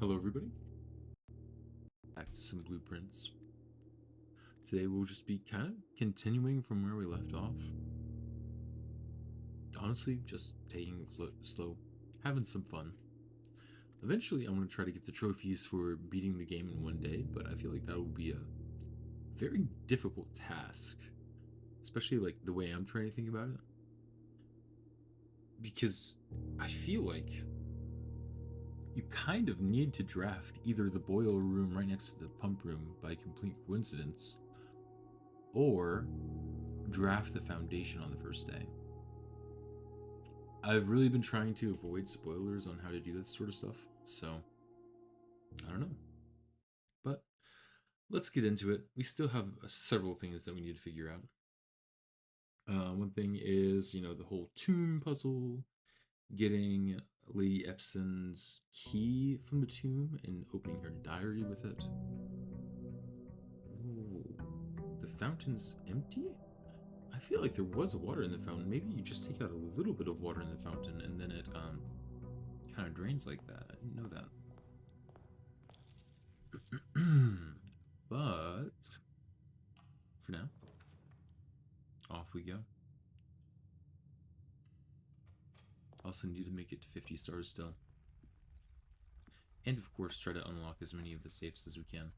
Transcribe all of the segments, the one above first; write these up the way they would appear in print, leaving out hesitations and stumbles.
Hello everybody, back to some blueprints. Today we'll just be kind of continuing from where we left off. Honestly, just taking it slow, having some fun. Eventually I'm going to try to get the trophies for beating the game in one day, but I feel like that will be a very difficult task. Especially like the way I'm trying to think about it. Because I feel like you kind of need to draft either the boiler room right next to the pump room by complete coincidence, or draft the foundation on the first day. I've really been trying to avoid spoilers on how to do this sort of stuff, so I don't know. But let's get into it. We still have several things that we need to figure out. One thing is, the whole tomb puzzle, getting Lady Epson's key from the tomb and opening her diary with it. Ooh, the fountain's empty? I feel like there was water in the fountain. Maybe you just take out a little bit of water in the fountain and then it kind of drains like that. I didn't know that. But for now, off we go. Also need to make it to 50 stars still. And of course try to unlock as many of the safes as we can.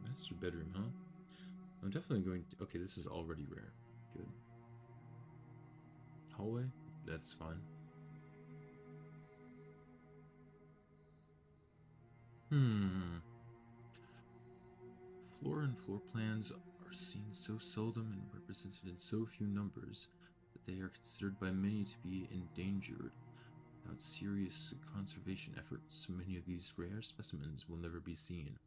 Master bedroom, huh? I'm definitely going to... Okay, this is already rare. Good. Hallway? That's fine. Floor and floor plans are seen so seldom and represented in so few numbers that they are considered by many to be endangered. Without serious conservation efforts, many of these rare specimens will never be seen.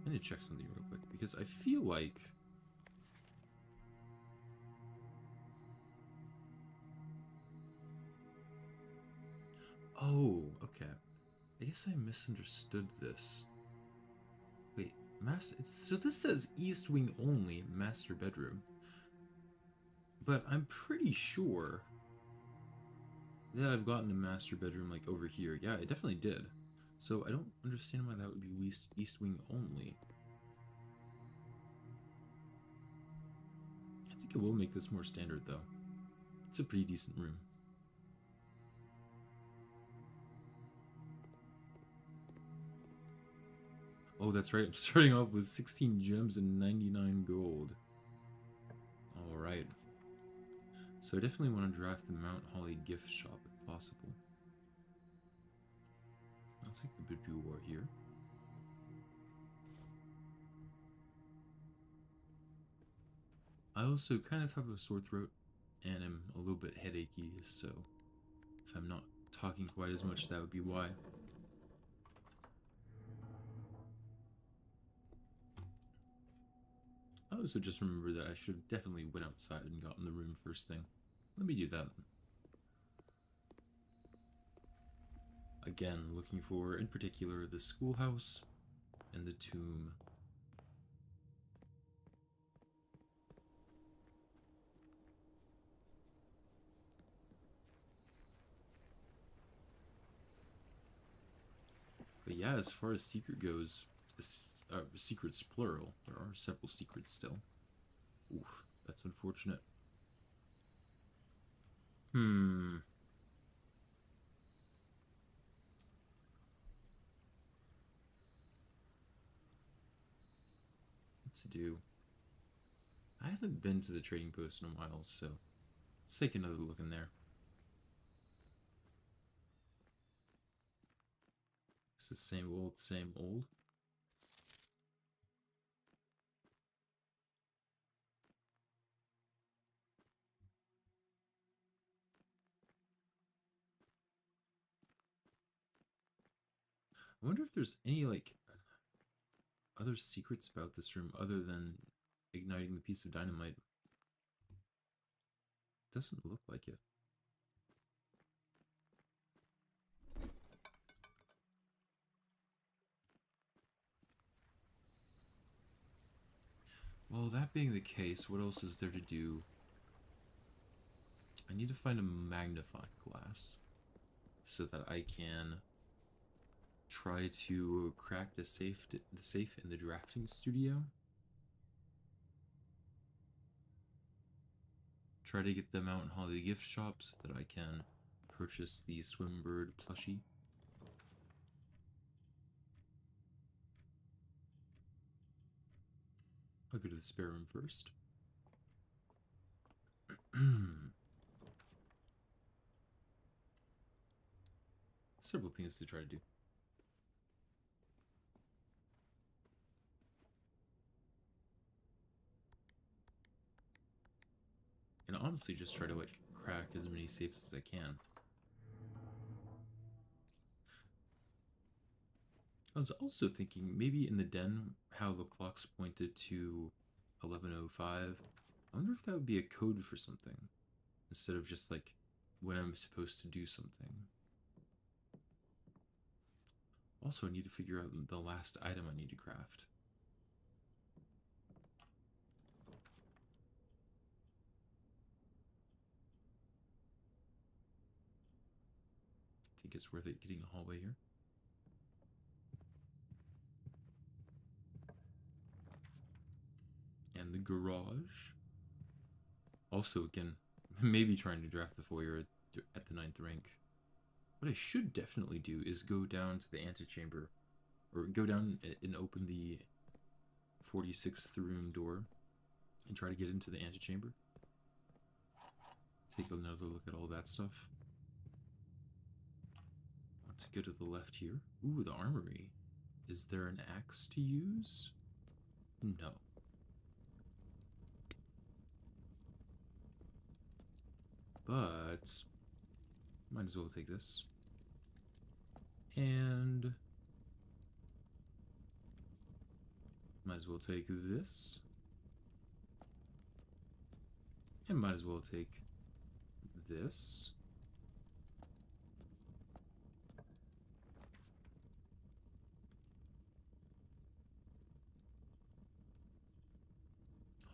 I need to check something real quick, because I feel like... Oh, okay. I guess I misunderstood this. Wait, so this says East Wing only, master bedroom. But I'm pretty sure that I've gotten a master bedroom like over here. Yeah, it definitely did. So I don't understand why that would be East Wing only. I think it will make this more standard though. It's a pretty decent room. Oh, that's right. I'm starting off with 16 gems and 99 gold. Alright. So I definitely want to draft the Mount Holly gift shop if possible. I'll take the boudoir here. I also kind of have a sore throat and am a little bit headachy, so if I'm not talking quite as much, that would be why. I also just remember that I should have definitely went outside and gotten the room first thing. Let me do that. Again, looking for, in particular, the schoolhouse and the tomb. But yeah, as far as secret goes, secrets plural. There are several secrets still. Oof, that's unfortunate. What to do? I haven't been to the trading post in a while, so let's take another look in there. It's the same old, same old. I wonder if there's any, like, other secrets about this room other than igniting the piece of dynamite. Doesn't look like it. Well, that being the case, what else is there to do? I need to find a magnifying glass so that I can try to crack the safe in the drafting studio. Try to get them out in Holiday gift shops so that I can purchase the Swimbird plushie. I'll go to the spare room first. Several things to try to do. And honestly, just try to like crack as many safes as I can. I was also thinking maybe in the den how the clocks pointed to 11:05. I wonder if that would be a code for something instead of just like when I'm supposed to do something. Also, I need to figure out the last item I need to craft. I think it's worth it getting a hallway here. And the garage. Also, again, maybe trying to draft the foyer at the 9th rank. What I should definitely do is go down to the antechamber, or go down and open the 46th room door and try to get into the antechamber. Take another look at all that stuff. Want to go to the left here. Ooh, the armory. Is there an axe to use? No. But might as well take this. And might as well take this. And might as well take this.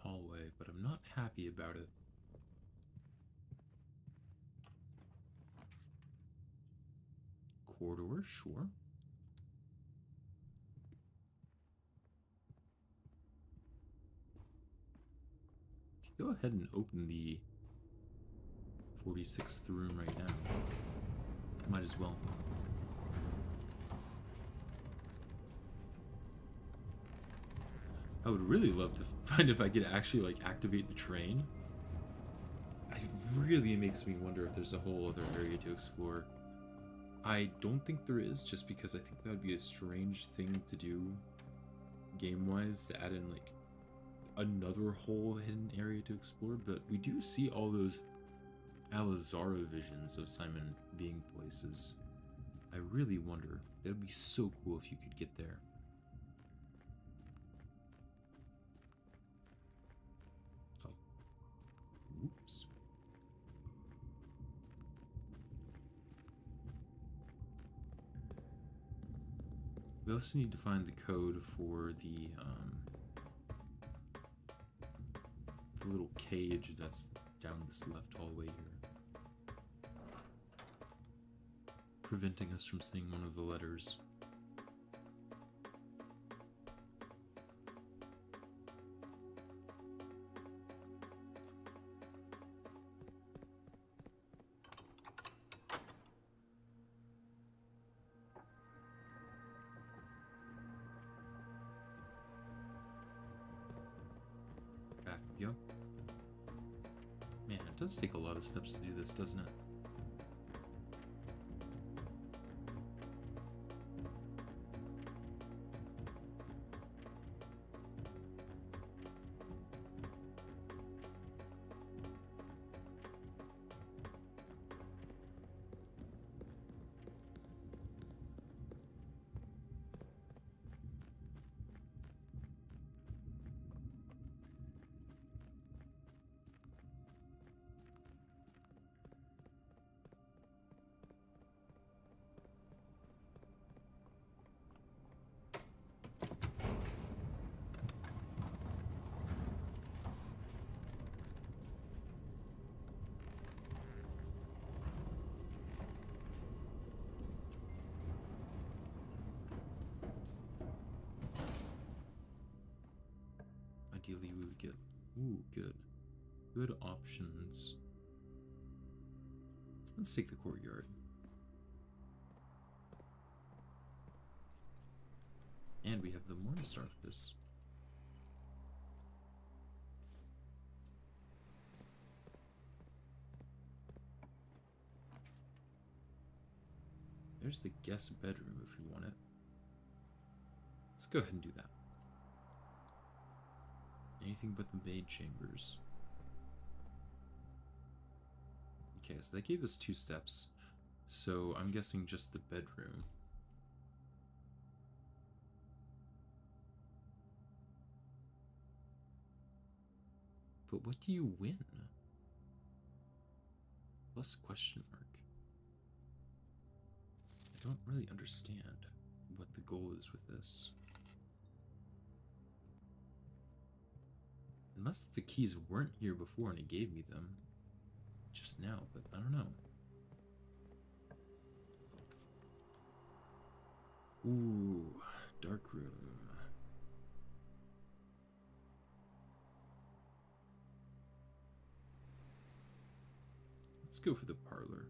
Hallway, but I'm not happy about it. Corridor, sure. Go ahead and open the 46th room right now. Might as well. I would really love to find if I could actually like activate the train. It really makes me wonder if there's a whole other area to explore. I don't think there is, just because I think that would be a strange thing to do game-wise, to add in like another whole hidden area to explore, but we do see all those Alizara visions of Simon being places. I really wonder. That would be so cool if you could get there. Oh. Whoops. We also need to find the code for the little cage that's down this left hallway here, preventing us from seeing one of the letters. Back we go. Man, it does take a lot of steps to do this, doesn't it? like it. Ooh, good. Good options. Let's take the courtyard. And we have the Morningstar for this. There's the guest bedroom if you want it. Let's go ahead and do that. Anything but the maid chambers. Okay, so that gave us 2 steps. So I'm guessing just the bedroom. But what do you win? Plus question mark. I don't really understand what the goal is with this. Unless the keys weren't here before and it gave me them just now, but I don't know. Ooh, dark room. Let's go for the parlor.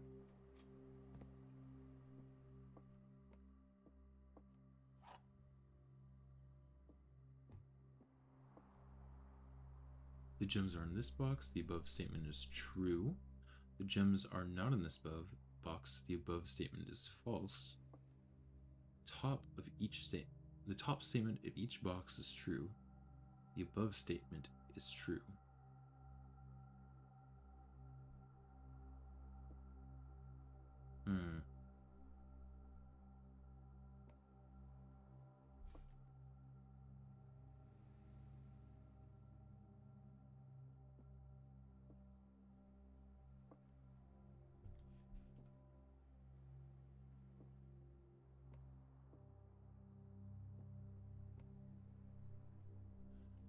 The gems are in this box. The above statement is true. The gems are not in this box. The above statement is false. The top statement of each box is true. The above statement is true.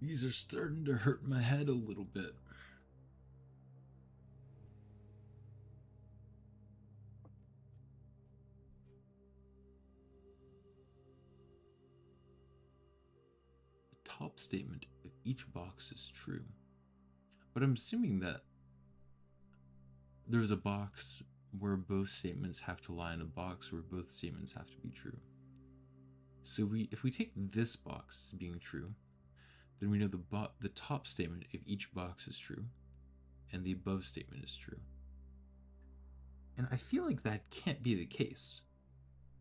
These are starting to hurt my head a little bit. The top statement of each box is true. But I'm assuming that there's a box where both statements have to lie in a box where both statements have to be true. So if we take this box as being true, then we know the top statement of each box is true, and the above statement is true. And I feel like that can't be the case,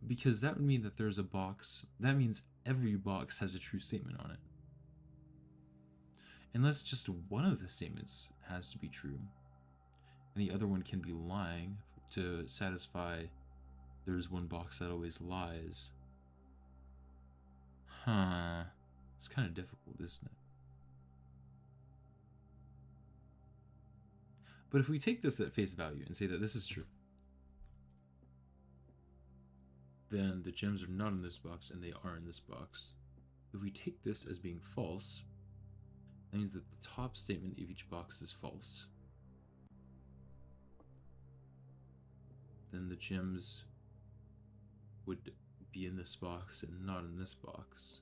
because that would mean that there's a box, that means every box has a true statement on it. Unless just one of the statements has to be true, and the other one can be lying to satisfy there's one box that always lies. Huh. It's kind of difficult, isn't it? But if we take this at face value and say that this is true, then the gems are not in this box and they are in this box. If we take this as being false, that means that the top statement of each box is false. Then the gems would be in this box and not in this box.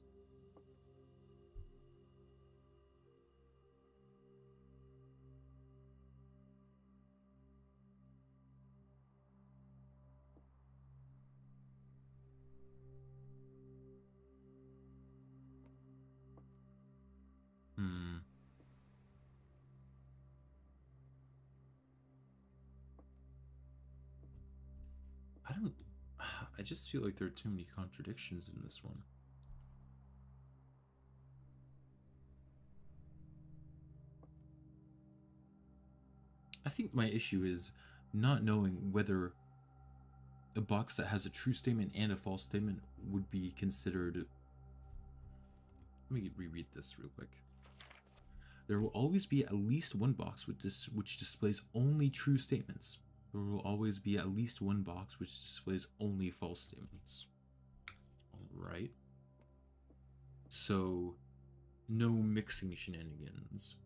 I just feel like there are too many contradictions in this one. I think my issue is not knowing whether a box that has a true statement and a false statement would be considered. Let me reread this real quick. There will always be at least one box which displays only true statements. There will always be at least one box which displays only false statements. Alright. So, no mixing shenanigans.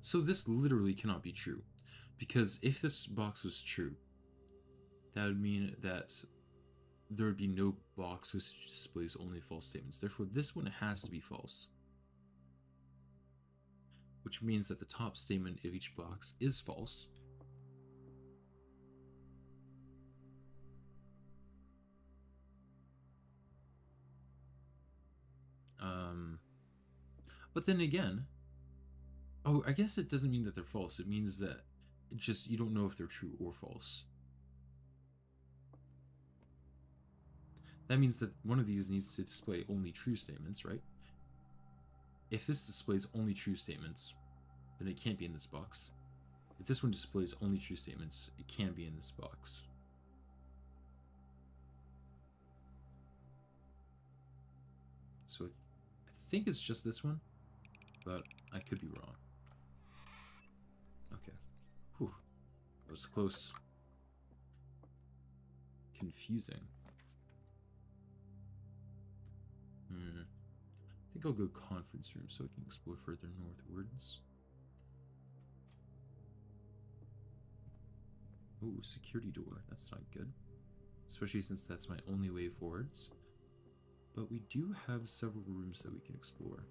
So this literally cannot be true. Because if this box was true, that would mean that there would be no box which displays only false statements. Therefore, this one has to be false. Which means that the top statement of each box is false. But then again, oh, I guess it doesn't mean that they're false. It means that you don't know if they're true or false. That means that one of these needs to display only true statements, right? If this displays only true statements, then it can't be in this box. If this one displays only true statements, it can be in this box. So I think it's just this one, but I could be wrong. Okay. Whew. That was close. Confusing. I think I'll go conference room so I can explore further northwards. Oh, security door. That's not good. Especially since that's my only way forwards. But we do have several rooms that we can explore.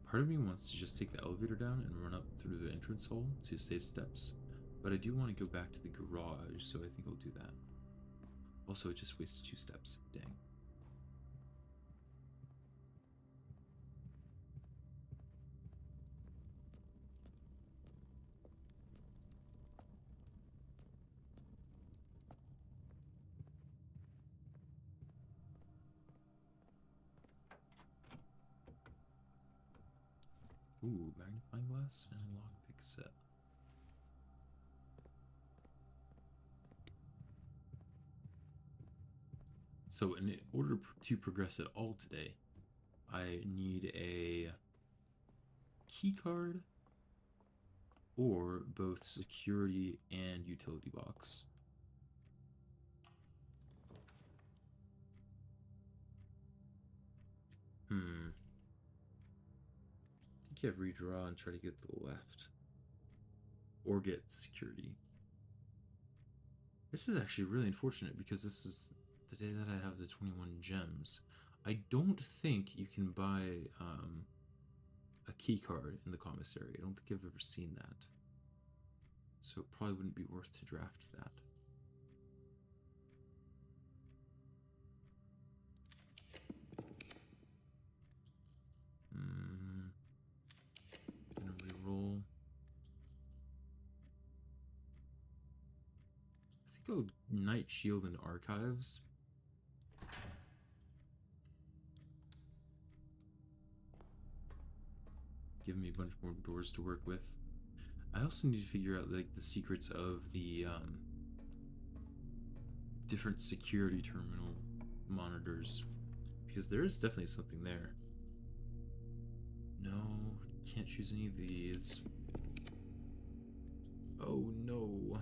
Part of me wants to just take the elevator down and run up through the entrance hall to save steps. But I do want to go back to the garage, so I think I'll do that. Also, it just wasted 2 steps. Dang. Ooh, magnifying glass and a lockpick set. So in order to progress at all today, I need a key card or both security and utility box. I think you have redraw and try to get to the left. Or get security. This is actually really unfortunate because this is the day that I have the 21 gems. I don't think you can buy a key card in the commissary. I don't think I've ever seen that. So it probably wouldn't be worth to draft that. Gonna reroll. I think I'll Night Shield and Archives. Give me a bunch more doors to work with. I also need to figure out like the secrets of the different security terminal monitors, because there is definitely something there. No, can't choose any of these. Oh no.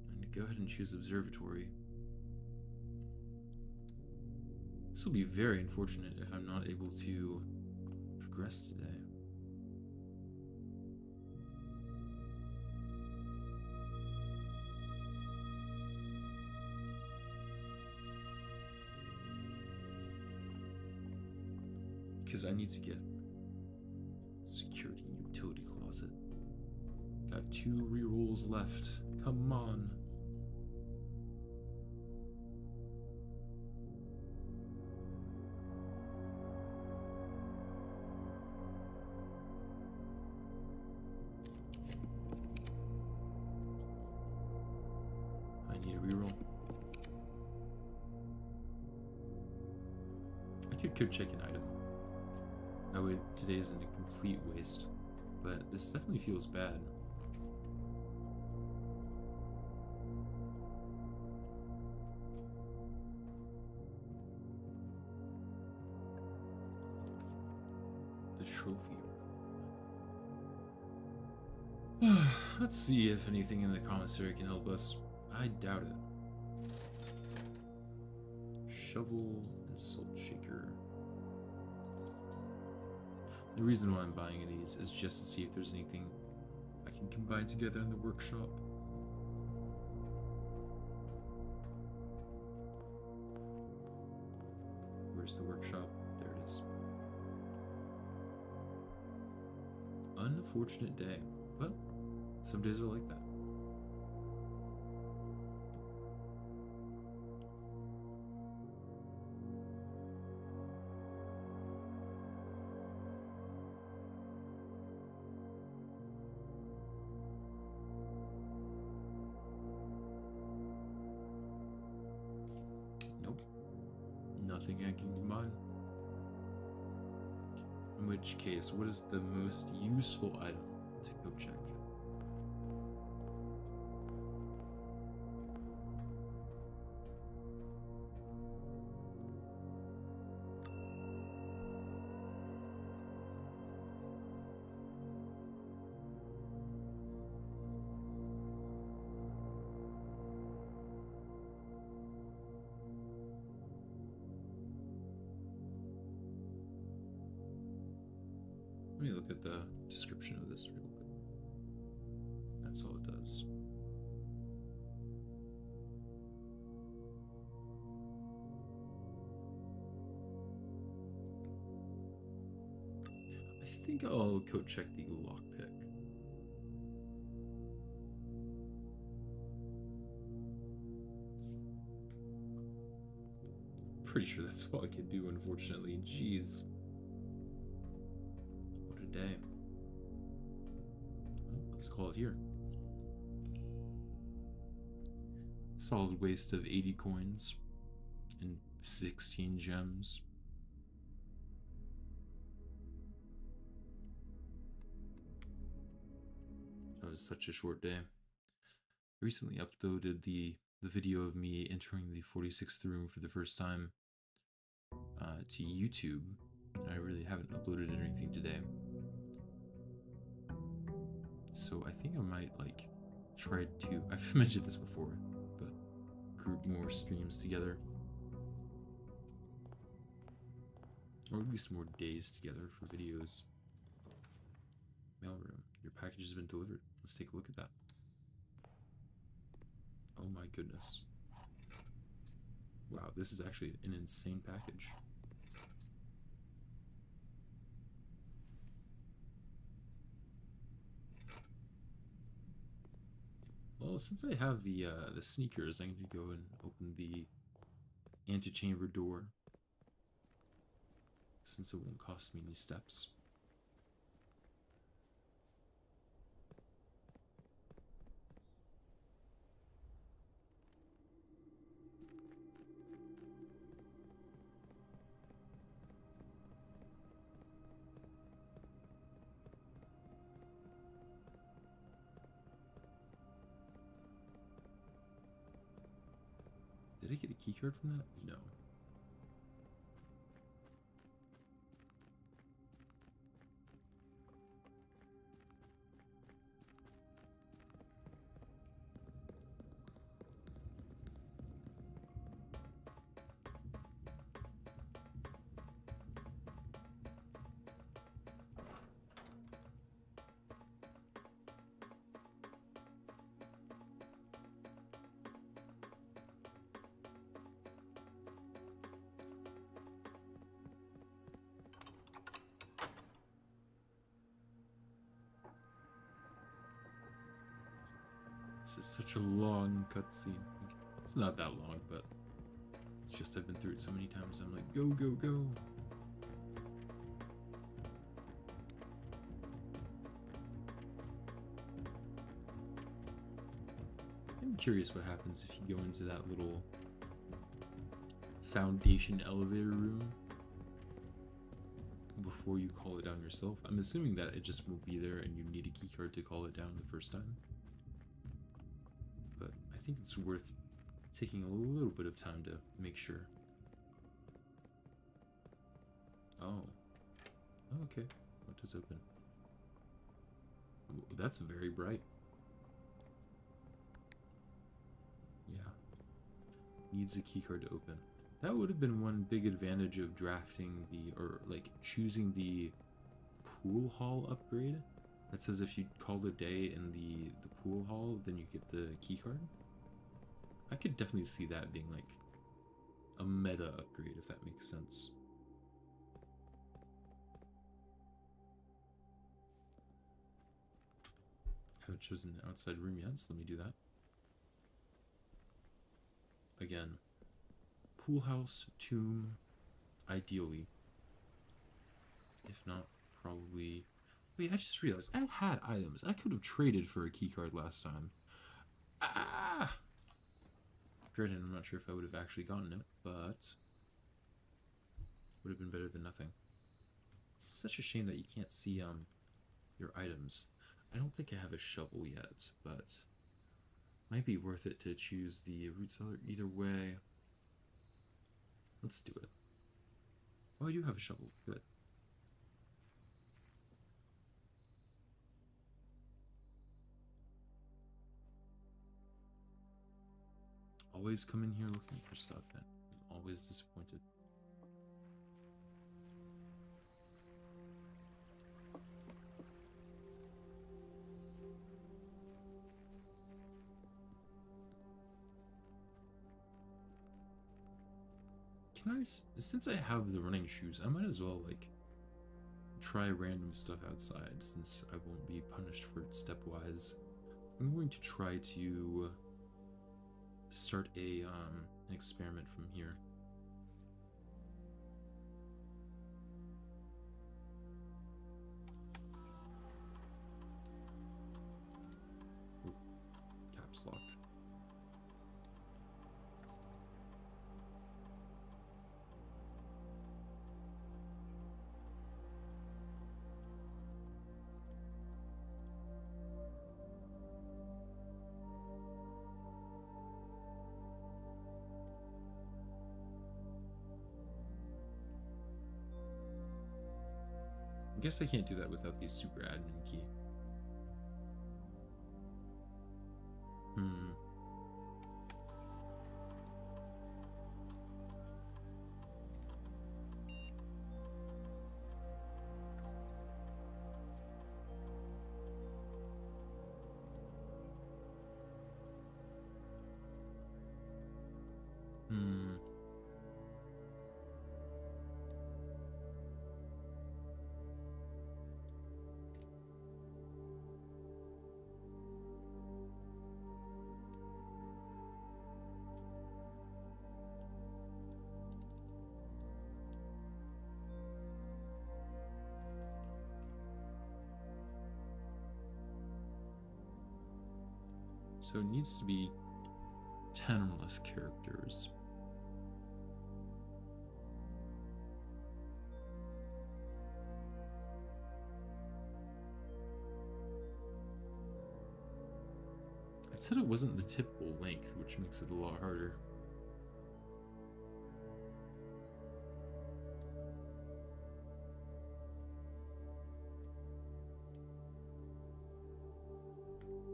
I'm gonna go ahead and choose Observatory. This will be very unfortunate if I'm not able to progress today. Because I need to get security utility closet. Got 2 rerolls left. Come on. Need a reroll. I could check an item. That way today isn't a complete waste, but this definitely feels bad. The trophy room. Let's see if anything in the commissary can help us. I doubt it. Shovel and salt shaker. The reason why I'm buying these is just to see if there's anything I can combine together in the workshop. Where's the workshop? There it is. Unfortunate day, but some days are like that. Nope. Nothing I can combine. In which case, what is the most useful item to go check? Let me look at the description of this real quick. That's all it does. I think I'll code check the lockpick. Pretty sure that's all I can do, unfortunately. Jeez. What a day. Well, let's call it here. Solid waste of 80 coins and 16 gems. That was such a short day. I recently uploaded the video of me entering the 46th room for the first time to YouTube, and I really haven't uploaded anything today. So I think I might try to, I've mentioned this before, but group more streams together. Or at least more days together for videos. Mailroom. Your package has been delivered. Let's take a look at that. Oh my goodness. Wow, this is actually an insane package. Well, since I have the sneakers, I'm going to go and open the antechamber door, since it won't cost me any steps. Did I get a keycard from that? No. This is such a long cutscene. It's not that long, but it's just I've been through it so many times. I'm like, go, go, go. I'm curious what happens if you go into that little foundation elevator room before you call it down yourself. I'm assuming that it just won't be there and you need a keycard to call it down the first time. But I think it's worth taking a little bit of time to make sure. Oh. Oh, okay. What does open? Oh, that's very bright. Yeah. Needs a keycard to open. That would have been one big advantage of drafting the, or like choosing the pool hall upgrade that says if you call a day in the pool hall, then you get the key card. I could definitely see that being like a meta upgrade, if that makes sense. Haven't chosen an outside room yet, so let me do that. Again, pool house, tomb, ideally. If not, probably... Wait, I just realized I had items. I could have traded for a keycard last time. Ah! Granted, I'm not sure if I would have actually gotten it, but... would have been better than nothing. It's such a shame that you can't see your items. I don't think I have a shovel yet, but... might be worth it to choose the root cellar either way. Let's do it. Oh, I do have a shovel. Good. Always come in here looking for stuff, and I'm always disappointed. Can I, since I have the running shoes, I might as well, like, try random stuff outside, since I won't be punished for it stepwise. I'm going to try to start an experiment from here. Ooh, caps lock. I guess I can't do that without the super admin key. Hmm. Hmm. So it needs to be 10 or less characters. It said it wasn't the typical length, which makes it a lot harder.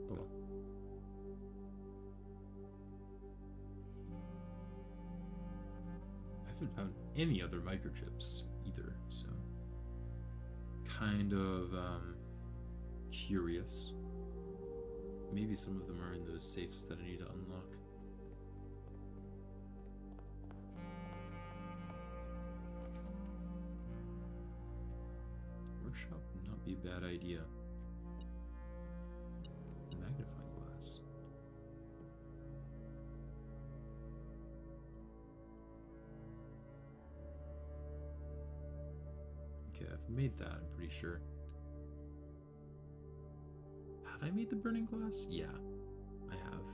Oh well. I haven't found any other microchips either, so kind of curious. Maybe some of them are in those safes that I need to unlock. Workshop would not be a bad idea. Magnifying glass. Okay, I've made that, I'm pretty sure. Have I made the burning glass? Yeah, I have.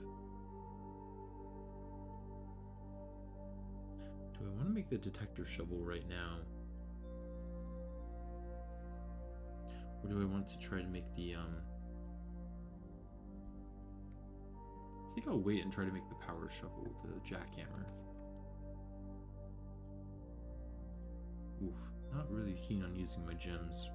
Do I want to make the detector shovel right now? Or do I want to try to make the, I think I'll wait and try to make the power shovel the jackhammer. Oof, not really keen on using my gems.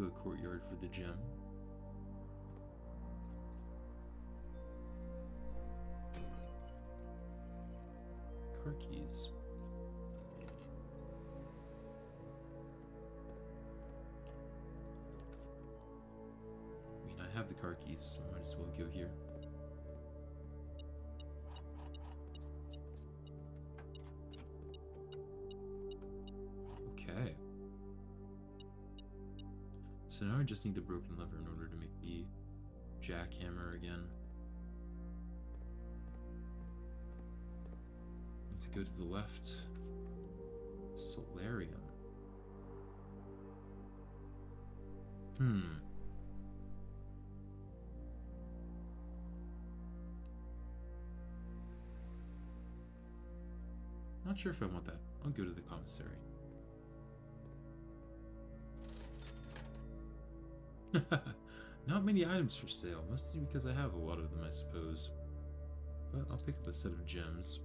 go courtyard for the gem. Car keys. I mean, I have the car keys, so I might as well go here. Okay. So now I just need the broken lever in order to make the jackhammer again. Need to go to the left. Solarium. Not sure if I want that. I'll go to the commissary. Not many items for sale, mostly because I have a lot of them, I suppose. But I'll pick up a set of gems.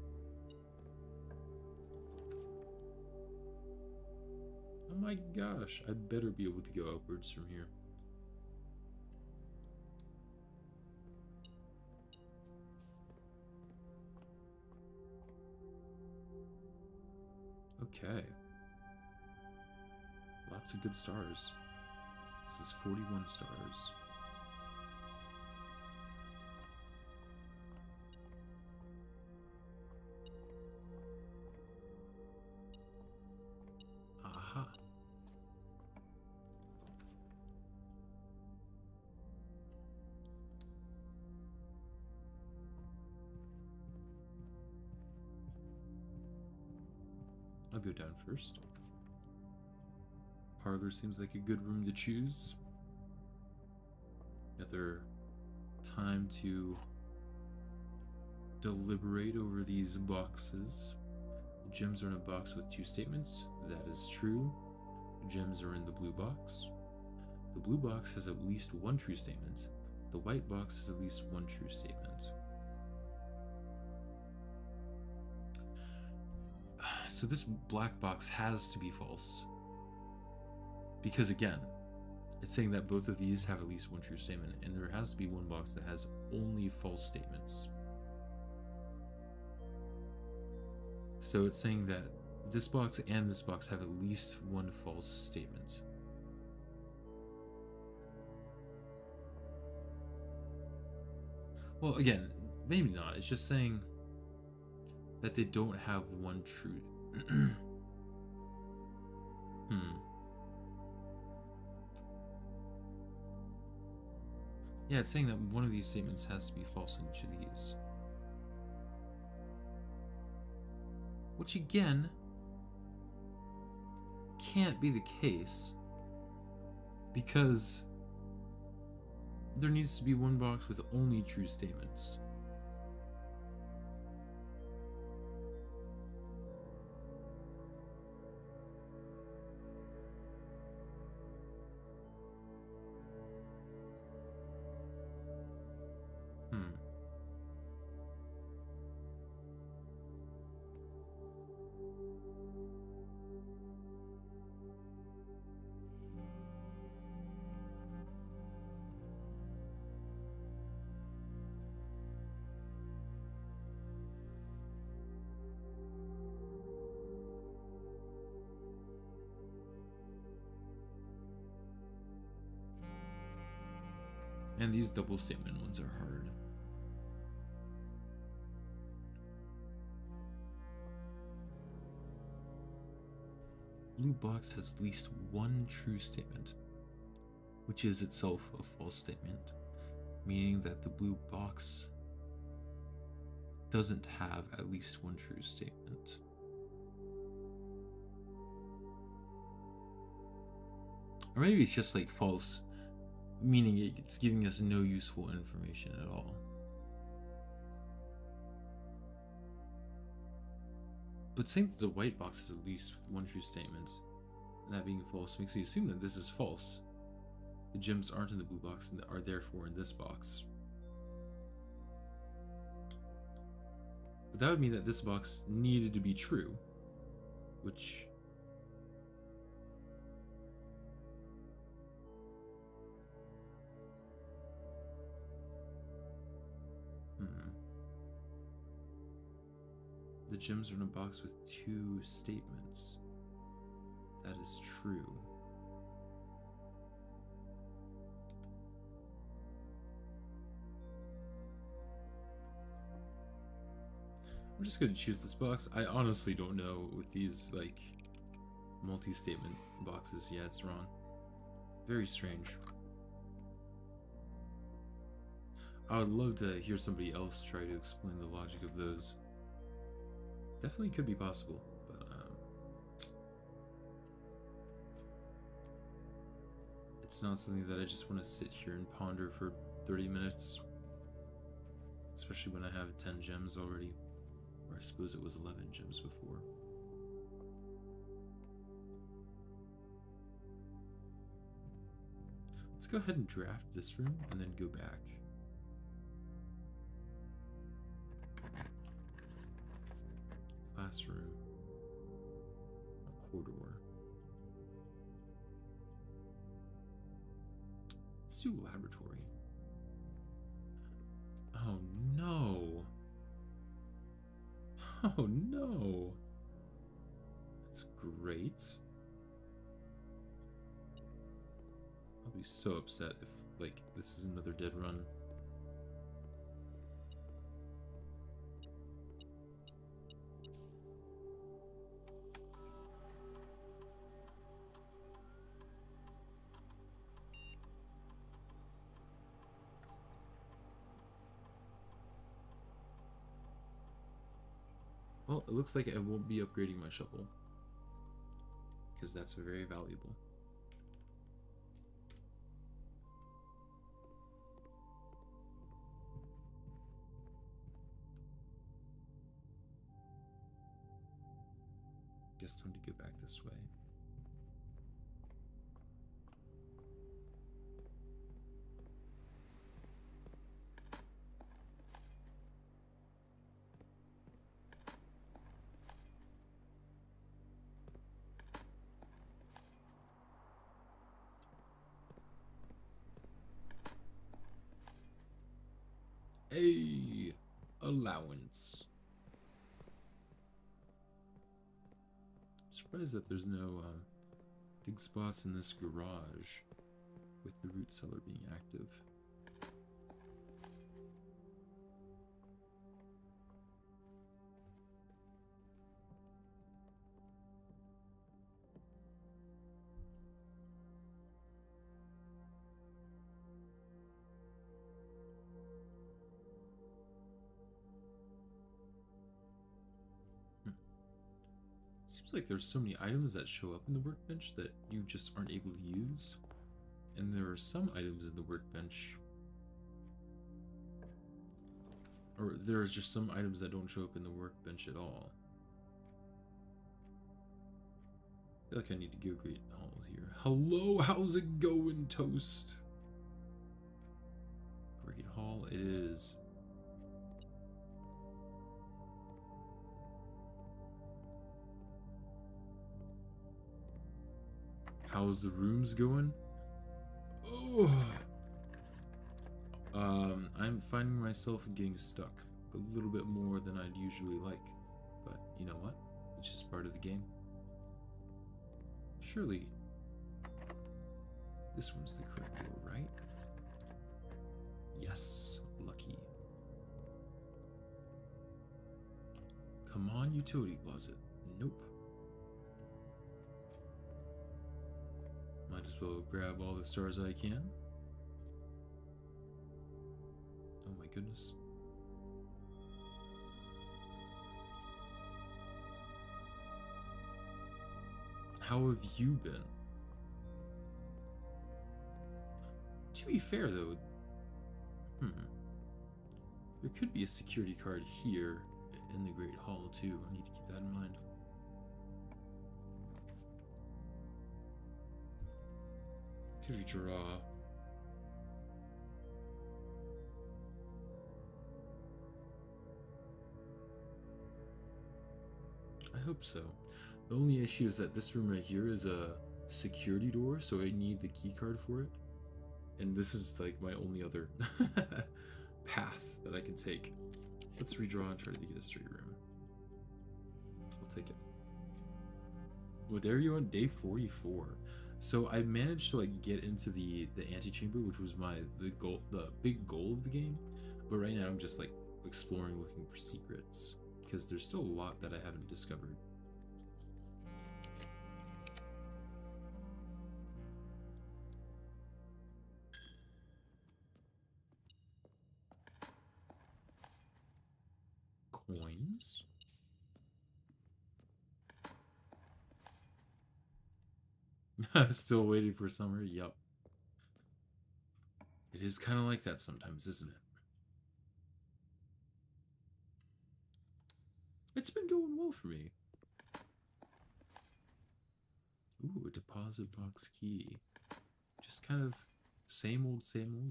Oh my gosh, I better be able to go upwards from here. Okay. Lots of good stars. This is 41 stars. Aha. I'll go down first. Parlor seems like a good room to choose. Another time to deliberate over these boxes. The gems are in a box with 2 statements. That is true. The gems are in the blue box. The blue box has at least 1 true statement. The white box has at least 1 true statement. So this black box has to be false. Because again, it's saying that both of these have at least 1 true statement, and there has to be 1 box that has only false statements. So it's saying that this box and this box have at least 1 false statement. Well, again, maybe not. It's just saying that they don't have 1 true. Yeah, it's saying that one of these statements has to be false in each of these. Which again, can't be the case, because there needs to be 1 box with only true statements. And these double statement ones are hard. Blue box has at least 1 true statement, which is itself a false statement, meaning that the blue box doesn't have at least 1 true statement. Or maybe it's just like false, meaning it's giving us no useful information at all. But saying that the white box has at least 1 true statement, and that being false, makes me assume that this is false. The gems aren't in the blue box and are therefore in this box. But that would mean that this box needed to be true, which Hmm. The gems are in a box with 2 statements. That is true. I'm just gonna choose this box. I honestly don't know with these, like, multi-statement boxes. Yeah, it's wrong. Very strange. I would love to hear somebody else try to explain the logic of those. Definitely could be possible, but it's not something that I just want to sit here and ponder for 30 minutes. Especially when I have 10 gems already. Or I suppose it was 11 gems before. Let's go ahead and draft this room and then go back. Classroom. A corridor. Let's do laboratory. Oh no. Oh no. That's great. I'll be so upset if, like, this is another dead run. Well, it looks like I won't be upgrading my shovel, because that's very valuable. Guess time to go back this way. Hey, allowance. I'm surprised that there's no dig spots in this garage with the root cellar being active. Seems like there's so many items that show up in the workbench that you just aren't able to use. And there are some items in the workbench, or there's just some items that don't show up in the workbench at all. I feel like I need to go Great Hall here. Hello, how's it going, Toast? Great Hall it is. How's the rooms going? Oh. I'm finding myself getting stuck a little bit more than I'd usually like, but you know what? It's just part of the game. Surely, this one's the correct door, right? Yes, lucky. Come on, utility closet. Nope. Might as well grab all the stars I can. Oh my goodness. How have you been? To be fair though, there could be a security card here in the Great Hall too. I need to keep that in mind. Could we draw? I hope so. The only issue is that this room right here is a security door, so I need the key card for it. And this is like my only other path that I can take. Let's redraw and try to get a straight room. I'll take it. Well, there you on day 44. So I managed to like get into the antechamber, which was the big goal of the game. But right now I'm just like exploring, looking for secrets because there's still a lot that I haven't discovered. Coins. Still waiting for summer. Yup. It is kind of like that sometimes, isn't it? It's been going well for me. Ooh, a deposit box key. Just kind of same old,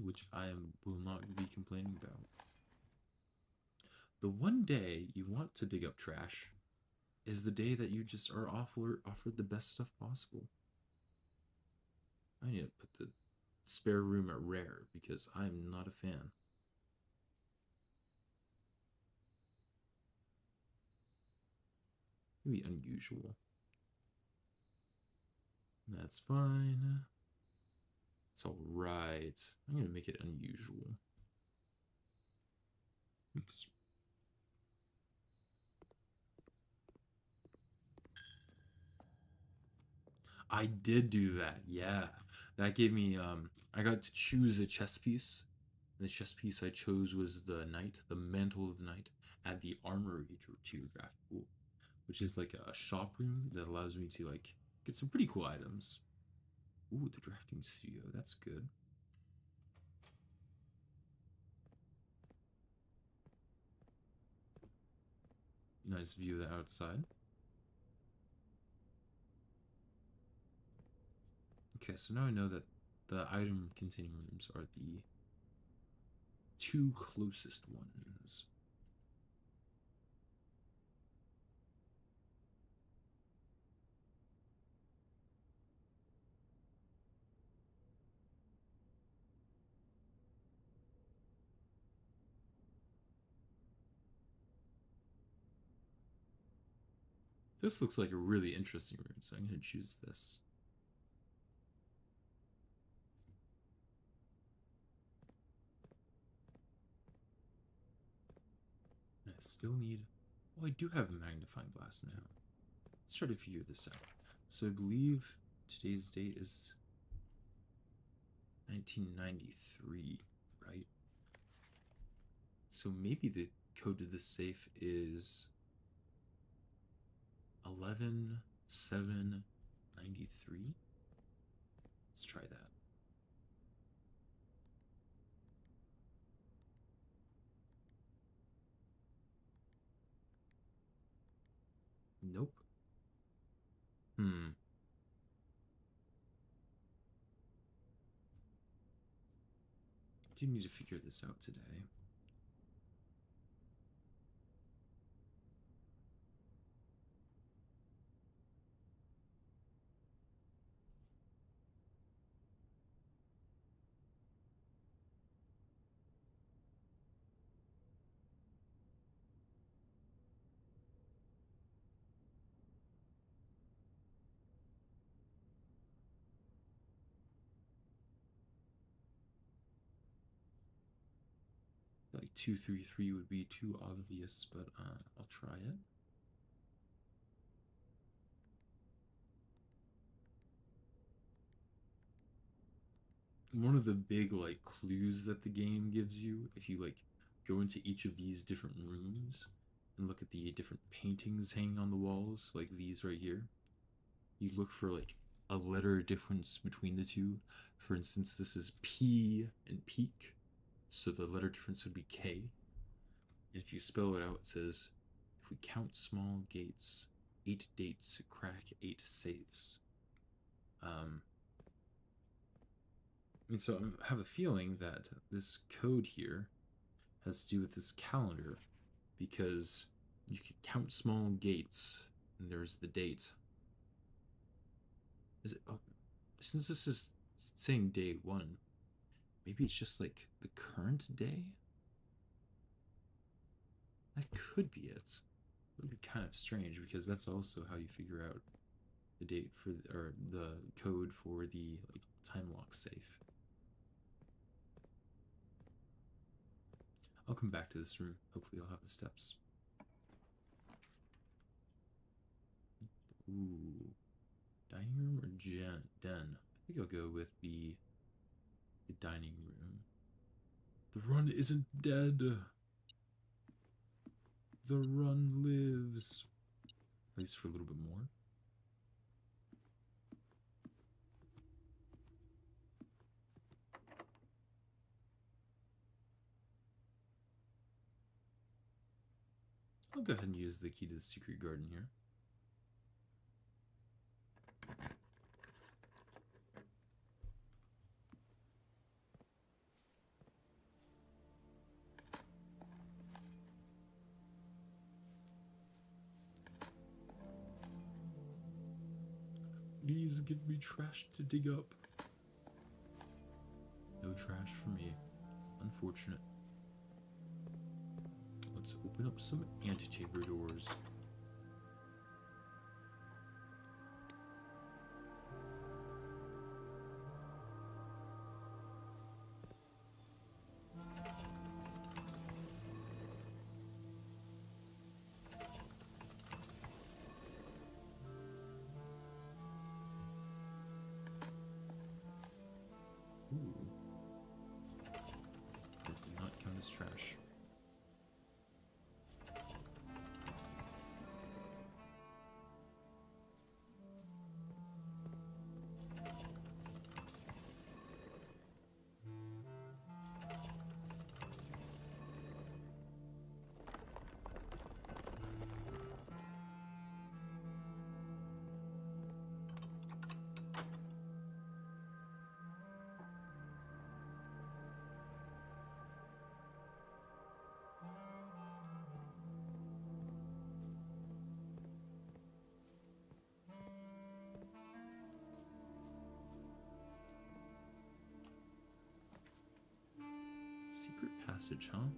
which I will not be complaining about. The one day you want to dig up trash is the day that you just are offered the best stuff possible. I need to put the spare room at rare because I'm not a fan. Maybe unusual. That's fine. It's alright. I'm gonna make it unusual. Oops. I did do that, yeah. That gave me, I got to choose a chess piece. The chess piece I chose was the knight, the mantle of the knight, at the armory to craft, which is like a shop room that allows me to like get some pretty cool items. Ooh, the drafting studio, that's good. Nice view of the outside. Okay, so now I know that the item containing rooms are the two closest ones. This looks like a really interesting room, so I'm going to choose this. And I still need... Oh, I do have a magnifying glass now. Let's try to figure this out. So I believe today's date is 1993, right? So maybe the code to this safe is 11793. Let's try that. Nope. Do need to figure this out today. Like 233 would be too obvious, but I'll try it. One of the big like clues that the game gives you, if you like go into each of these different rooms and look at the different paintings hanging on the walls, like these right here, you look for like a letter difference between the two. For instance, this is P and peak, so the letter difference would be K. And if you spell it out, it says, if we count small gates, 8 dates crack 8 safes. And so I have a feeling that this code here has to do with this calendar, because you can count small gates, and there's the date. Is it? Oh, since this is saying day 1, maybe it's just like the current day. That could be it. It would be kind of strange because that's also how you figure out the date for or the code for the like time lock safe. I'll come back to this room. Hopefully I'll have the steps. Ooh. Dining room or den? I think I'll go with the dining room. The run isn't dead. The run lives. At least for a little bit more. I'll go ahead and use the key to the secret garden here. Please give me trash to dig up. No trash for me. Unfortunate. Let's open up some antechamber doors. Ooh. That did not count as trash. Secret passage, huh?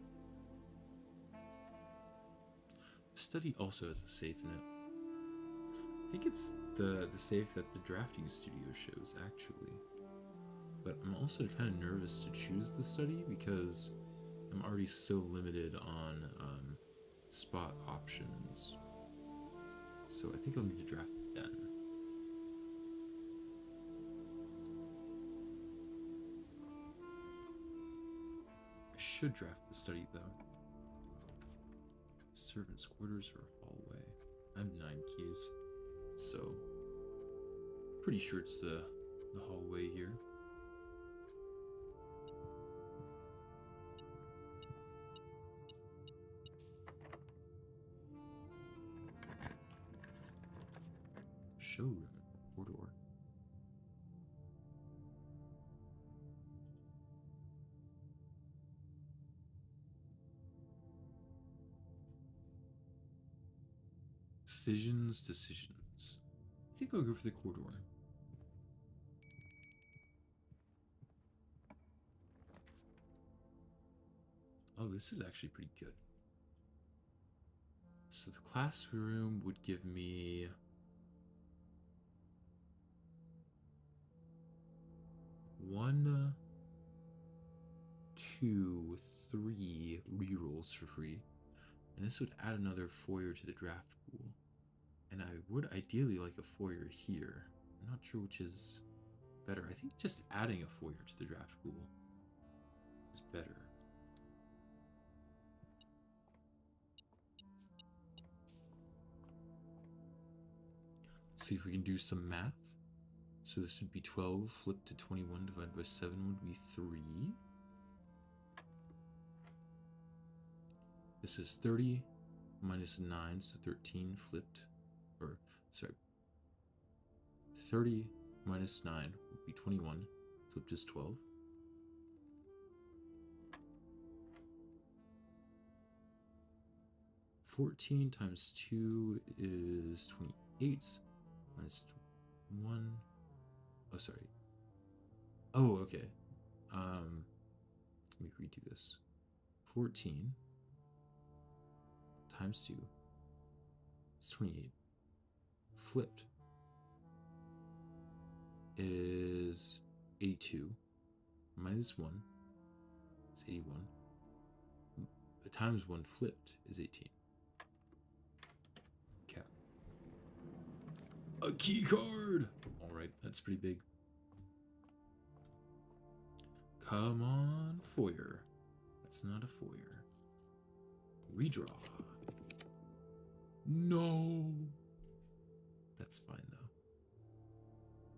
The study also has a safe in it. I think it's the safe that the drafting studio shows, actually. But I'm also kind of nervous to choose the study because I'm already so limited on spot options. So I think I'll need to draft the den. I should draft the study though. Servants' quarters or hallway. I have 9 keys, so pretty sure it's the hallway here. Showroom corridor. Decisions. I think I'll go for the corridor. Oh, this is actually pretty good. So the classroom would give me 1, 2, 3 rerolls for free. And this would add another foyer to the draft pool. And I would ideally like a foyer here. I'm not sure which is better. I think just adding a foyer to the draft pool is better. Let's see if we can do some math. So this would be 12 flipped to 21 divided by 7 would be 3. This is 30 minus 9, so 13 flipped. Or, sorry. 30 minus 9 would be 21. Flipped is 12. $14 times 2 is 28. Minus 1. Oh, sorry. Oh, okay. Let me redo this. 14 times 2 is 28. Flipped is 82. Minus 1 is 81. The times 1 flipped is 18. Okay. A key card! Alright, that's pretty big. Come on, foyer. That's not a foyer. Redraw. No! That's fine, though.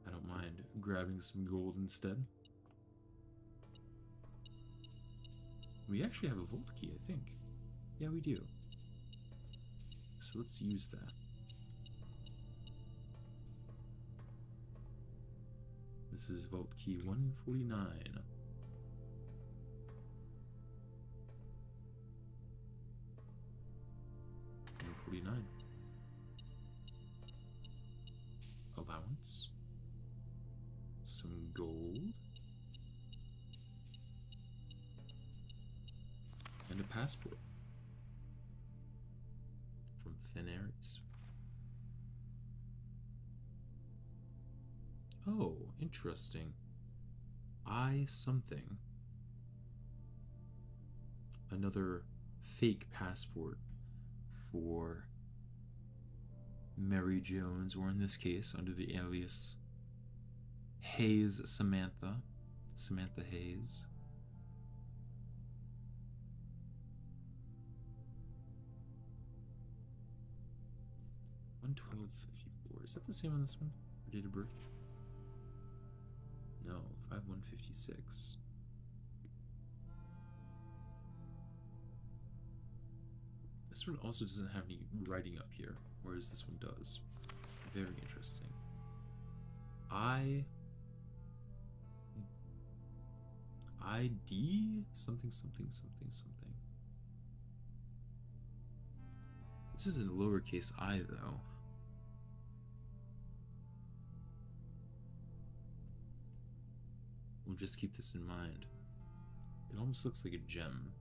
I don't mind grabbing some gold instead. We actually have a vault key, I think. Yeah, we do. So let's use that. This is vault key 149. 149. Allowance. Some gold. And a passport. From Fenaris. Oh, interesting. Something. Another fake passport for Mary Jones, or in this case, under the alias Hayes Samantha. Samantha Hayes. $112.54. Is that the same on this one? Her date of birth? No, 5/156. This one also doesn't have any writing up here, whereas this one does. Very interesting. ID something something something something. This is in lowercase I though. We'll just keep this in mind. It almost looks like a gem.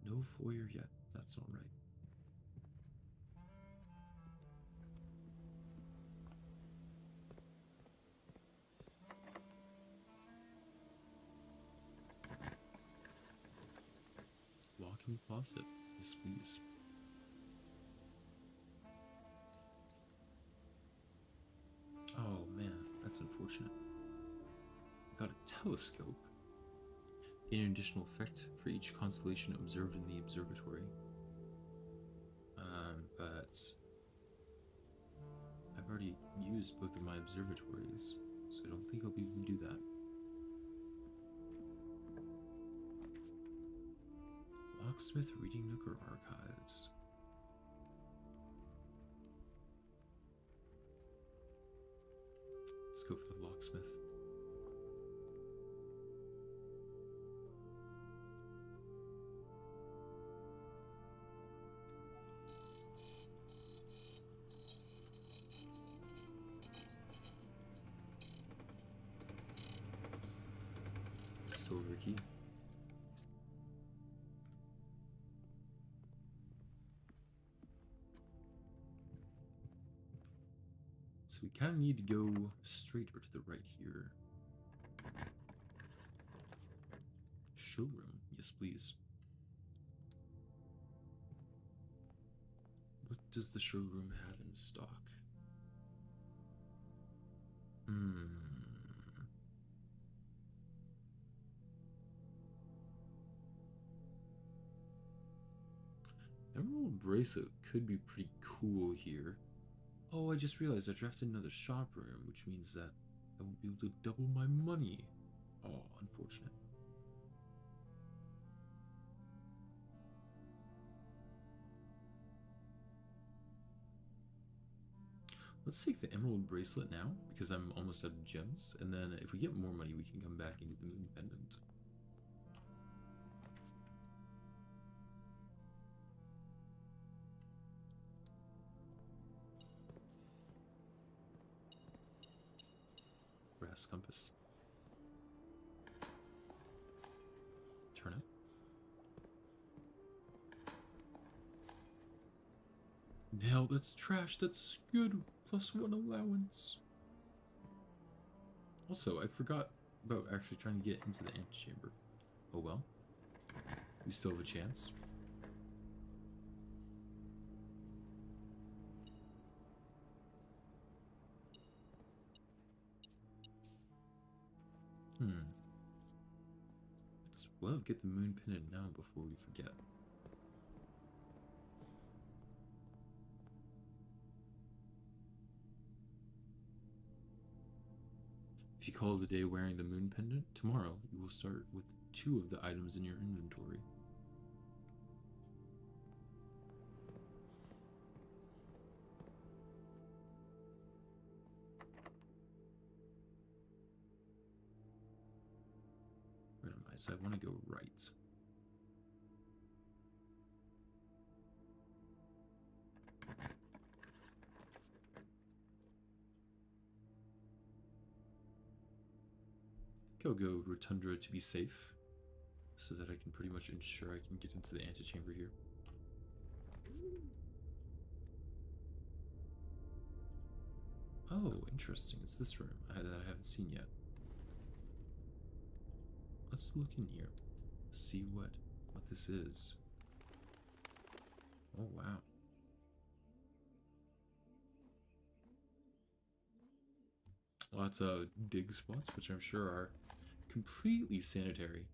No foyer yet. That's all right. Walk-in closet. Yes, please. Oh man, that's unfortunate. Got a telescope. Gain an additional effect for each constellation observed in the observatory. But I've already used both of my observatories, so I don't think I'll be able to do that. Locksmith Reading Nook or Archives. Let's go for the locksmith. Silver key. So we kind of need to go straight or to the right here. Showroom. Yes, please. What does the showroom have in stock? Emerald bracelet could be pretty cool here. Oh, I just realized I drafted another shop room, which means that I won't be able to double my money. Oh, unfortunate. Let's take the emerald bracelet now, because I'm almost out of gems, and then if we get more money, we can come back and get the moon pendant. brass compass. Turn it. Now that's trash. That's good. +1 allowance. Also, I forgot about actually trying to get into the antechamber. Oh well. We still have a chance. Might as well get the moon pendant now before we forget. If you call it a day wearing the moon pendant, tomorrow you will start with 2 of the items in your inventory. Where am I? So I want to go right. I'll go Rotundra to be safe, so that I can pretty much ensure I can get into the antechamber here. Oh, interesting. It's this room that I haven't seen yet. Let's look in here, see what this is. Oh, wow. Lots of dig spots, which I'm sure are completely sanitary.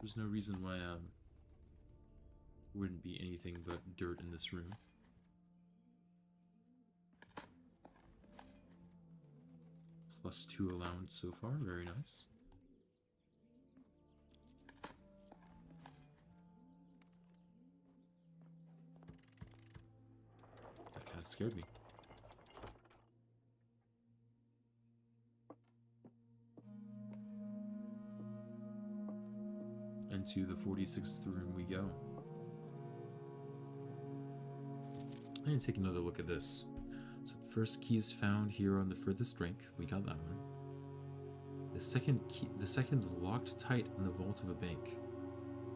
There's no reason why wouldn't be anything but dirt in this room. +2 allowance so far, very nice. That kind of scared me. Into the 46th room we go. I'm going to take another look at this. So the first key is found here on the furthest rank. We got that one. The second locked tight in the vault of a bank.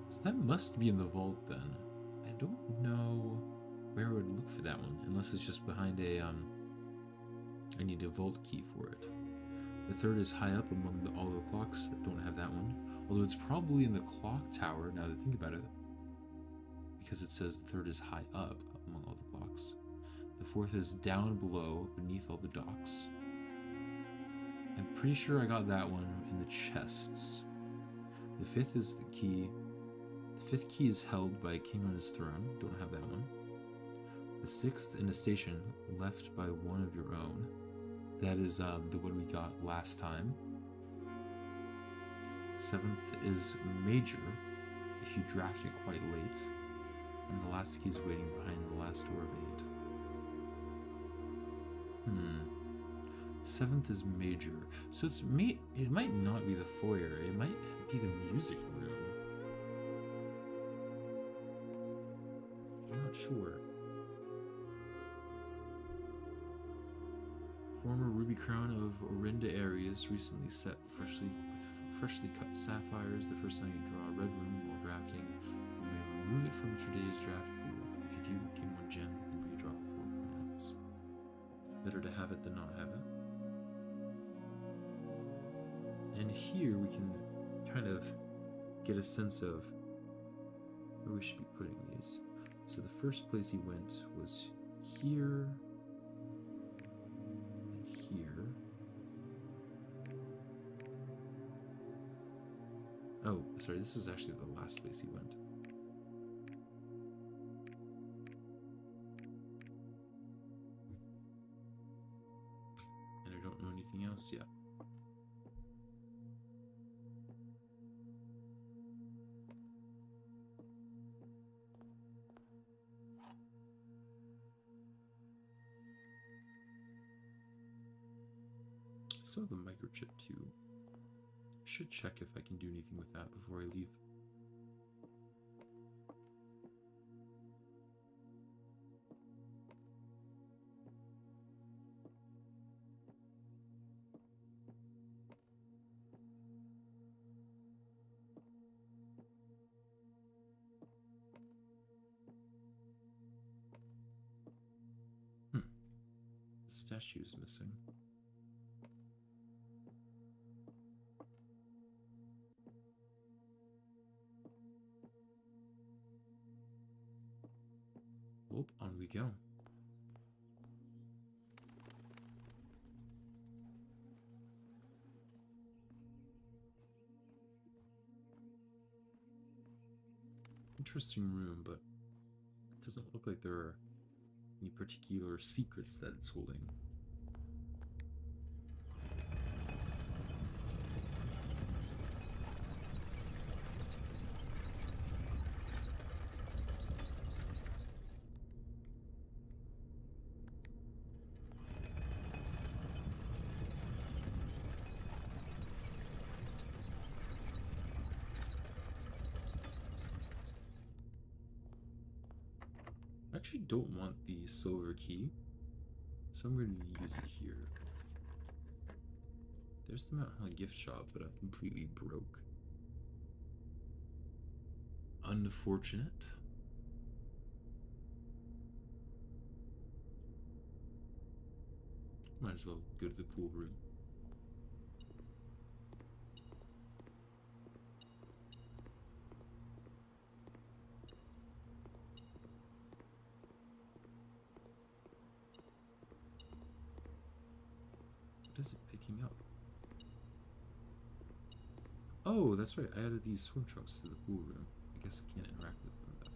So that must be in the vault then. I don't know where I would look for that one, unless it's just behind a I need a vault key for it. The third is high up among all the clocks. Don't have that one. Although it's probably in the clock tower, now that I think about it. Because it says the third is high up among all the clocks. The fourth is down below, beneath all the docks. I'm pretty sure I got that one in the chests. The fifth is the key. The fifth key is held by a king on his throne. Don't have that one. The sixth in a station left by one of your own. That is the one we got last time. Seventh is major, if you draft it quite late. And the last key is waiting behind the last door of 8. Seventh is major. So it might not be the foyer, it might be the music room. I'm not sure. Former ruby crown of Orinda Aries, recently set freshly cut sapphires. The first time you draw a red room while drafting, you may remove it from today's draft pool. If you do, give 1 gem and redraw 4 coins. Better to have it than not have it. And here we can kind of get a sense of where we should be putting these. So the first place he went was here. Here. Oh, sorry, this is actually the last place he went. And I don't know anything else yet. I still have the microchip too. I should check if I can do anything with that before I leave. statue is missing. Oh, on we go. Interesting room, but it doesn't look like there are any particular secrets that it's holding. I actually don't want the silver key, so I'm going to use it here. There's the Mount Holly gift shop, but I'm completely broke. Unfortunate. Might as well go to the pool room. What is it picking up? Oh, that's right. I added these swim trunks to the pool room. I guess I can't interact with them though.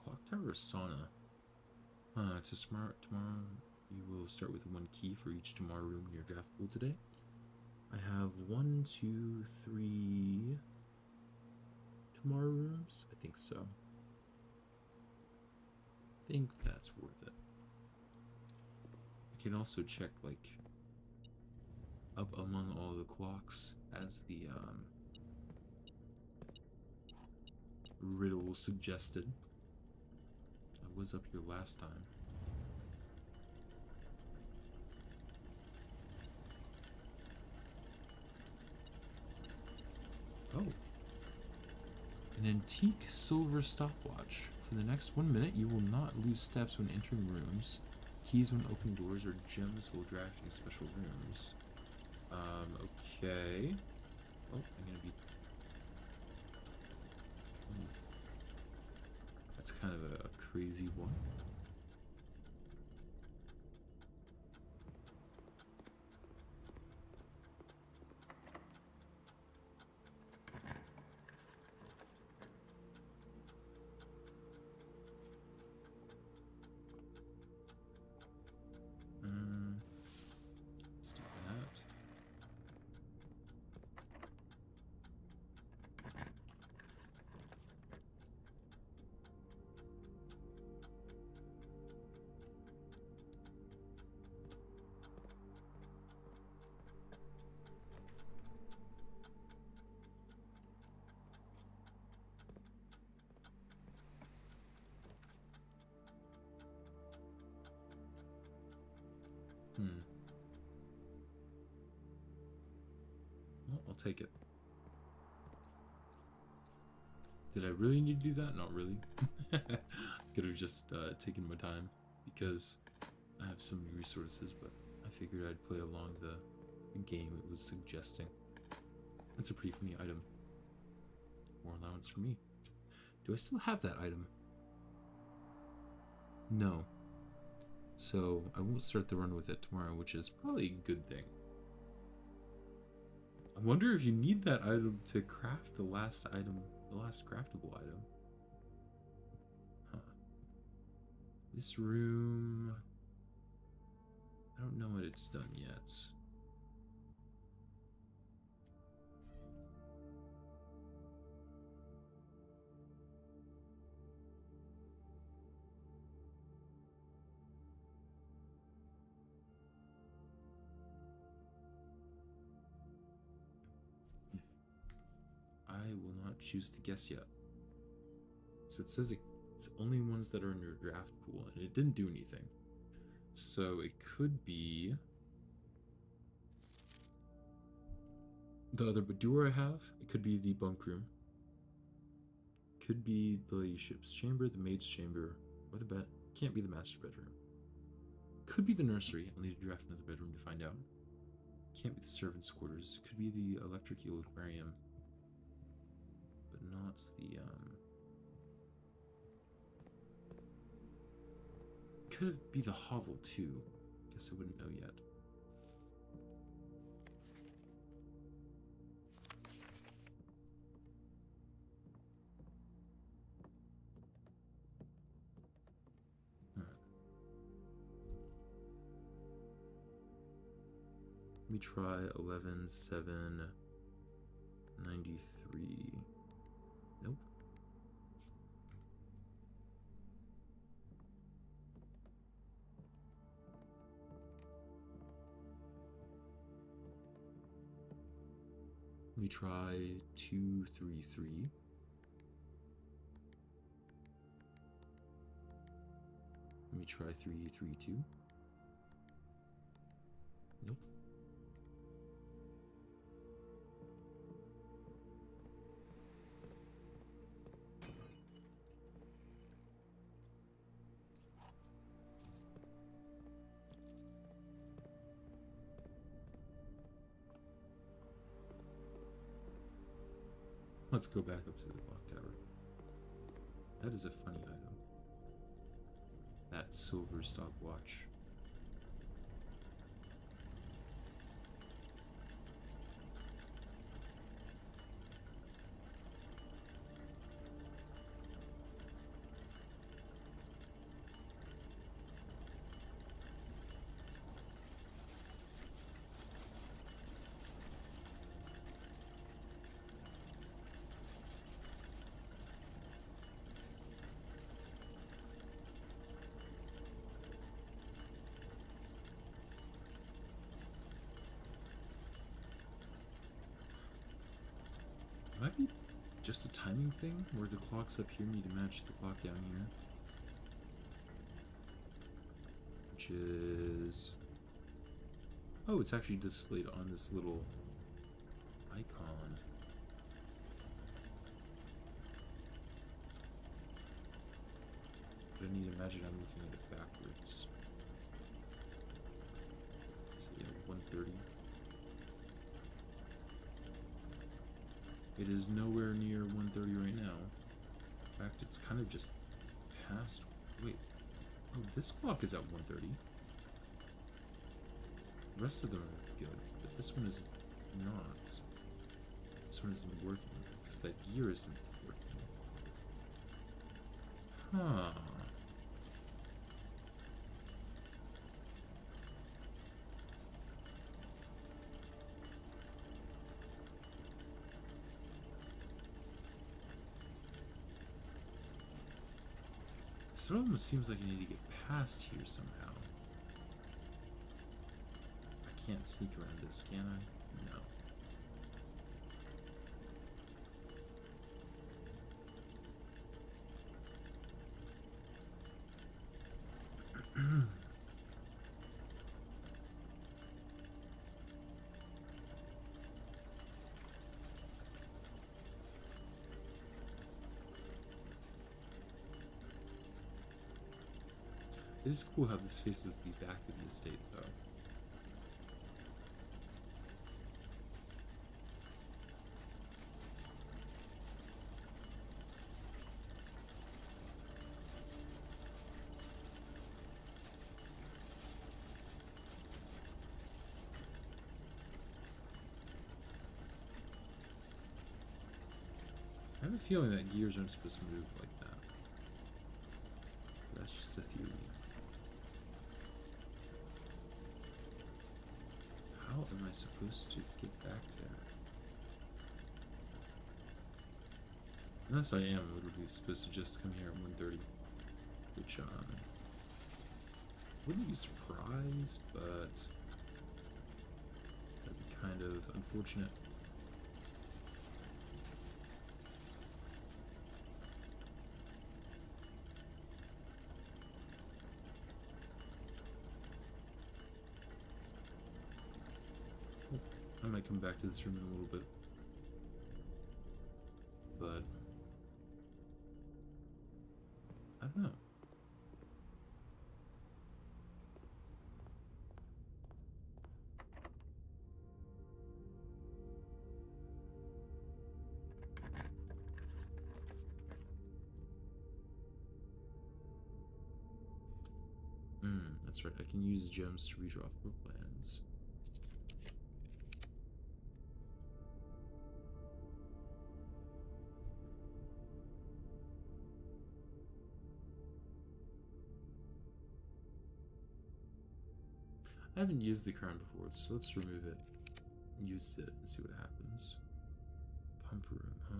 Clock tower sauna. Tomorrow you will start with 1 key for each Tomorrow room in your draft pool today. I have 1, 2, 3 Tomorrow rooms. I think so. I think that's worth it. I can also check like up among all the clocks as the riddle suggested. I was up here last time. Oh. An antique silver stopwatch. For the next 1 minute, you will not lose steps when entering rooms. Keys when opening doors or gems while drafting special rooms. Okay. Oh, I'm gonna be... That's kind of a crazy one. Let's do that. Well, I'll take it. Did I really need to do that? Not really. Could have just taken my time because I have so many resources, but I figured I'd play along the game it was suggesting. That's a pretty funny item. More allowance for me. Do I still have that item? No. So I won't start the run with it tomorrow, which is probably a good thing. I wonder if you need that item to craft the last item, the last craftable item. Huh. This room... I don't know what it's done yet. I will not choose to guess yet. So it says it's only ones that are in your draft pool, and it didn't do anything. So it could be the other door I have, it could be the bunk room. Could be the ladyship's chamber, the maid's chamber, or the bed. Can't be the master bedroom. Could be the nursery. I'll need to draft another bedroom to find out. Can't be the servants' quarters. Could be the electric eel aquarium. But not the, Could be the hovel, too. Guess I wouldn't know yet. Let me try 11, 7, 93. Nope. Let me try 2, 3, 3. Let me try 3, 3, 2. Nope. Let's go back up to the clock tower. That is a funny item. That silver stopwatch. Might be just a timing thing, where the clocks up here need to match the clock down here. Which is... Oh, it's actually displayed on this little icon. But I need to imagine I'm looking at it backwards. So yeah, 1:30. It is nowhere near 1:30 right now. In fact, it's kind of just past... Wait. Oh, this clock is at 1:30. The rest of them are good, but this one is not. This one isn't working, because that gear isn't working. Huh. So it almost seems like I need to get past here somehow. I can't sneak around this, can I? No. It is cool how this faces the back of the estate, though. I have a feeling that gears aren't supposed to move like that. But that's just a theory. How am I supposed to get back there? Unless I am literally supposed to just come here at 1:30. Which, wouldn't be surprised, but that'd be kind of unfortunate. I might come back to this room in a little bit. But I don't know. That's right. I can use gems to redraw floor plans. I haven't used the crown before, so let's remove it. Use it and see what happens. Pump room, huh?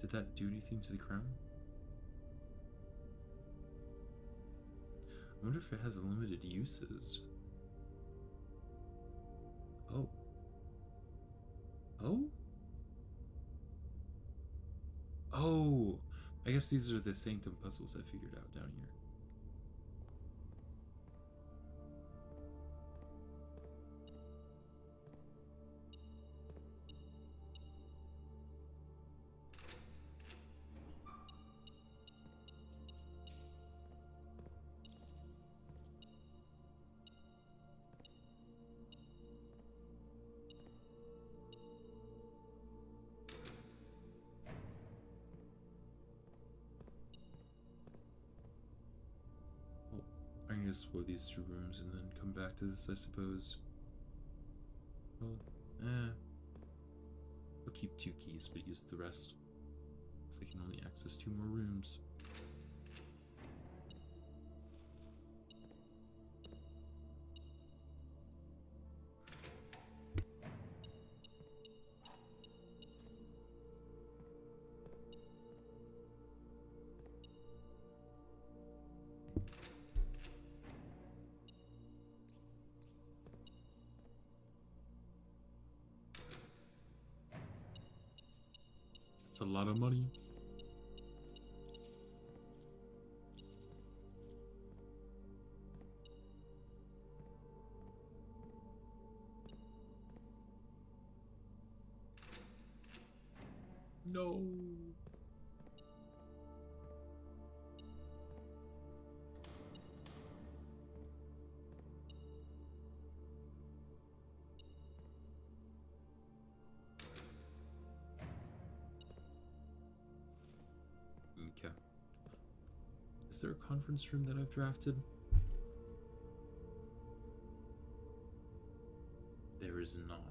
Did that do anything to the crown? I wonder if it has limited uses. Oh. Oh? Oh! I guess these are the Sanctum puzzles I figured out down here. I'm gonna explore these two rooms and then come back to this, I suppose. Well, I'll keep 2 keys, but use the rest. Because I can only access 2 more rooms. That's a lot of money. No. Okay. Is there a conference room that I've drafted? There is not.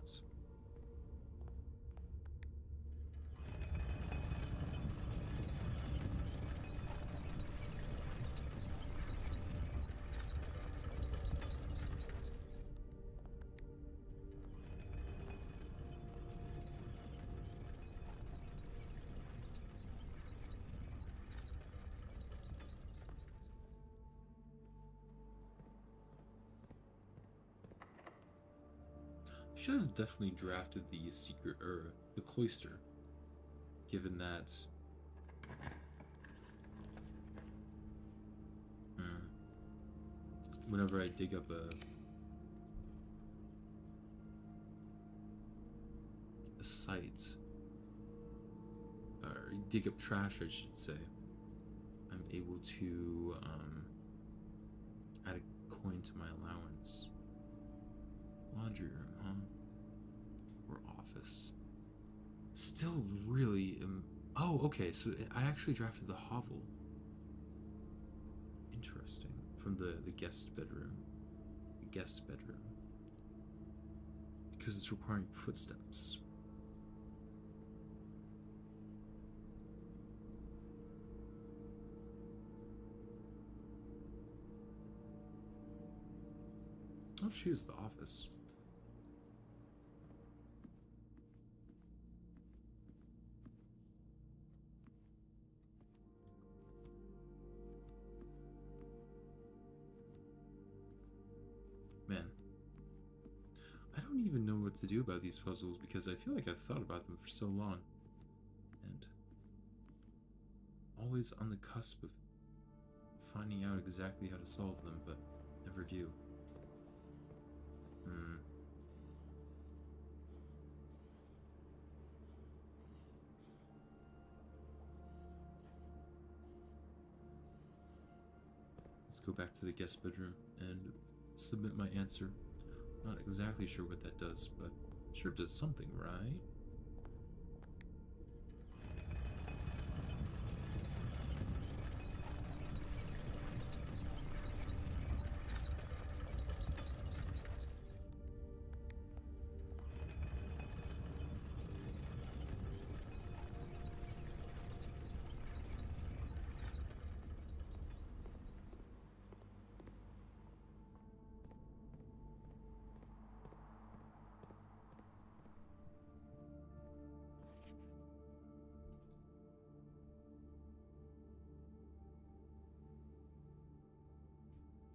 Should have definitely drafted the secret or the cloister, given that whenever I dig up a site or dig up trash, I should say, I'm able to add a coin to my allowance. Laundry room, huh? Or office. Still really... oh, okay, so I actually drafted the hovel. Interesting. From the guest bedroom. The guest bedroom. Because it's requiring footsteps. I'll choose the office. Man, I don't don't even know what to do about these puzzles because I feel like I've thought about them for so long. And always on the cusp of finding out exactly how to solve them, but never do. Let's go back to the guest bedroom and submit my answer. Not exactly sure what that does, but sure does something, right?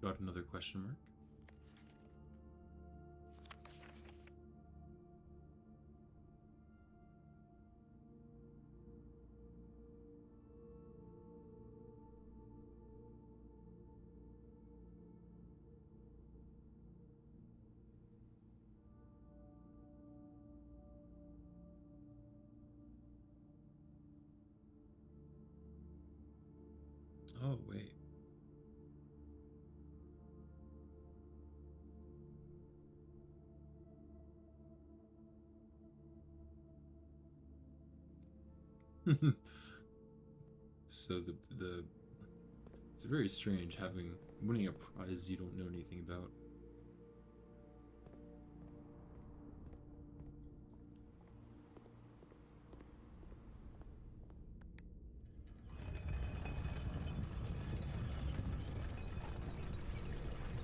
Got another question mark. Oh, wait. So the it's very strange winning a prize you don't know anything about.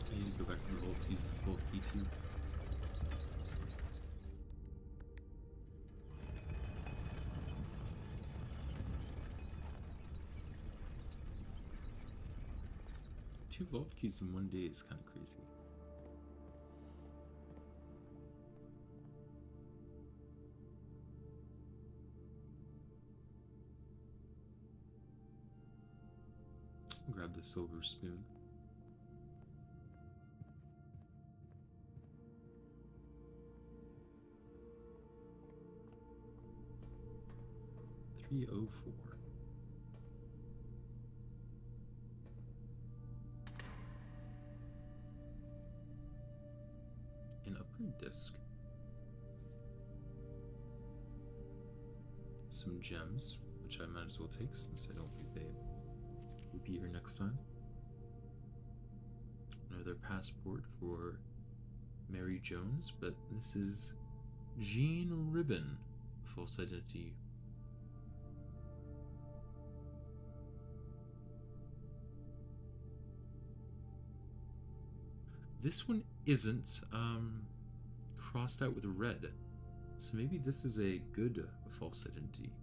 I need to go back to the vault to use this vault key too. Two vault keys in one day is kind of crazy. Grab the silver spoon. $304. An upgrade disc. Some gems, which I might as well take since I don't think they will be here next time. Another passport for Mary Jones, but this is Jean Ribbon. False identity. This one isn't crossed out with red, so maybe this is a good false identity.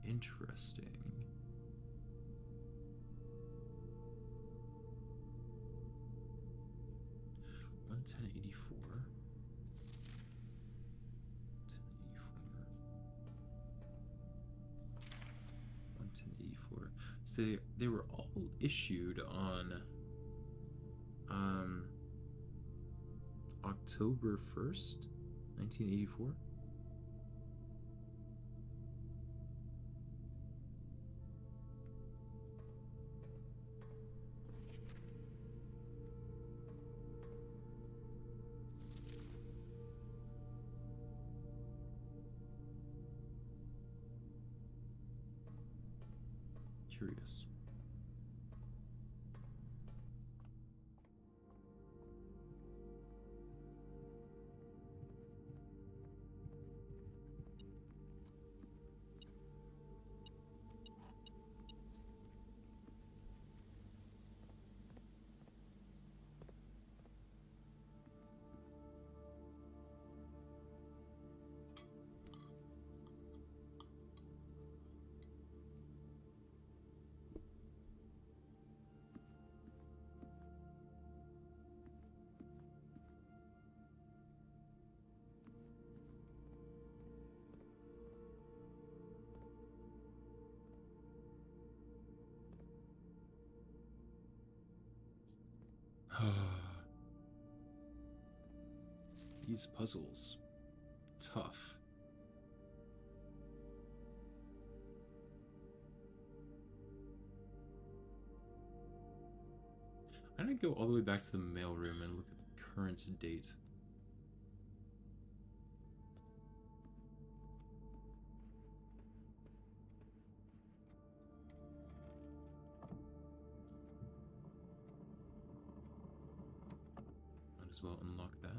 Interesting. $110.84. $110.84. So they were all issued on October 1st, 1984. Curious. these puzzles. Tough. I'm gonna go all the way back to the mailroom and look at the current date. Might as well unlock that.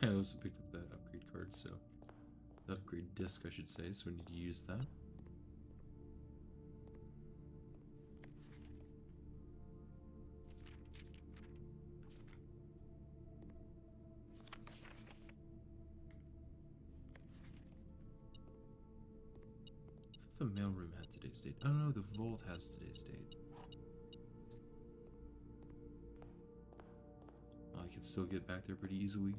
I also picked up that upgrade card, so the upgrade disc, I should say, so we need to use that. I thought the mailroom had today's date. Oh no, the vault has today's date. I can still get back there pretty easily.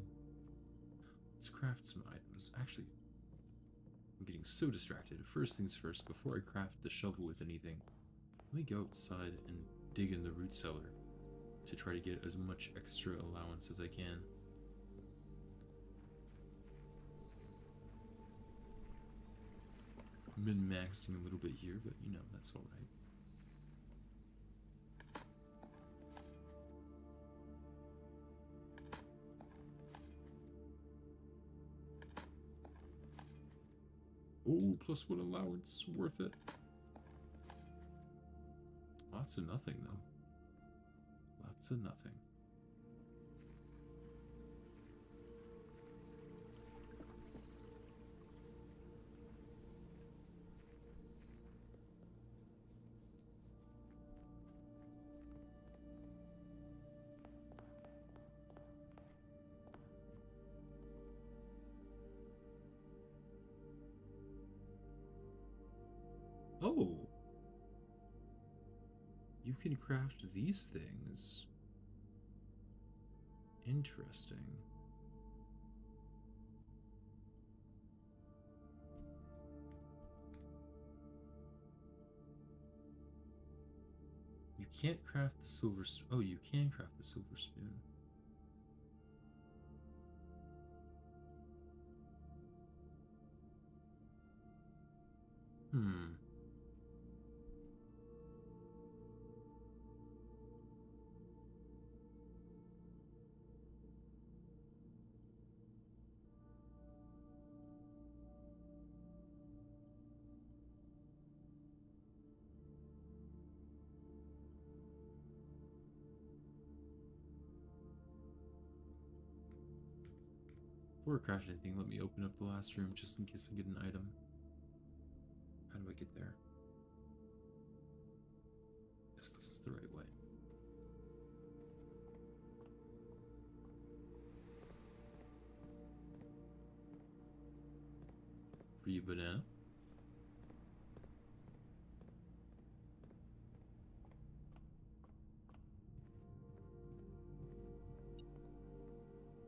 Let's craft some items. Actually, I'm getting so distracted. First things first, before I craft the shovel with anything, let me go outside and dig in the root cellar to try to get as much extra allowance as I can. Min-maxing a little bit here, but you know, that's alright. Oh, +1 allowance, worth it. Lots of nothing, though. Lots of nothing. Oh! You can craft these things. Interesting. You can't craft the silver spoon. Oh, you can craft the silver spoon. Hmm. Before I craft anything, let me open up the last room just in case I get an item. How do I get there? Yes, this is the right way. Free banana.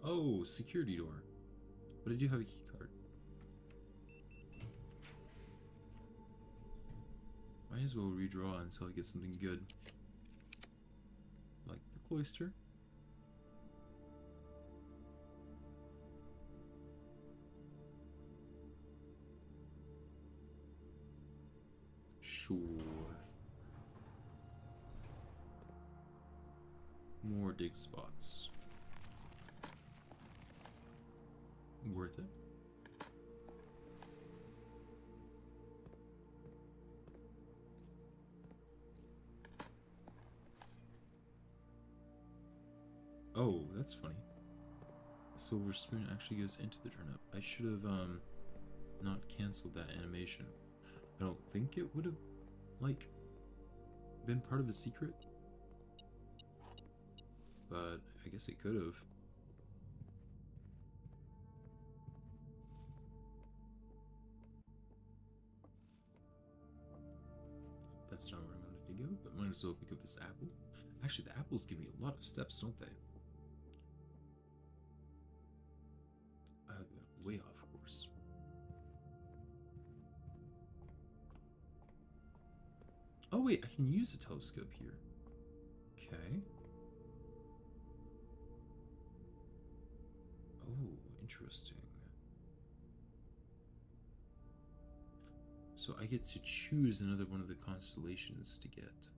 Oh, security door. But I do have a key card. Might as well redraw until I get something good. Like the cloister. Sure. More dig spots. Worth it. Oh, that's funny. The silver spoon actually goes into the turnip. I should have not canceled that animation. I don't think it would have like been part of the secret, but I guess it could have. That's not what I'm gonna go, but might as well pick up this apple. Actually, the apples give me a lot of steps, don't they? Way off course. Oh wait, I can use a telescope here. Okay. Oh, interesting. So I get to choose another one of the constellations to get.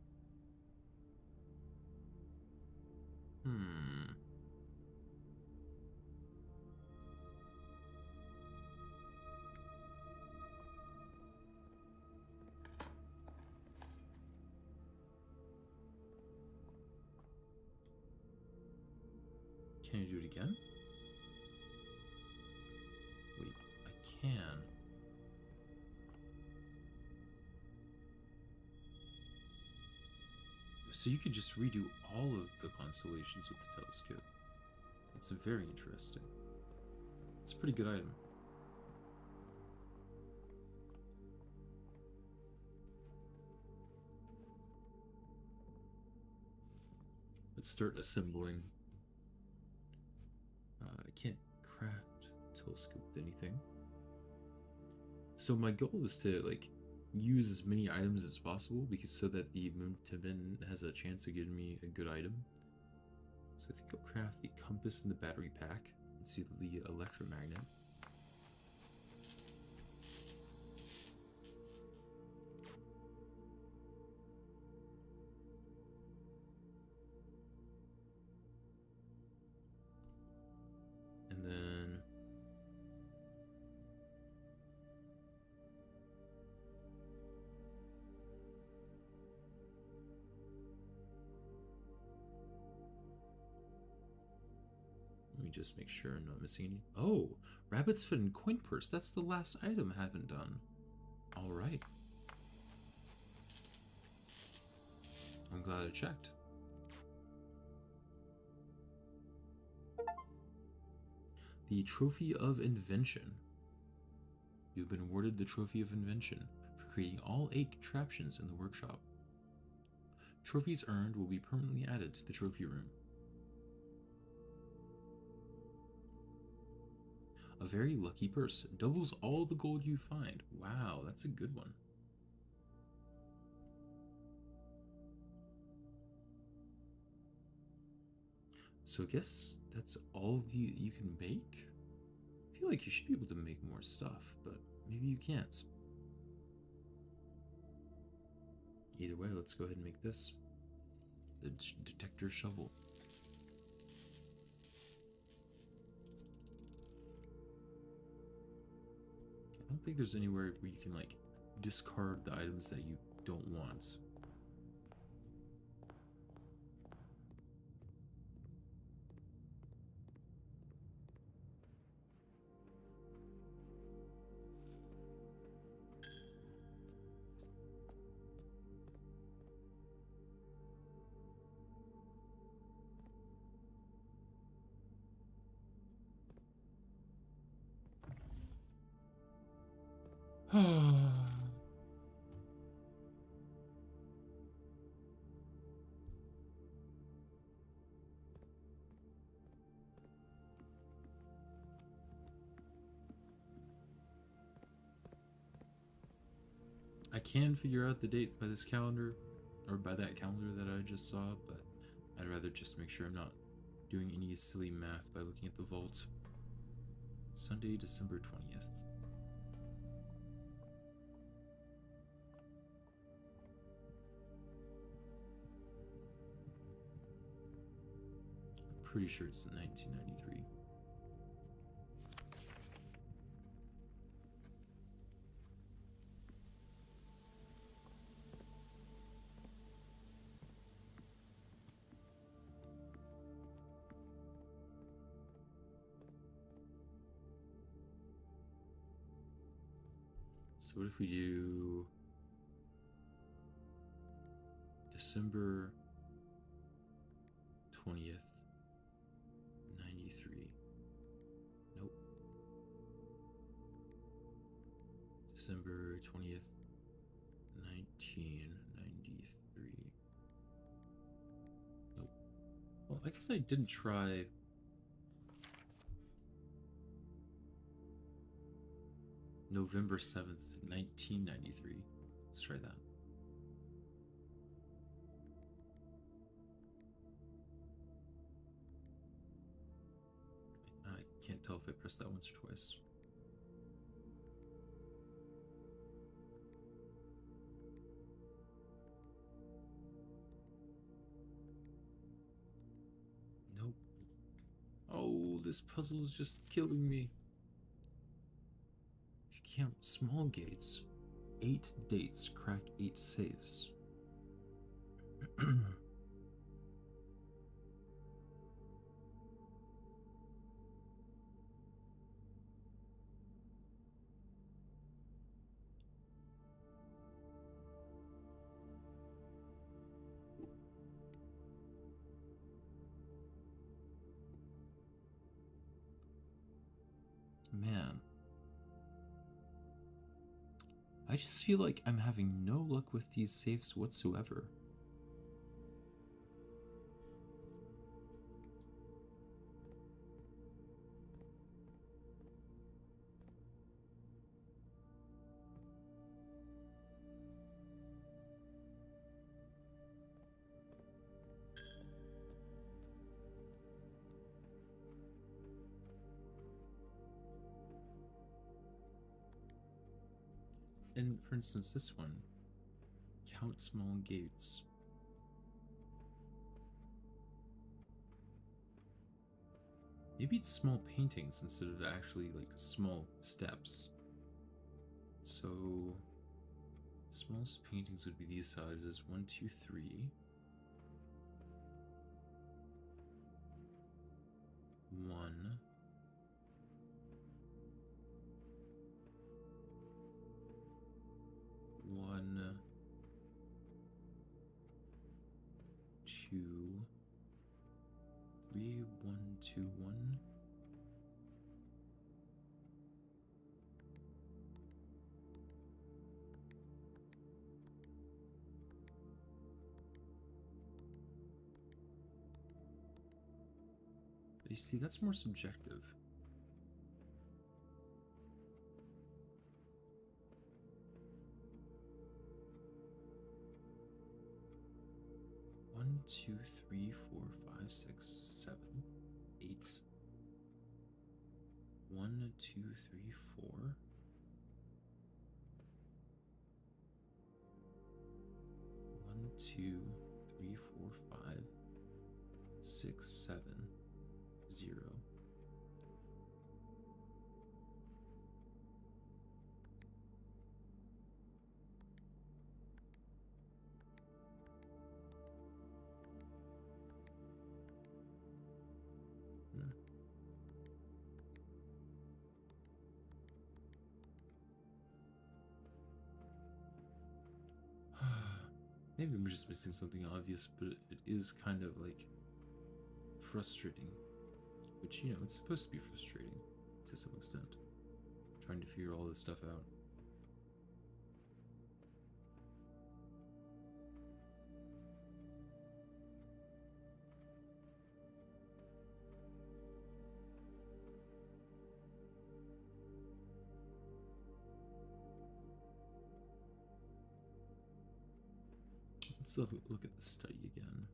Can you do it again? Wait, I can. So you could just redo all of the constellations with the telescope. That's very interesting. It's a pretty good item. Let's start assembling. I can't craft a telescope with anything. So my goal is to like use as many items as possible because so that the Moon Timin has a chance of giving me a good item. So I think I'll craft the compass and the battery pack and see the electromagnet. And then let me just make sure I'm not missing any. Oh, rabbit's foot and coin purse. That's the last item I haven't done. All right. I'm glad I checked. The Trophy of Invention. You've been awarded the Trophy of Invention for creating all 8 contraptions in the workshop. Trophies earned will be permanently added to the trophy room. A very lucky purse. Doubles all the gold you find. Wow, that's a good one. So I guess that's all you can make? I feel like you should be able to make more stuff, but maybe you can't. Either way, let's go ahead and make this. The detector shovel. I don't think there's anywhere where you can like discard the items that you don't want. I can figure out the date by this calendar, or by that calendar that I just saw, but I'd rather just make sure I'm not doing any silly math by looking at the vault. Sunday, December 20th. I'm pretty sure it's 1993. So what if we do December 20th, 93. Nope. December 20th, 1993. I guess I didn't try. November 7th, 1993. Let's try that. I can't tell if I pressed that once or twice. Nope. Oh, this puzzle is just killing me. You can't. Small gates. 8 dates crack 8 safes. Man. I just feel like I'm having no luck with these safes whatsoever. And for instance, this one, count small gates. Maybe it's small paintings instead of actually like small steps. So, smallest paintings would be these sizes 1, 2, 3. 1. 1, 2, 3, 1, 2, 1. You see, that's more subjective. One, 2, 3, 4, 5, 6, 7, 8. 1, 2, 3, 4. 1, 2, 3, 4, 5, 6, 7, 0. Maybe I'm just missing something obvious, but it is kind of like frustrating. Which, you know, it's supposed to be frustrating to some extent. Trying to figure all this stuff out. Let's look at the study again.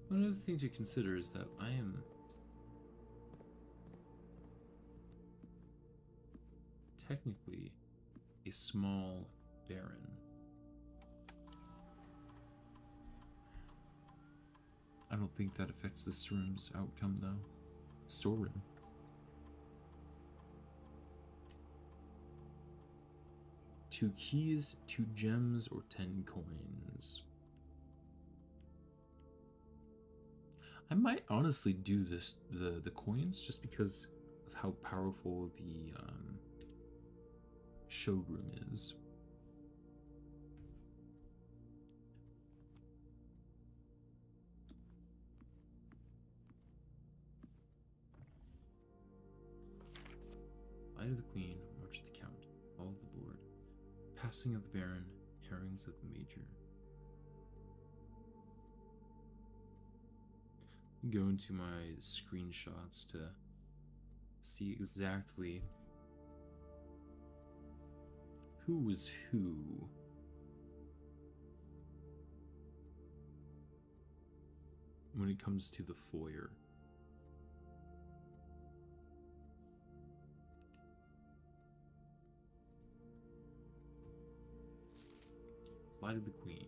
One other thing to consider is that I am technically a small baron. I don't think that affects this room's outcome, though. Storeroom. Two keys, 2 gems, or 10 coins. I might honestly do this the coins just because of how powerful showroom is. Flight of the Queen, March of the Count, Fall of the Lord, Passing of the Baron, Herrings of the Major. Go into my screenshots to see exactly who was who. When it comes to the foyer. Flight of the Queen.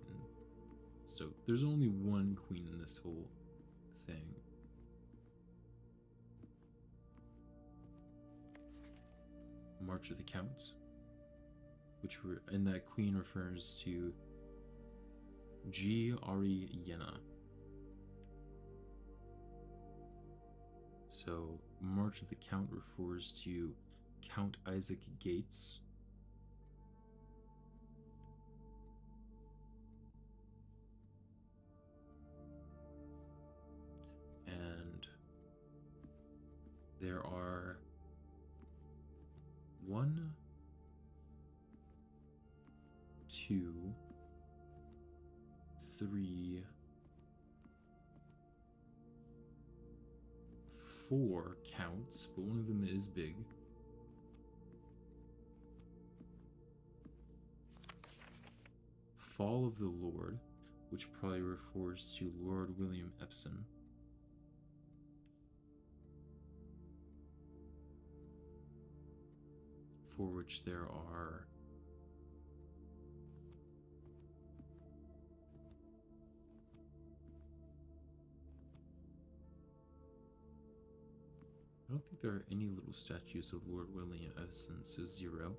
So there's only one queen in this whole thing. March of the Count, and that queen refers to G. Ari Yenna. So March of the Count refers to Count Isaac Gates. And there are 1, 2, 3, 4 counts, but one of them is big. Fall of the Lord, which probably refers to Lord William Epson. For which there are I don't think there are any little statues of Lord William Epson, so 0.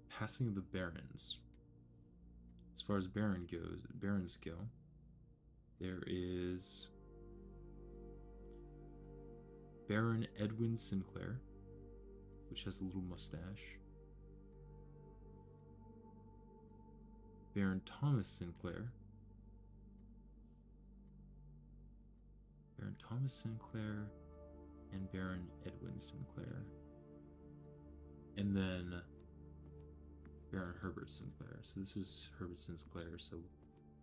Passing of the Barons. As far as barons go, there is Baron Edwin Sinclair, which has a little mustache. Baron Thomas Sinclair. Baron Thomas Sinclair and Baron Edwin Sinclair. And then Baron Herbert Sinclair. So this is Herbert Sinclair. So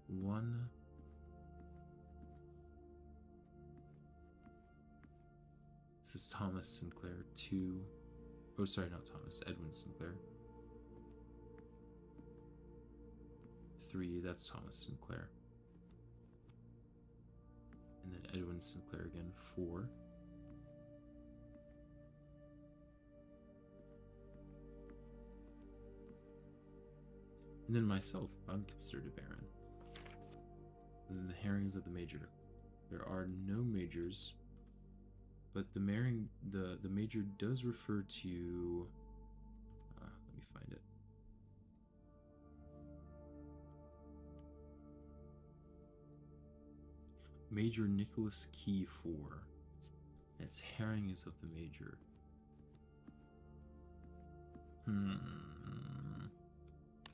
1, this is Thomas Sinclair. 2, oh sorry, not Thomas, Edwin Sinclair. 3, that's Thomas Sinclair. And then Edwin Sinclair again, 4. And then myself, I'm considered a baron. And then the Herrings of the Major. There are no majors, but the major does refer to. Let me find it. Major Nicholas Key 4. And it's Herrings of the Major.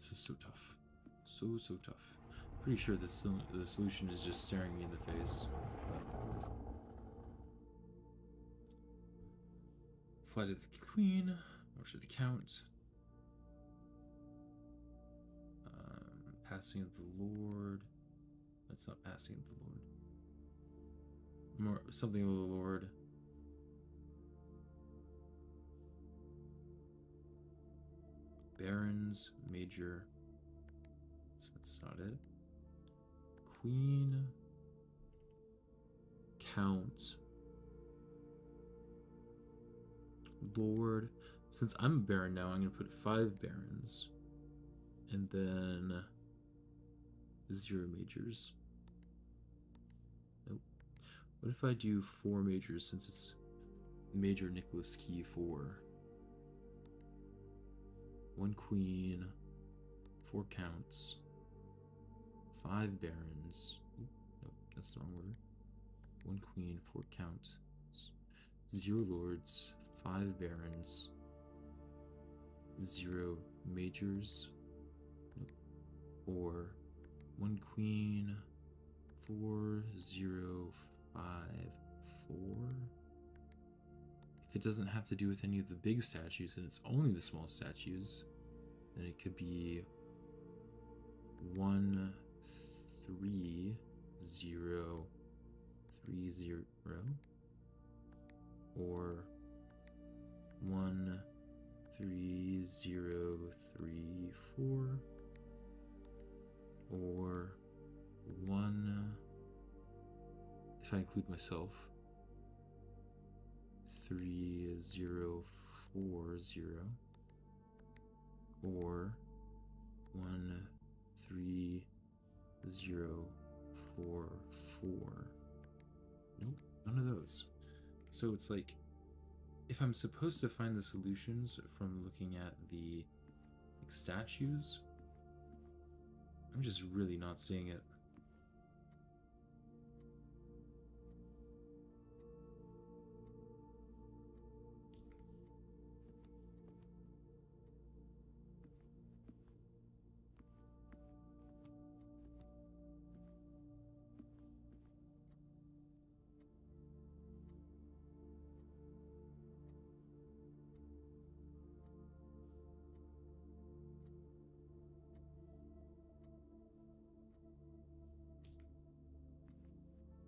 This is so tough. So tough. Pretty sure the solution is just staring me in the face. Flight of the Queen, March of the Count, Passing of the Lord. That's not Passing of the Lord. Something of the Lord. Barons, Major. So that's not it. Queen, Count, Lord. Since I'm a baron now, I'm going to put 5 barons. And then 0 majors. Nope. What if I do 4 majors since it's Major Nicholas Key 4? 1 queen, 4 counts, 5 barons. Nope, that's the wrong order. 1 queen, 4 count, 0 lords, 5 barons, 0 majors, nope. Or 1 queen, 4, 0, 5, 4. If it doesn't have to do with any of the big statues and it's only the small statues, then it could be 1, 3, 0, 3, 0, or 1, 3, 0, 3, 4, or 1, if I include myself, 3, 0, 4, 0, or 1, 3, 0, 4, 4. Nope, none of those. So it's like, if I'm supposed to find the solutions from looking at the statues, I'm just really not seeing it.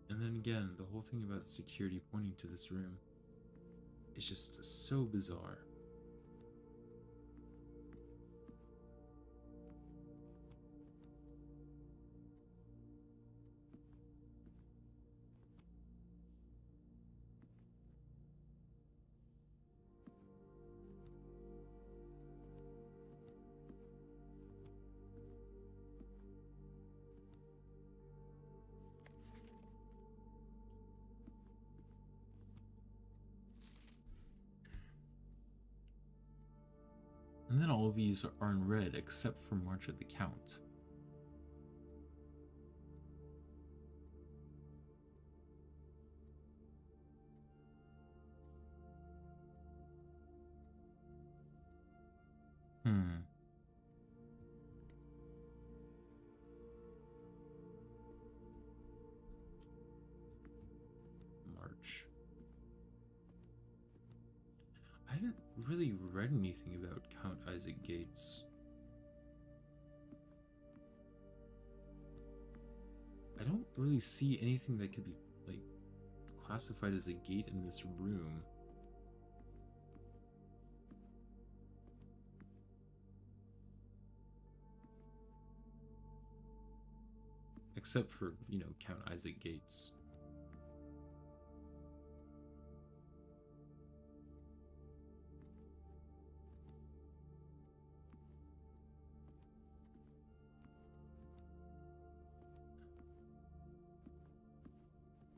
And then again, the whole thing about security pointing to this room is just so bizarre. And then all of these are in red except for March of the Count. March. I haven't really read anything about Count Isaac Gates. I don't really see anything that could be, like, classified as a gate in this room. Except for, you know, Count Isaac Gates.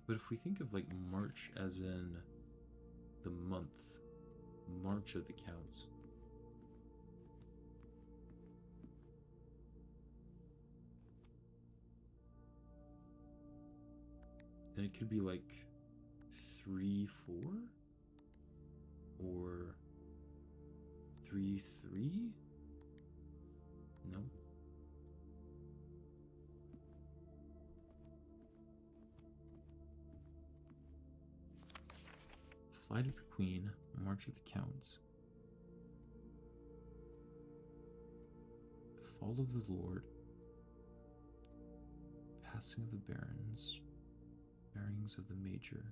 But if we think of, like, March as in the month, March of the Count, then it could be like 3, 4, or 3, 3. No. Flight of the Queen, March of the Count, Fall of the Lord, Passing of the Barons, Bearings of the Major.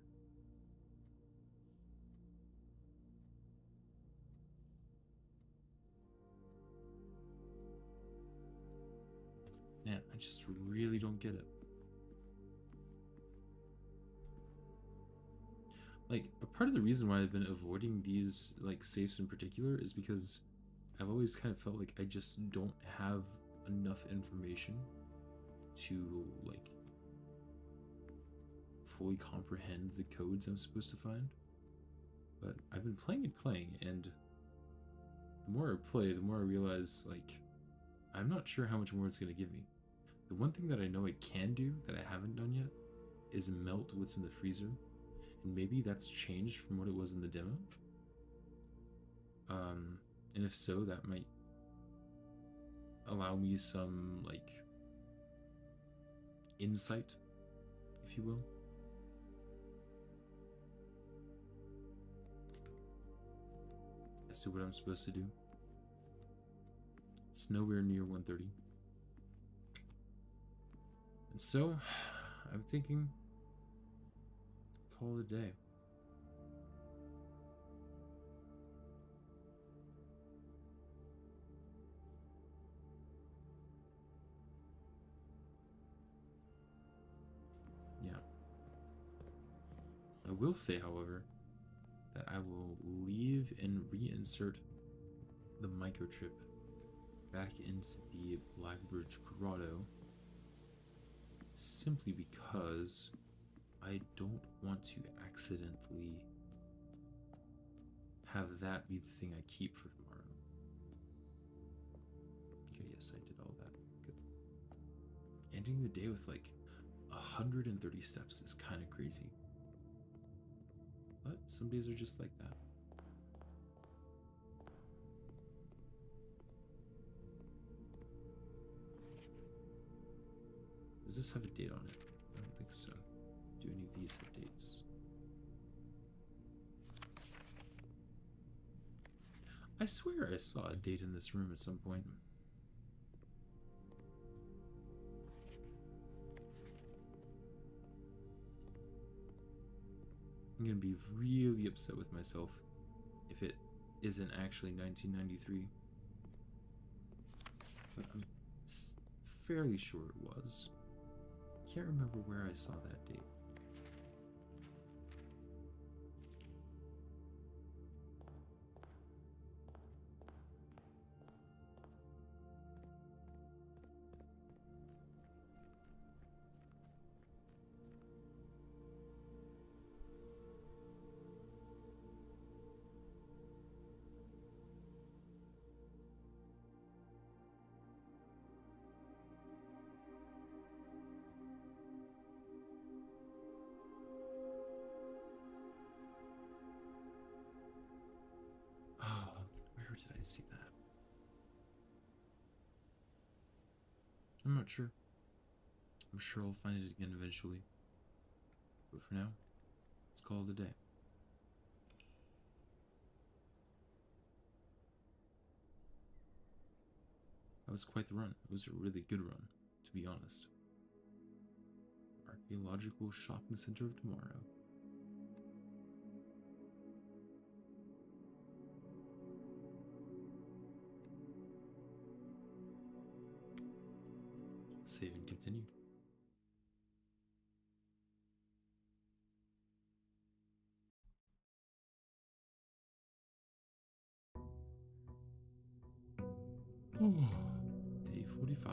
Man, I just really don't get it. Like, a part of the reason why I've been avoiding these, like, safes in particular is because I've always kind of felt like I just don't have enough information to, like, fully comprehend the codes I'm supposed to find. But I've been playing, and the more I play, the more I realize, like, I'm not sure how much more it's going to give me. The one thing that I know it can do that I haven't done yet is melt what's in the freezer, and maybe that's changed from what it was in the demo. And if so, that might allow me some, like, insight, if you will. As to what I'm supposed to do. It's nowhere near 1:30. And so, I'm thinking, call it a day. Yeah. I will say, however, that I will leave and reinsert the microchip back into the Blackbirch Grotto simply because I don't want to accidentally have that be the thing I keep for tomorrow. Okay, yes, I did all that. Good. Ending the day with like 130 steps is kind of crazy. But some days are just like that. Does this have a date on it? I don't think so. Do any of these have dates? I swear I saw a date in this room at some point. I'm gonna be really upset with myself if it isn't actually 1993. But I'm fairly sure it was. Can't remember where I saw that date. Oh, where did I see that? I'm not sure. I'm sure I'll find it again eventually. But for now, let's call it a day. That was quite the run. It was a really good run, to be honest. Archaeological Shopping Center of Tomorrow. Save and continue. Day 45.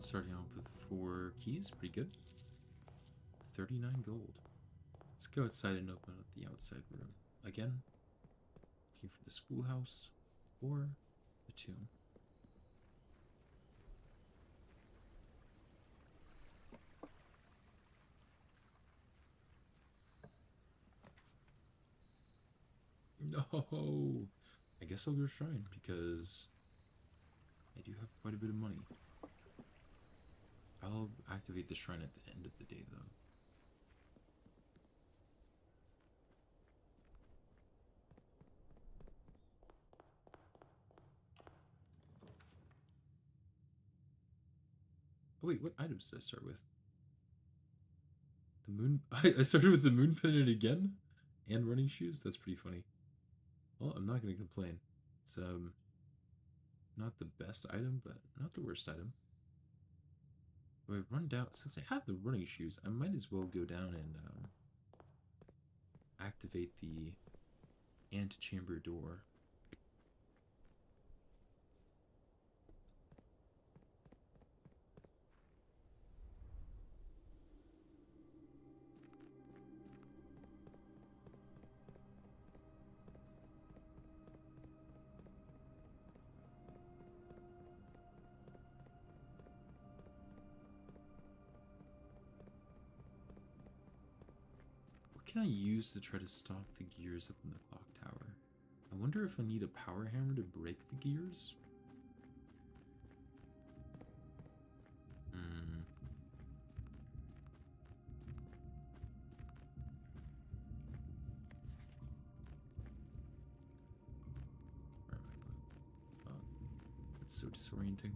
Starting out with 4 keys, pretty good. 39 gold. Let's go outside and open up the outside room. Again, looking for the schoolhouse or the tomb. No! I guess I'll go shrine because I do have quite a bit of money. I'll activate the shrine at the end of the day though. Oh wait, what items did I start with? The moon... I started with the moon pendant again? And running shoes? That's pretty funny. Well, I'm not going to complain. It's, not the best item, but not the worst item. Do I run down? Since I have the running shoes, I might as well go down and, activate the antechamber door. can I use to try to stop the gears up in the clock tower? I wonder if I need a power hammer to break the gears? Hmm. Where am I going? Oh, that's so disorienting.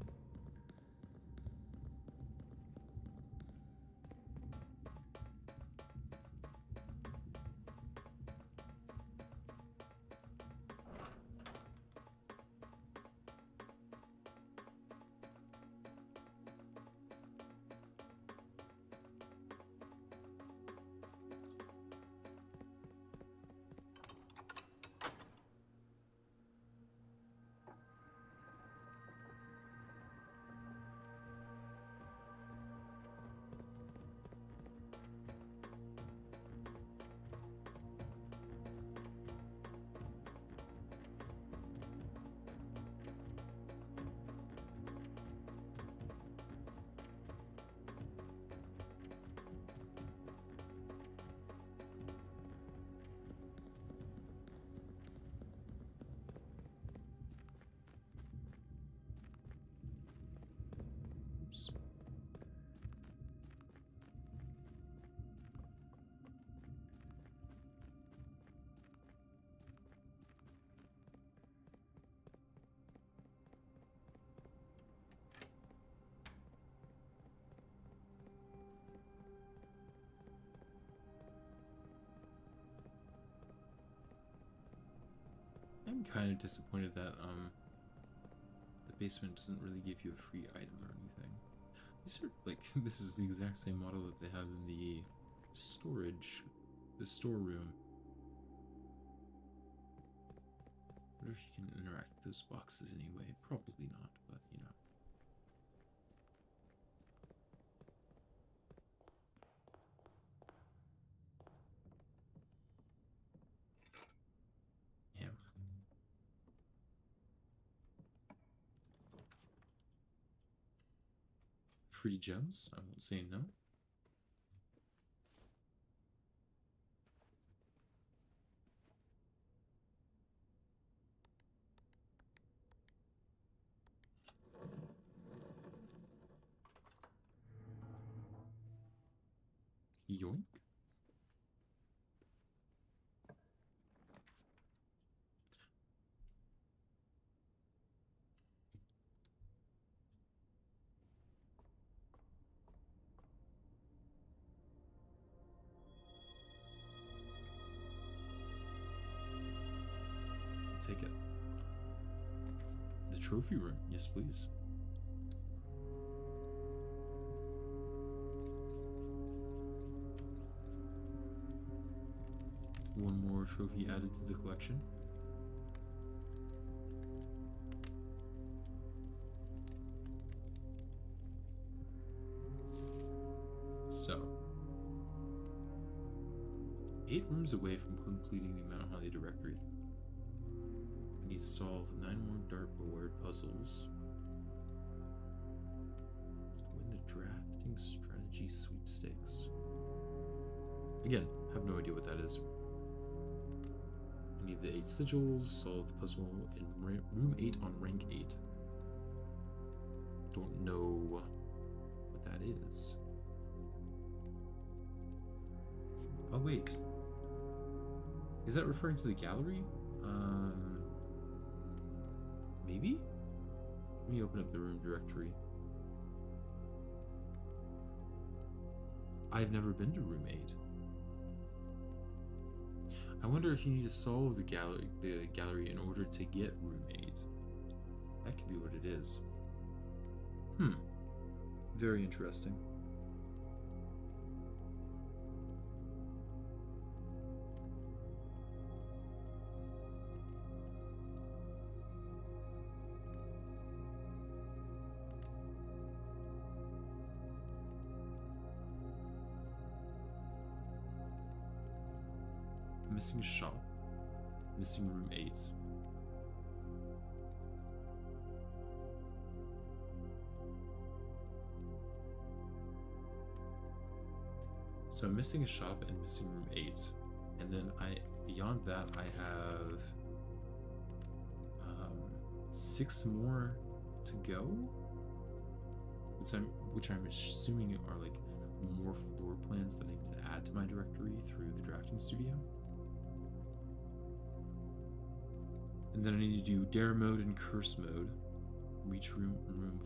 Oops. I'm kind of disappointed that the basement doesn't really give you a free item or anything. These are like this is the exact same model that they have in the storeroom. I wonder if you can interact with those boxes anyway. Probably not, but you know. Yeah. Free gems? I won't say no. Yoink. Take it. The trophy room. Yes, please. One more trophy added to the collection. So, 8 rooms away from completing the Mount Holly directory. I need to solve 9 more dartboard puzzles. Win the drafting strategy sweepstakes. Again, have no idea what that is. I need the 8 sigils, solve the puzzle in room 8 on rank 8. Don't know what that is. Oh wait. Is that referring to the gallery? Maybe? Let me open up the room directory. I've never been to room 8. I wonder if you need to solve the gallery in order to get room 8. That could be what it is. Very interesting. Missing shop. Missing room 8. So I'm missing a shop and missing room 8. And then beyond that, I have 6 more to go, which I'm assuming are like more floor plans that I need to add to my directory through the drafting studio. And then I need to do dare mode and curse mode. Reach room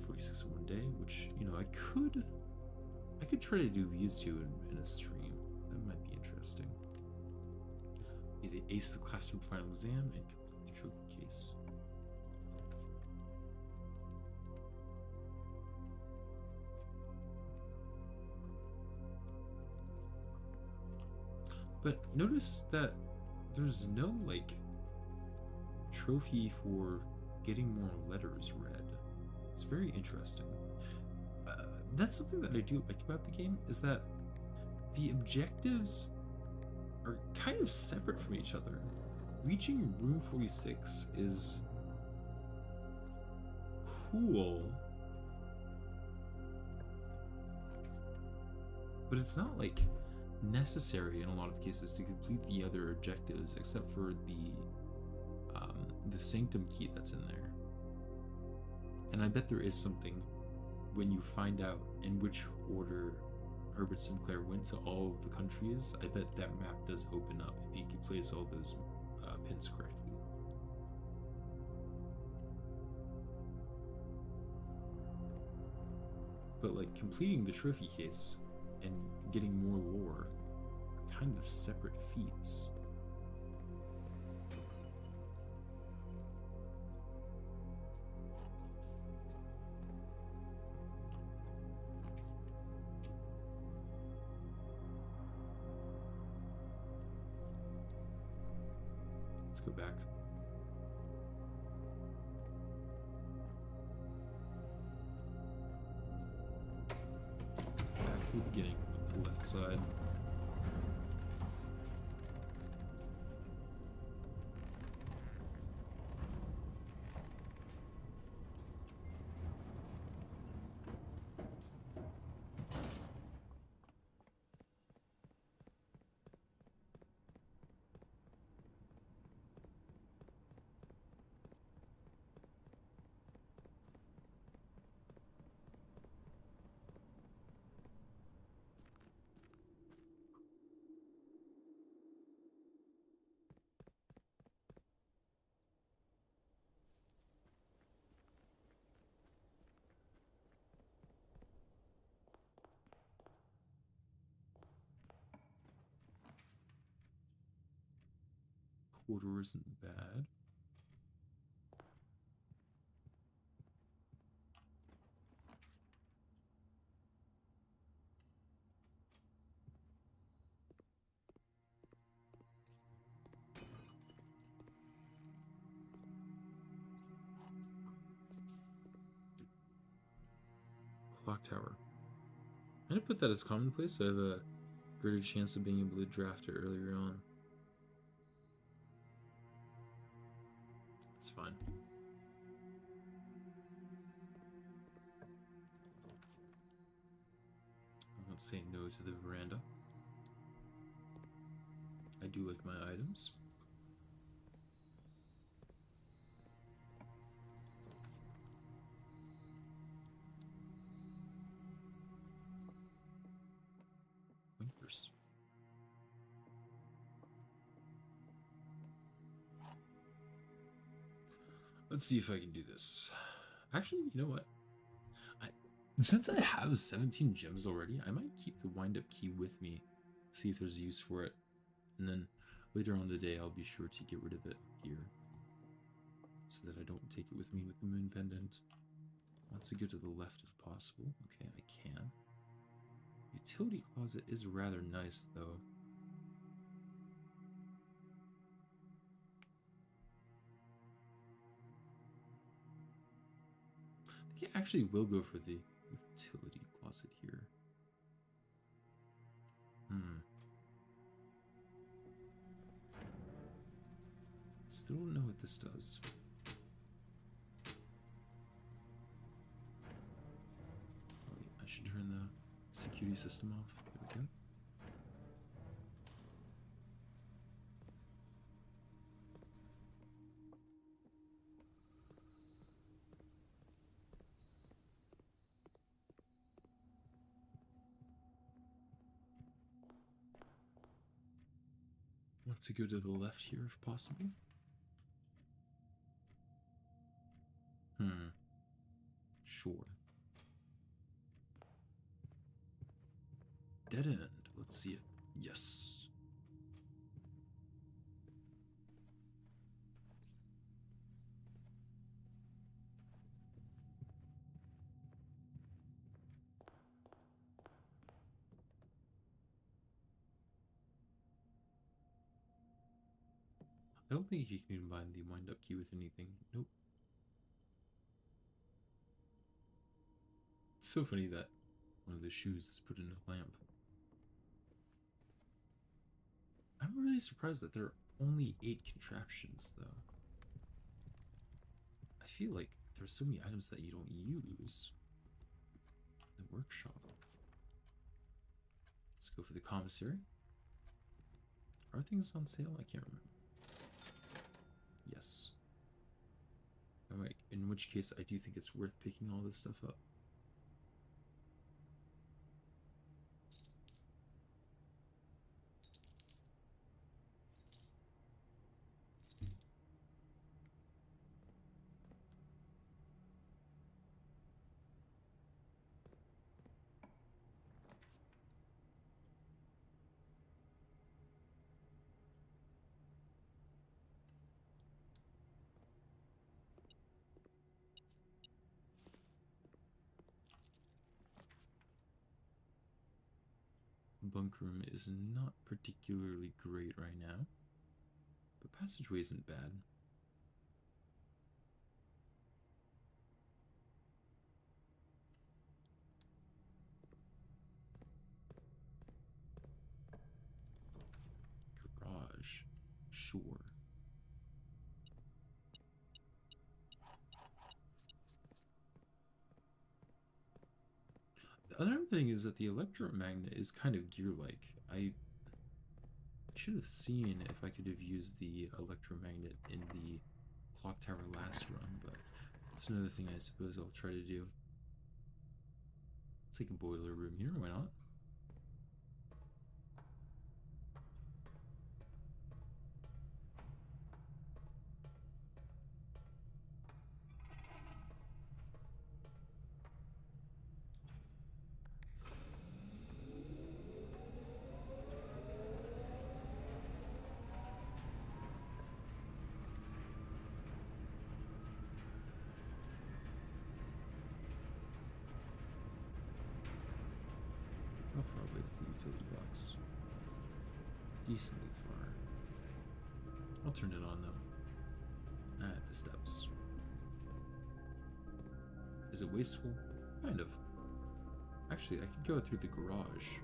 46 in one day, which, you know, I could try to do these two in a stream. That might be interesting. Need to ace the classroom final exam and complete the trophy case. But notice that there's no, like, trophy for getting more letters read. It's very interesting. That's something that I do like about the game, is that the objectives are kind of separate from each other. Reaching room 46 is cool, but it's not like necessary in a lot of cases to complete the other objectives, except for the sanctum key that's in there. And I bet there is something when you find out in which order Herbert Sinclair went to all of the countries. I bet that map does open up if you can place all those pins correctly. But like completing the trophy case and getting more lore are kind of separate feats. Let's go back. Back to the beginning, up the left side. Quarter isn't bad. Clock tower. I'm gonna put that as commonplace so I have a greater chance of being able to draft it earlier on. It's fine. I won't say no to the veranda. I do like my items. Winkers. Let's see if I can do this. Actually, you know what? Since I have 17 gems already, I might keep the wind-up key with me, see if there's a use for it, and then later on in the day I'll be sure to get rid of it here, so that I don't take it with me with the moon pendant. I want to go to the left if possible. Okay, I can. Utility closet is rather nice, though. I think I actually will go for the utility closet here. Still don't know what this does. Oh, wait, I should turn the security system off. There we go. want to go to the left here if possible. Sure. Dead end. Let's see it. Yes. I don't think you can combine the wind-up key with anything. Nope. It's so funny that one of the shoes is put in a lamp. I'm really surprised that there are only 8 contraptions, though. I feel like there's so many items that you don't use in the workshop. Let's go for the commissary. Are things on sale? I can't remember. Yes. Alright, in which case I do think it's worth picking all this stuff up. Bunk room is not particularly great right now, but passageway isn't bad. Garage, sure. The other thing is that the electromagnet is kind of gear-like. I should have seen if I could have used the electromagnet in the clock tower last run, but that's another thing I suppose I'll try to do. Let's take a boiler room here, why not? How far away is the utility box? Decently far. I'll turn it on though. At the steps. Is it wasteful? Kind of. Actually, I could go through the garage.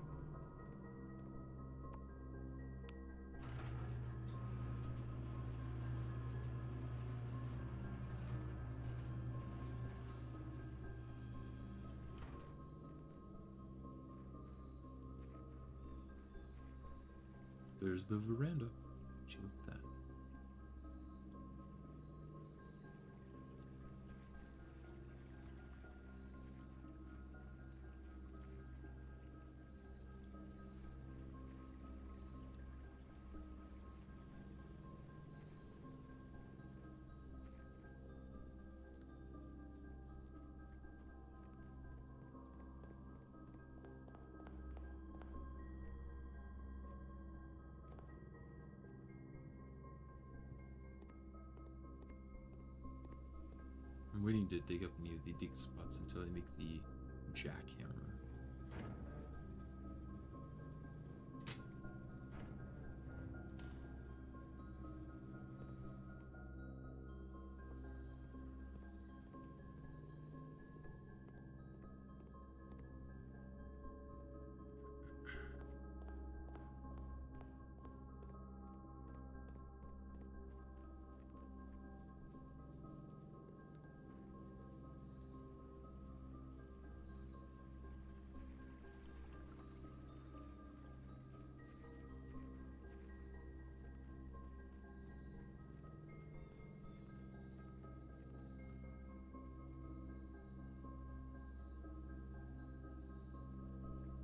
There's the veranda. Would you look at that? I'm waiting to dig up any of the dig spots until I make the jackhammer.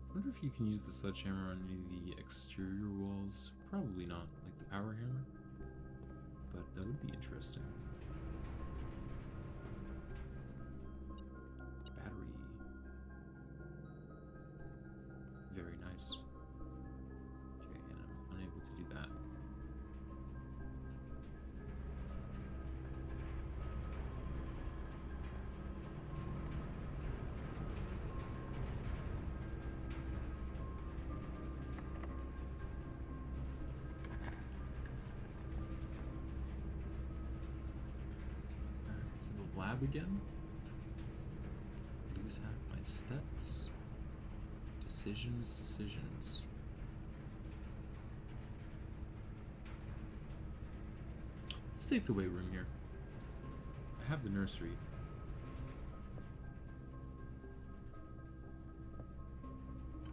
I wonder if you can use the sledgehammer on any of the exterior walls. Probably not, like power hammer, but that would be interesting. Battery. Very nice. Okay, and I'm unable to do that. To the lab again. Lose half my steps. Decisions. Let's take the weight room here. I have the nursery.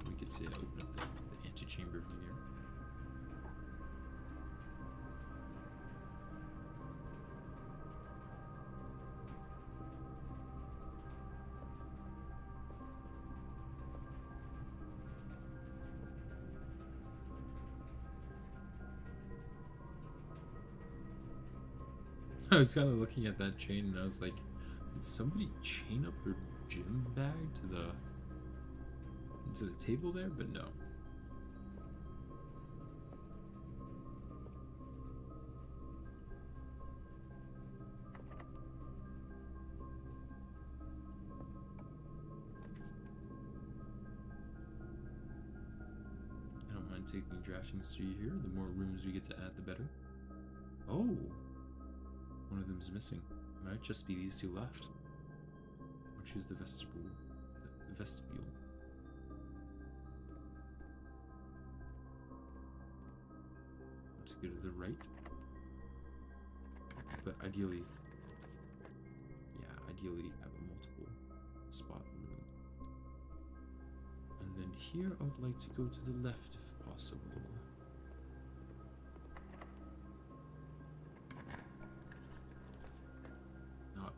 We could say open up the antechamber from here. I was kind of looking at that chain and I was like, did somebody chain up their gym bag to the table there? But no. I don't mind taking the drafting studio here. The more rooms we get to add, the better. Oh! One of them's missing. It might just be these two left. I'll choose the vestibule. The vestibule. Let's go to the right. But ideally, ideally have a multiple spot room. And then here I would like to go to the left if possible.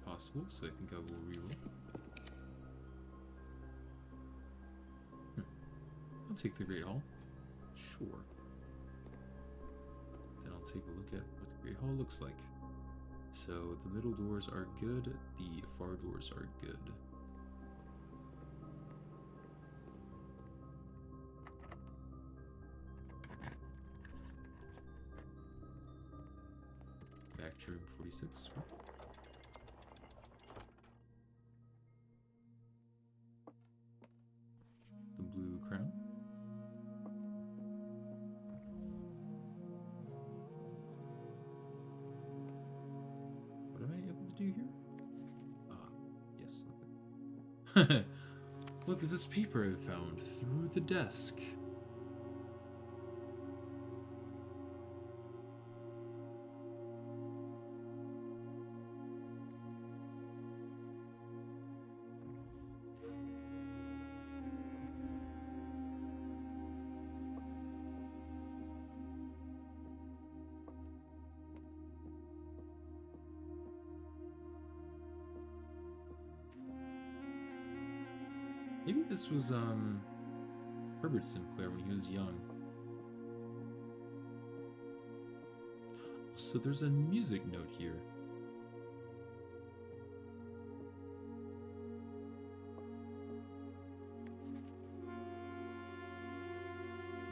Possible, so I think I will reroll. I'll take the Great Hall. Sure. Then I'll take a look at what the Great Hall looks like. So the middle doors are good, the far doors are good. Back to room 46. Blue crown. What am I able to do here? Yes. Look at this paper I found through the desk. Maybe this was Herbert Sinclair when he was young. So there's a music note here.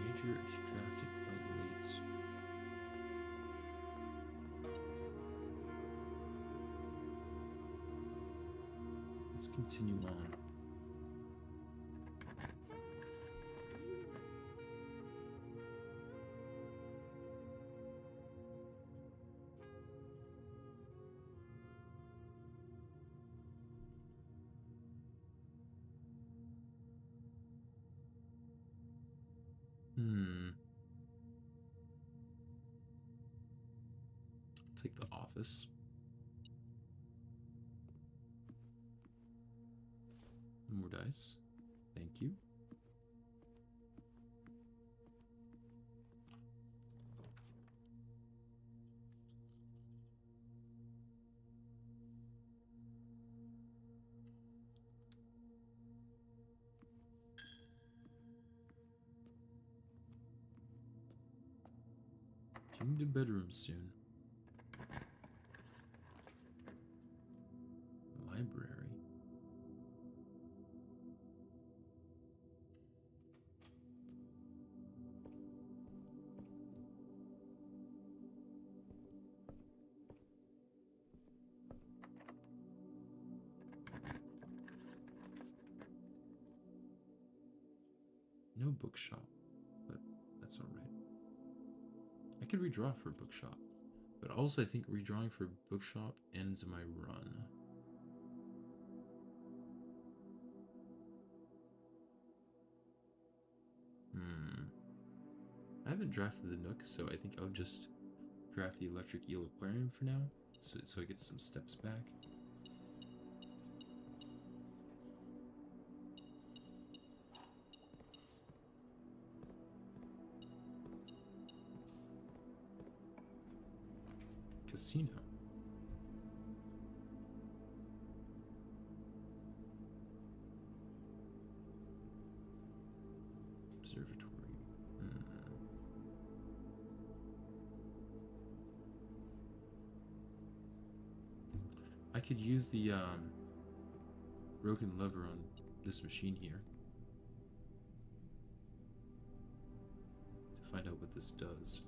Major if you drafted quite late. Let's continue on. Take the office. More dice. Thank you. Getting to bedroom soon. Library. No bookshop, but that's alright. I could redraw for bookshop, but also I think redrawing for bookshop ends my run. I haven't drafted the Nook, so I think I'll just draft the Electric Eel Aquarium for now, so I get some steps back. Casino. Observatory. I could use the broken lever on this machine here to find out what this does.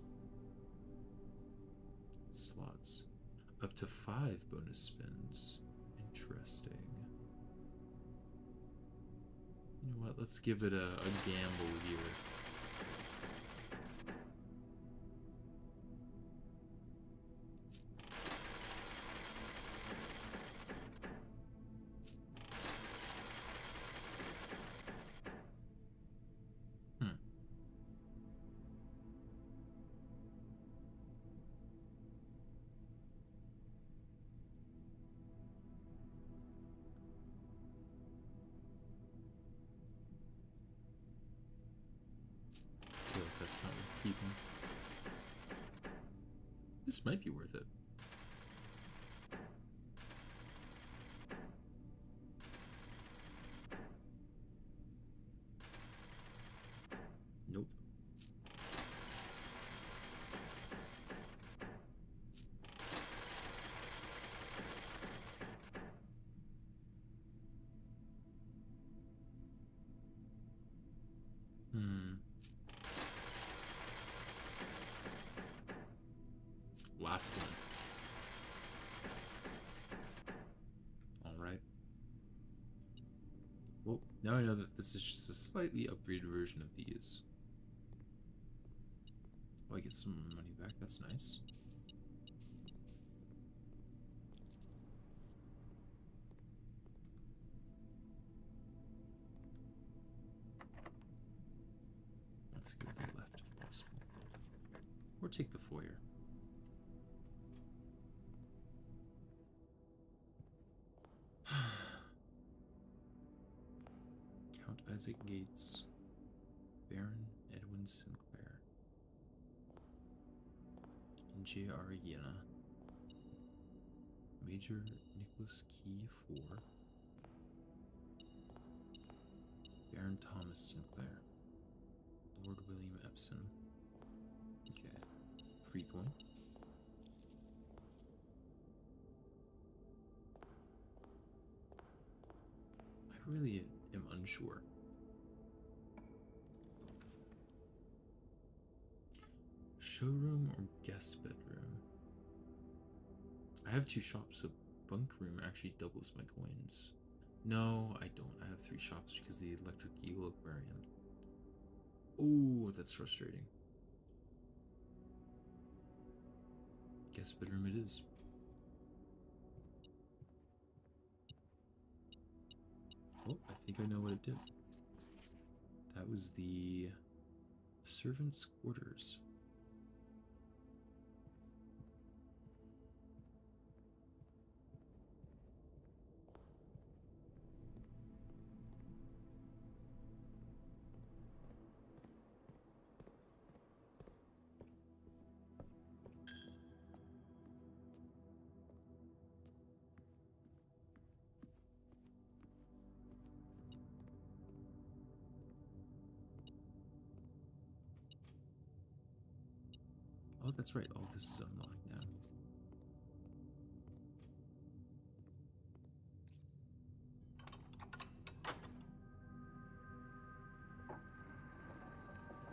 Slots. Up to 5 bonus spins. Interesting. You know what? Let's give it a gamble here. I feel like that's not worth keeping. This might be worth it. Nope. Last one. Alright. Well, now I know that this is just a slightly upgraded version of these. Oh, I get some money back. That's nice. Let's go to the left if possible. Or take the foyer. Count Isaac Gates. Baron Edwin Sinclair. J.R. Yena. Major Nicholas Key 4. Baron Thomas Sinclair. Lord William Epson. Okay. Free coin. I really am unsure. Showroom or guest bedroom? I have 2 shops, so bunk room actually doubles my coins. No, I don't. I have 3 shops because of the Electric Eel Aquarium. Oh, that's frustrating. Guest bedroom it is. Oh, I think I know what it did. That was the servants' quarters. Oh, that's right. All this is unlocked now.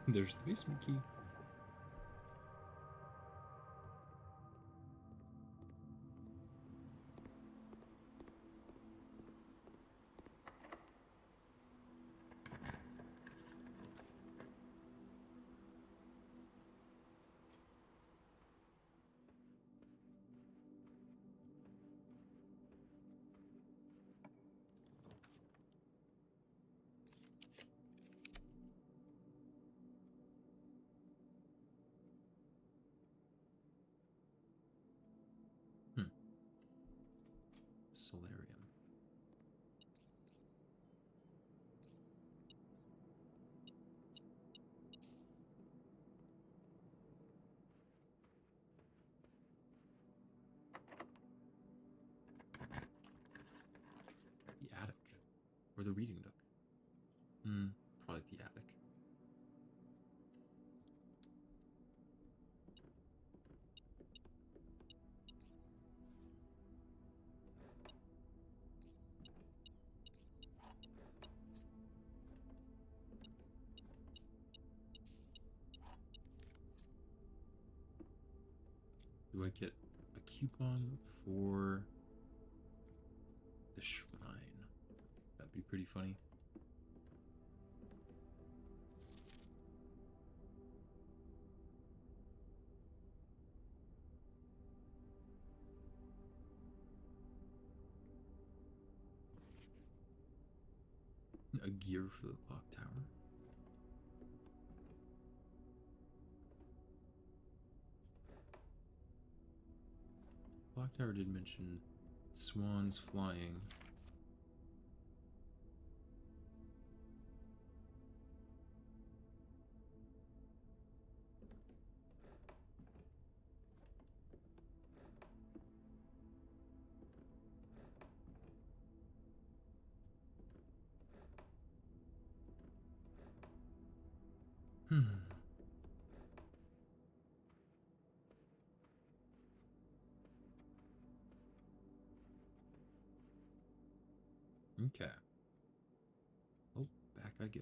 There's the basement key. Solarium. The attic. Or the reading nook. Probably the attic. Do I get a coupon for the shrine? That'd be pretty funny. A gear for the clock tower. Clock tower did mention swans flying. Okay. Oh, back I go.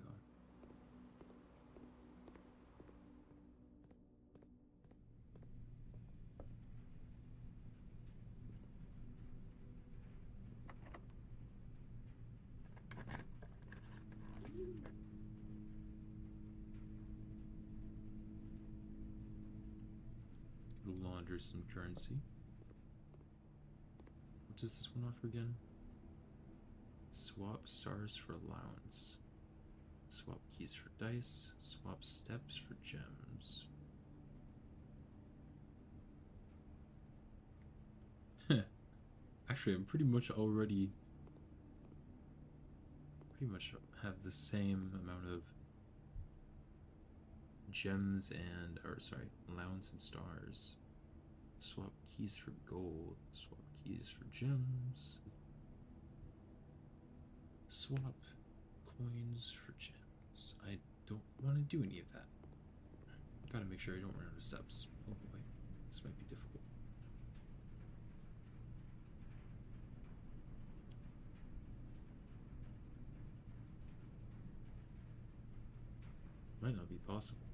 Launder some currency. What does this one offer again? Swap stars for allowance. Swap keys for dice. Swap steps for gems. Actually, I'm pretty much have the same amount of gems and, or sorry, allowance and stars. Swap keys for gold. Swap keys for gems. Swap coins for gems. I don't want to do any of that. Gotta make sure I don't run out of steps. Oh boy, this might be difficult. Might not be possible.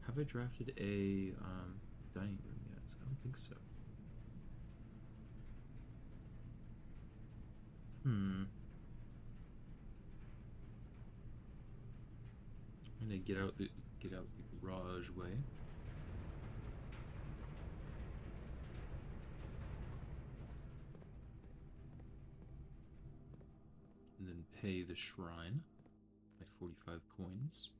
Have I drafted a dining room yet? I don't think so. I'm gonna get out the garage way. And then pay the shrine. My 45 coins.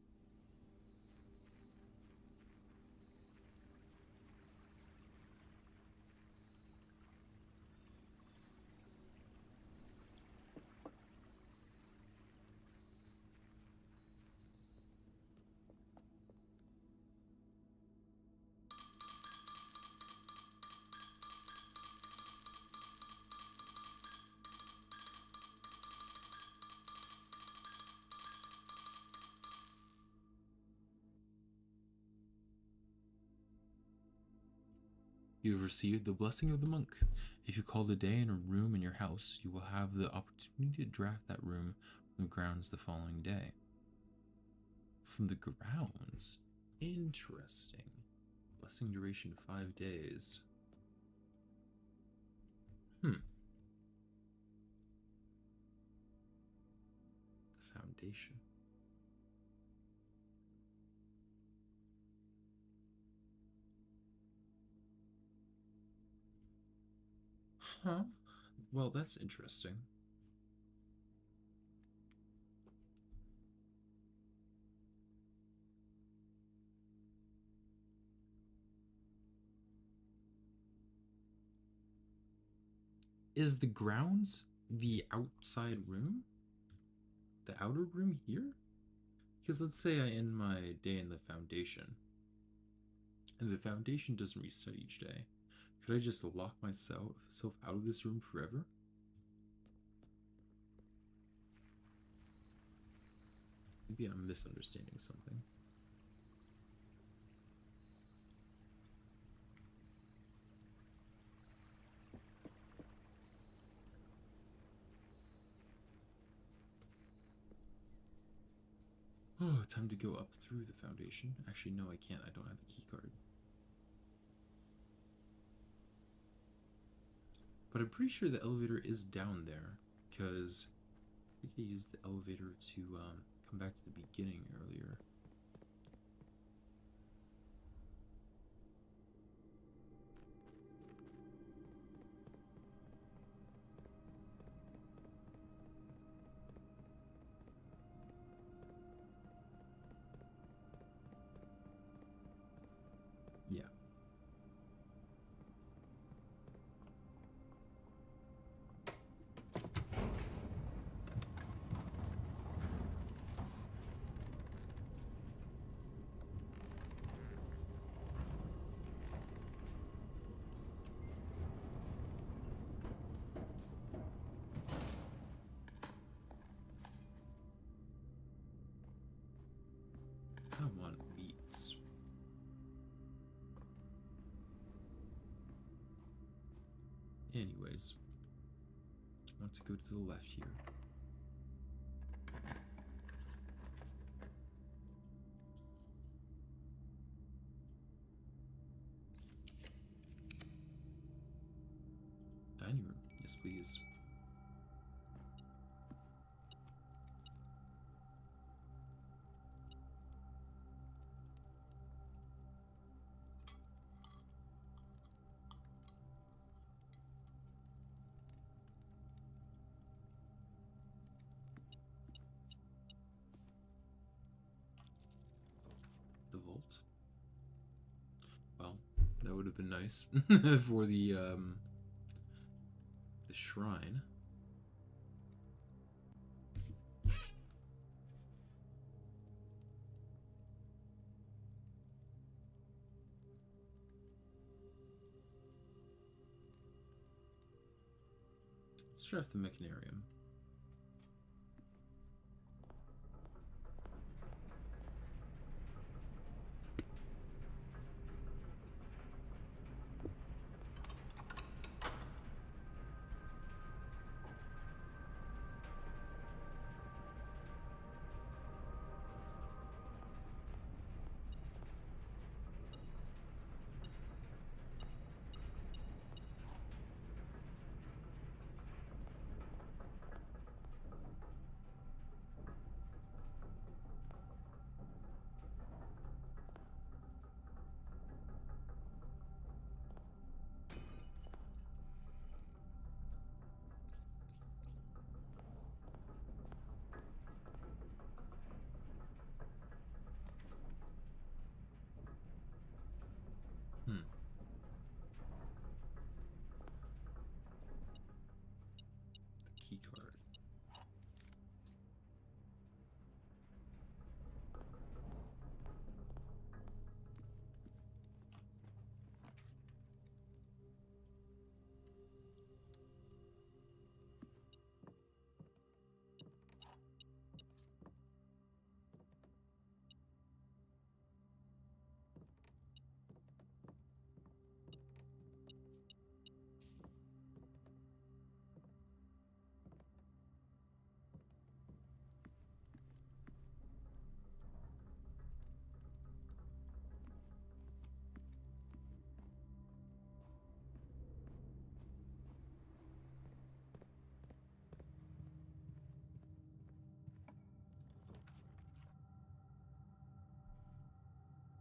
You have received the blessing of the monk. If you call a day in a room in your house, you will have the opportunity to draft that room from the grounds the following day. From the grounds? Interesting. Blessing duration 5 days. The foundation. Huh? Well, that's interesting. Is the grounds the outside room? The outer room here? Because let's say I end my day in the foundation, and the foundation doesn't reset each day. Could I just lock myself out of this room forever? Maybe I'm misunderstanding something. Oh, time to go up through the foundation. Actually, no, I can't. I don't have a key card. But I'm pretty sure the elevator is down there, because I think I used the elevator to come back to the beginning earlier. Yeah. I want meats. Anyways, I want to go to the left here. Dining room. Yes, please. The vault. Well, that would have been nice for the shrine. Let's draft the mechanarium.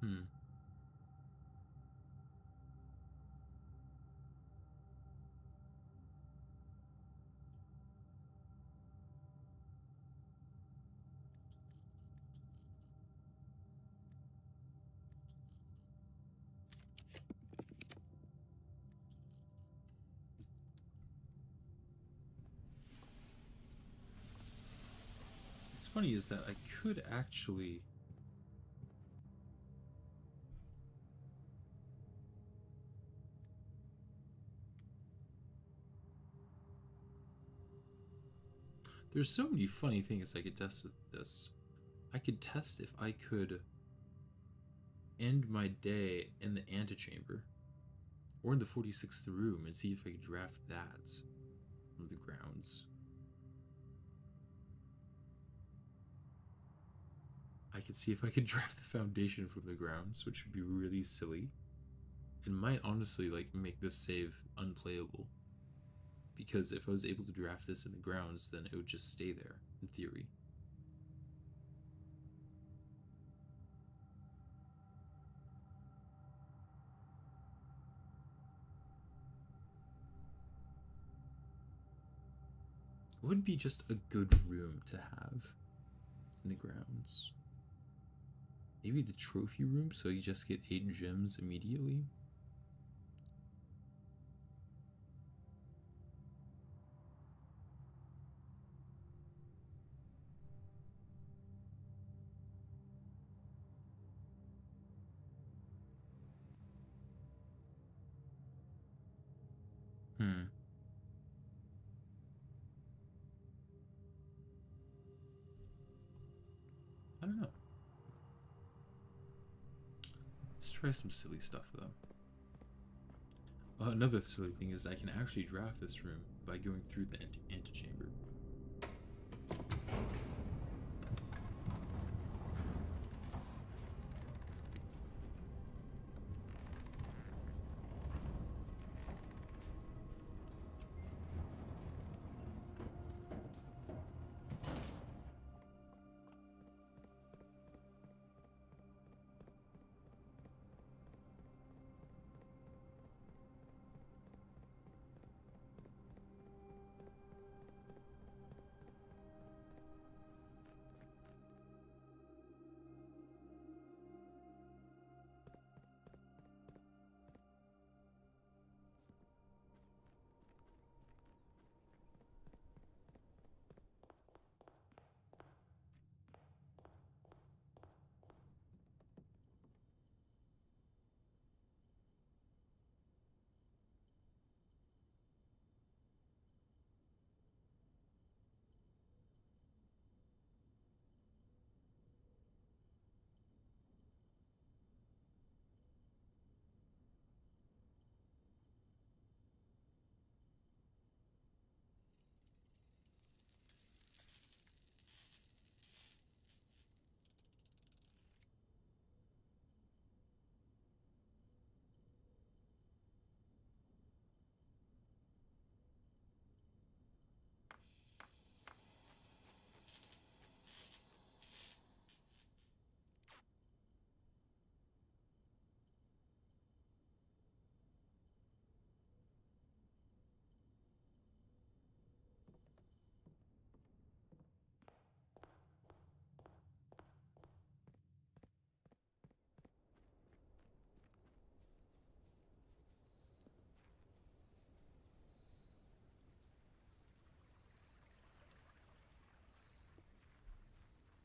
Hmm. What's funny is that I could actually. There's so many funny things I could test with this. I could test if I could end my day in the antechamber or in the 46th room and see if I could draft that from the grounds. I could see if I could draft the foundation from the grounds, which would be really silly. It might honestly like make this save unplayable. Because if I was able to draft this in the grounds, then it would just stay there, in theory. It would be just a good room to have in the grounds. Maybe the trophy room, so you just get 8 gems immediately. Hmm. I don't know. Let's try some silly stuff though. Another silly thing is I can actually draft this room by going through the antechamber.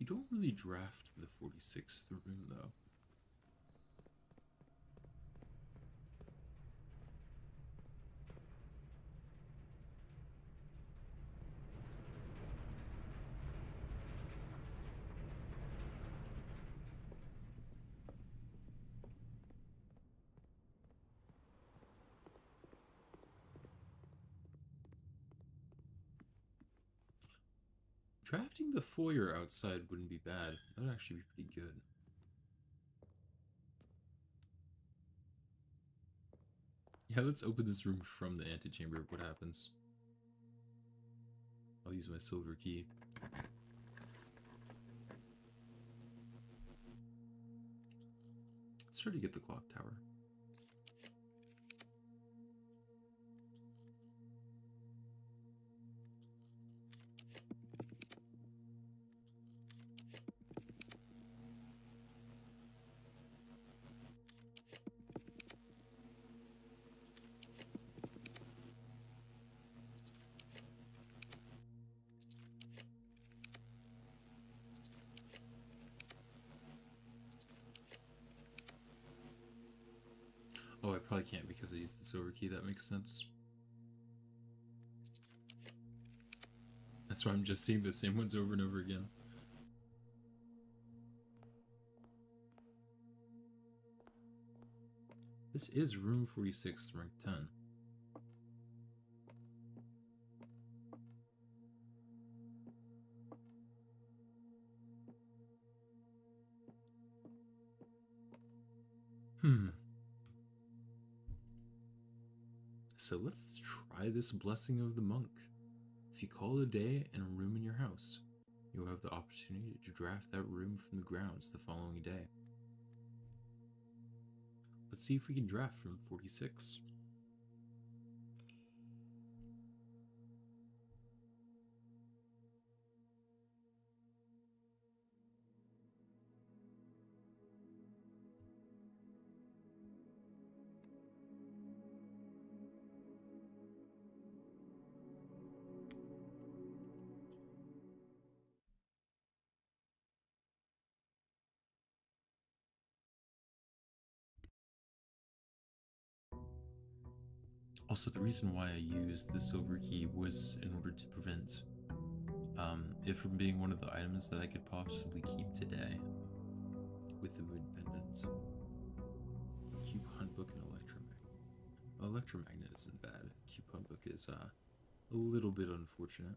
You don't really draft the 46th room though. Drafting the foyer outside wouldn't be bad. That would actually be pretty good. Yeah, let's open this room from the antechamber. What happens? I'll use my silver key. already get the clock tower. Oh, I probably can't because I used the silver key. That makes sense. That's why I'm just seeing the same ones over and over again. This is room 46, rank 10. So let's try this blessing of the monk. If you call it a day and a room in your house, you will have the opportunity to draft that room from the grounds the following day. Let's see if we can draft room 46. Also, the reason why I used the silver key was in order to prevent it from being one of the items that I could possibly keep today with the moon pendant. Cube Hunt Book and Electromagnet. Electromagnet isn't bad. Cube Hunt Book is a little bit unfortunate.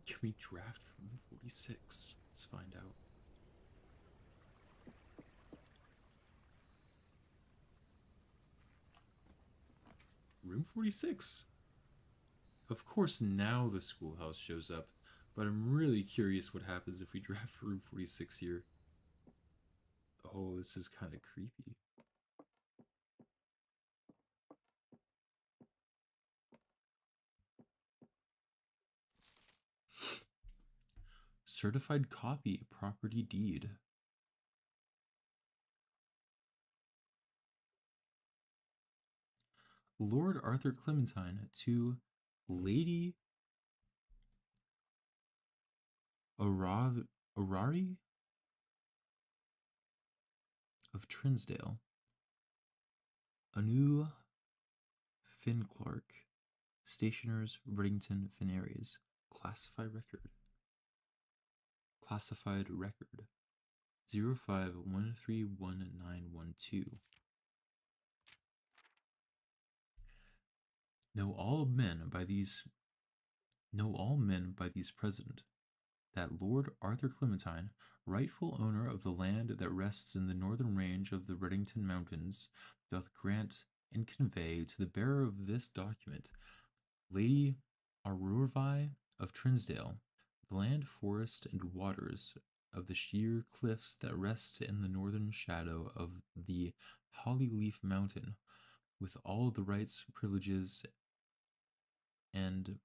Can we draft room 46? Let's find out. Room 46. Of course, now the schoolhouse shows up, but I'm really curious what happens if we draft room 46 here. Oh, this is kind of creepy. Certified copy, property deed. Lord Arthur Clementine to Lady Arari of Trinsdale. Anu Finn Clark, Stationers, Reddington, Finaries. Classified record. Classified record 05131912. Know all men by these present, that Lord Arthur Clementine, rightful owner of the land that rests in the northern range of the Reddington Mountains, doth grant and convey to the bearer of this document, Lady Aurorvi of Trinsdale, the land, forest, and waters of the sheer cliffs that rest in the northern shadow of the Hollyleaf Mountain, with all the rights, privileges, and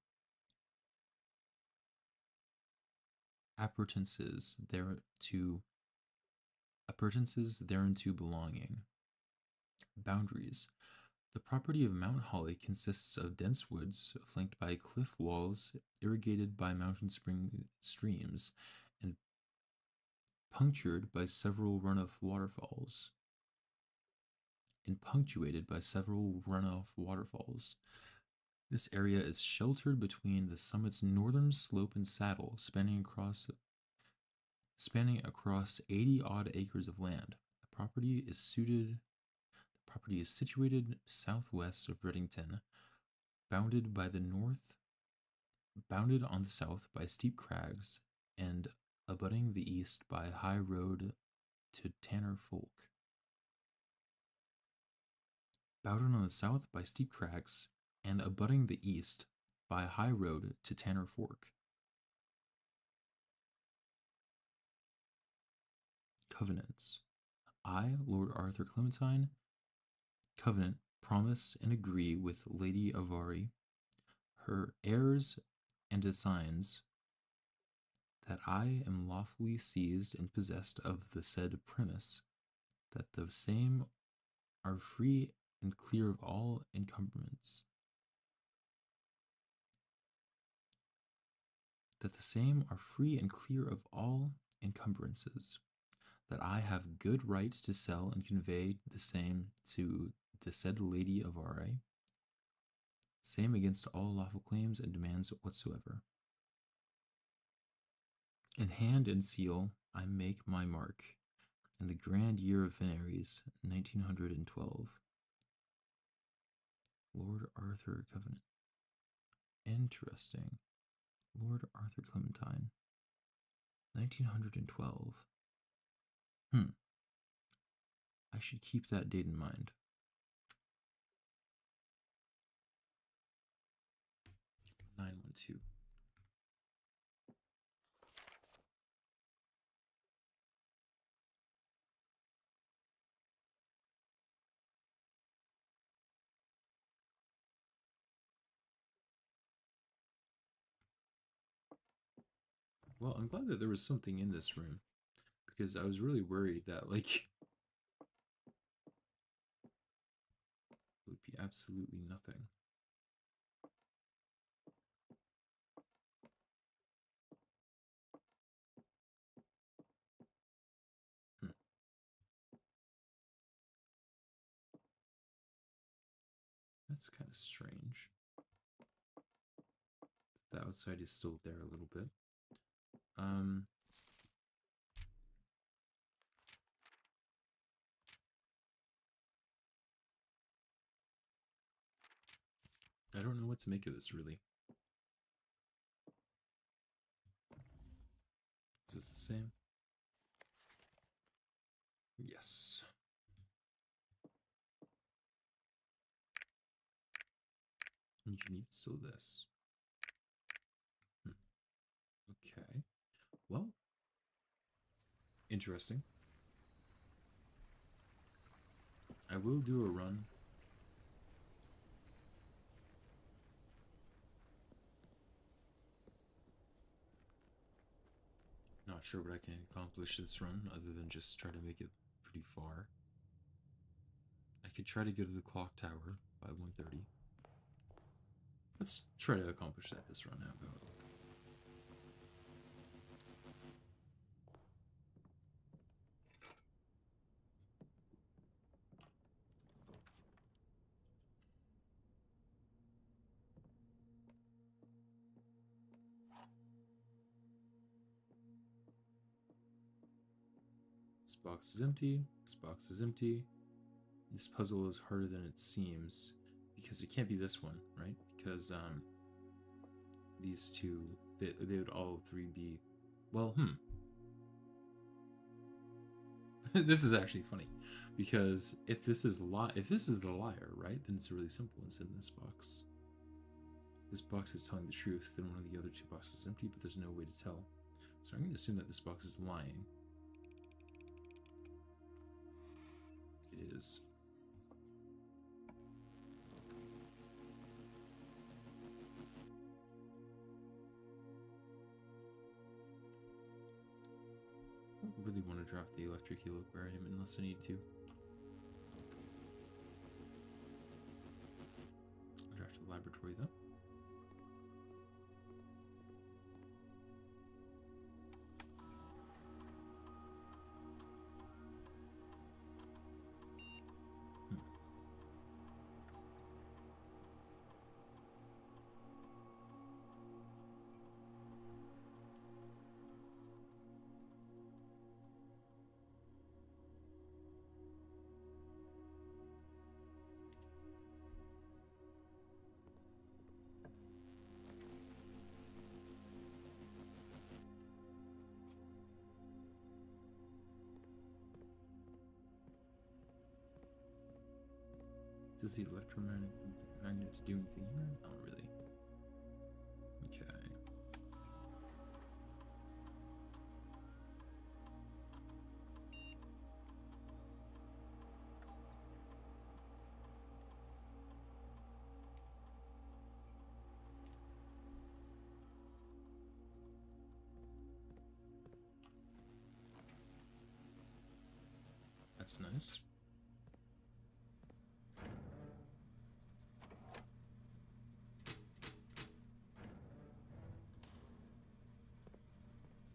appurtenances thereunto belonging. Boundaries. The property of Mount Holly consists of dense woods flanked by cliff walls, irrigated by mountain streams, and punctuated by several runoff waterfalls. This area is sheltered between the summit's northern slope and saddle, spanning across 80 odd acres of land. The property is situated southwest of Reddington, bounded on the south by steep crags, and abutting the east by high road to Tanner Folk. Bounded on the south by steep crags, and abutting the east by high road to Tanner Fork. covenants. I, Lord Arthur Clementine, covenant, promise, and agree with Lady Avari, her heirs and assigns, that I am lawfully seized and possessed of the said premise, that the same are free and clear of all encumbrance. That the same are free and clear of all encumbrances. That I have good right to sell and convey the same to the said Lady of Ra, same against all lawful claims and demands whatsoever. In hand and seal I make my mark, in the grand year of Veneries, 1912. Lord Arthur Covenant. Interesting. Lord Arthur Clementine. 1912. I should keep that date in mind. 912. Well, I'm glad that there was something in this room, because I was really worried that, like, it would be absolutely nothing. That's kind of strange. The outside is still there a little bit. I don't know what to make of this, really. Is this the same? Yes. You can even steal this. Okay. Well, interesting. I will do a run. Not sure what I can accomplish this run other than just try to make it pretty far. I could try to go to the clock tower by 1:30. Let's try to accomplish that this run. How about? This box is empty. This box is empty. This puzzle is harder than it seems, because it can't be this one, right? Because these two, they would all three be, well, this is actually funny, because if this is the liar, right, then it's really simple. It's in this box. This box is telling the truth, then one of the other two boxes is empty, but there's no way to tell. So I'm going to assume that this box is lying. It is. I don't really want to draft the electric equilibrium unless I need to. I'll draft the laboratory though. Does the electromagnet do anything here? Not really. Okay. That's nice.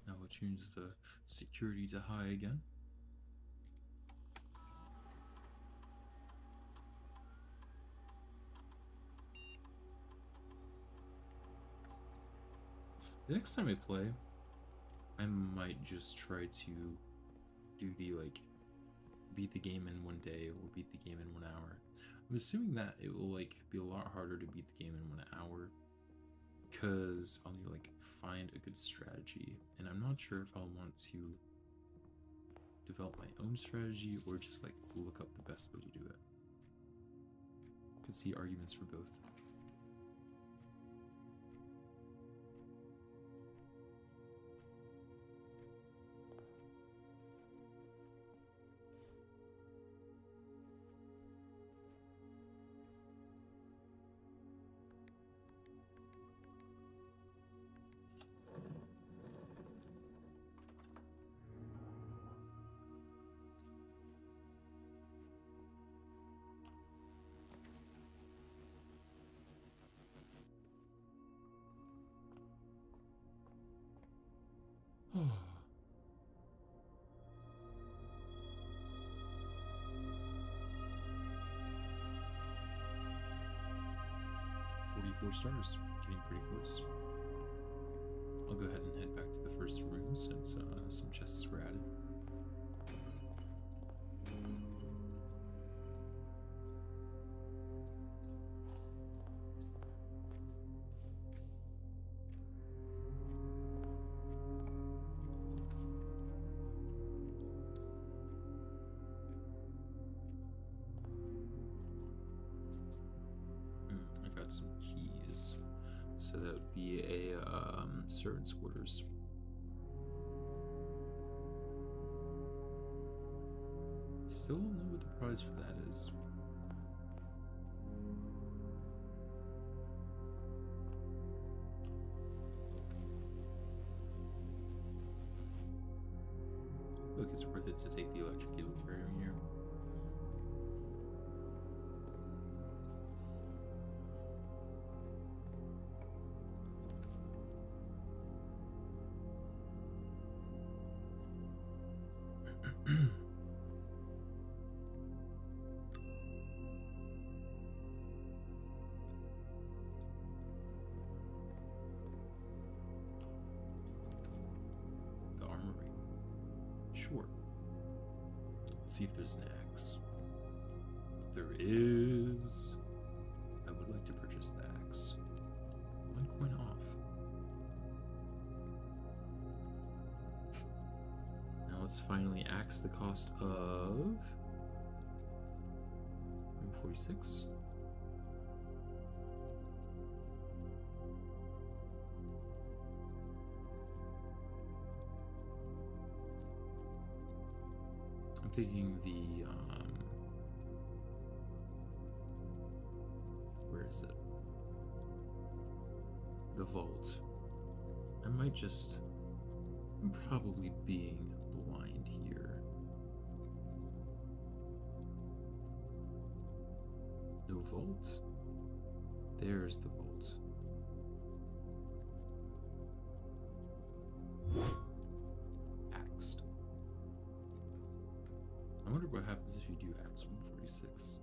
Now we'll change the security to high again. The next time I play, I might just try to do the, like, beat the game in 1 day or beat the game in 1 hour. I'm assuming that it will, like, be a lot harder to beat the game in 1 hour because I'll need to, like, find a good strategy, and I'm not sure if I'll want to develop my own strategy or just, like, look up the best way to do it. Could see arguments for both. Oh. 44 stars, getting pretty close. I'll go ahead and head back to the first room since some chests were added. I got some keys. So that would be a servant's quarters. Still don't know what the prize for that is. Look, it's worth it to take the electric eel aquarium here. The armory. Sure. Let's see if there's an axe. There is. I would like to purchase the axe. 1 coin off. Now let's finally axe the cost of 146. I'm thinking the where is it? The vault. I might just. I'm probably being blind here. No vault? There's the vault. Axed. I wonder what happens if you do axe 146.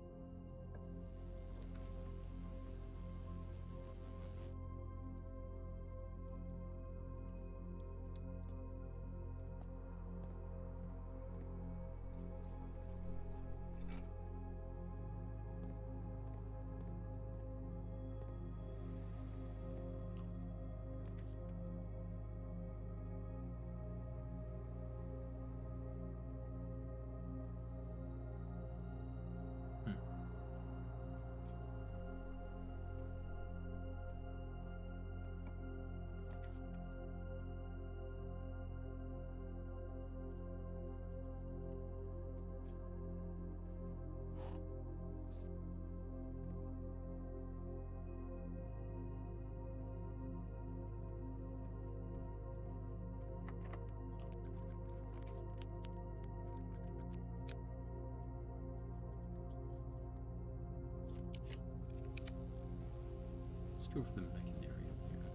Let's go for the mechanarium here.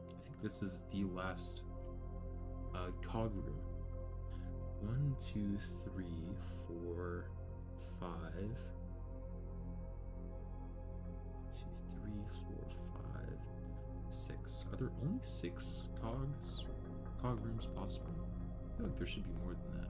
I think this is the last cog room. 1, 2, 3, 4, 5. 2, 3, 4, 5, 6. Are there only 6 cog rooms possible? I feel like there should be more than that.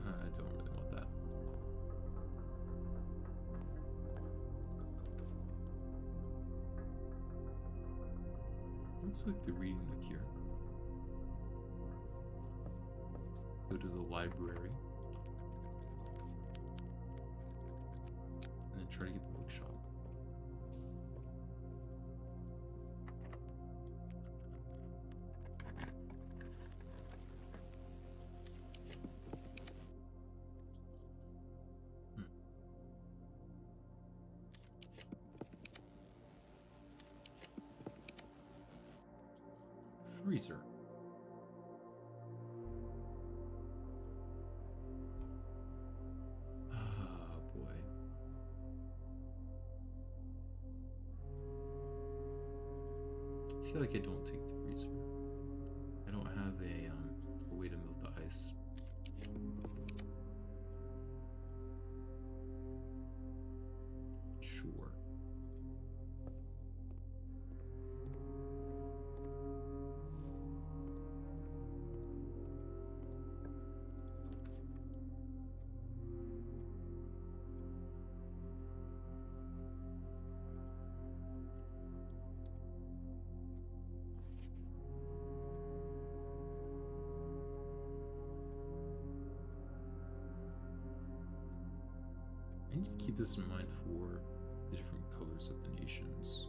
I don't really want that. Looks like the reading nook here. Go to the library. And then try to get the bookshop. Freezer. Oh boy. I feel like I don't take the freezer. I don't have a way to melt the ice. Sure. I need to keep this in mind for the different colors of the nations.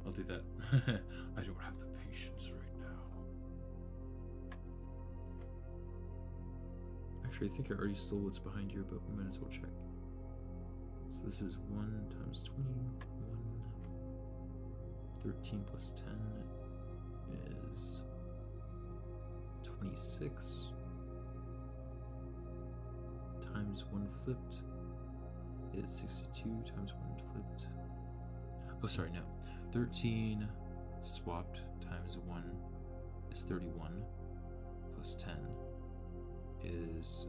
I'll do that. I don't have the patience right now. Actually, I think I already stole what's behind here, but we might as well check. So this is 1 times 21. 13 plus 10 is 26. Times 1 flipped is 62 times 1 flipped. Oh, sorry, no. 13 swapped times 1 is 31, plus 10 is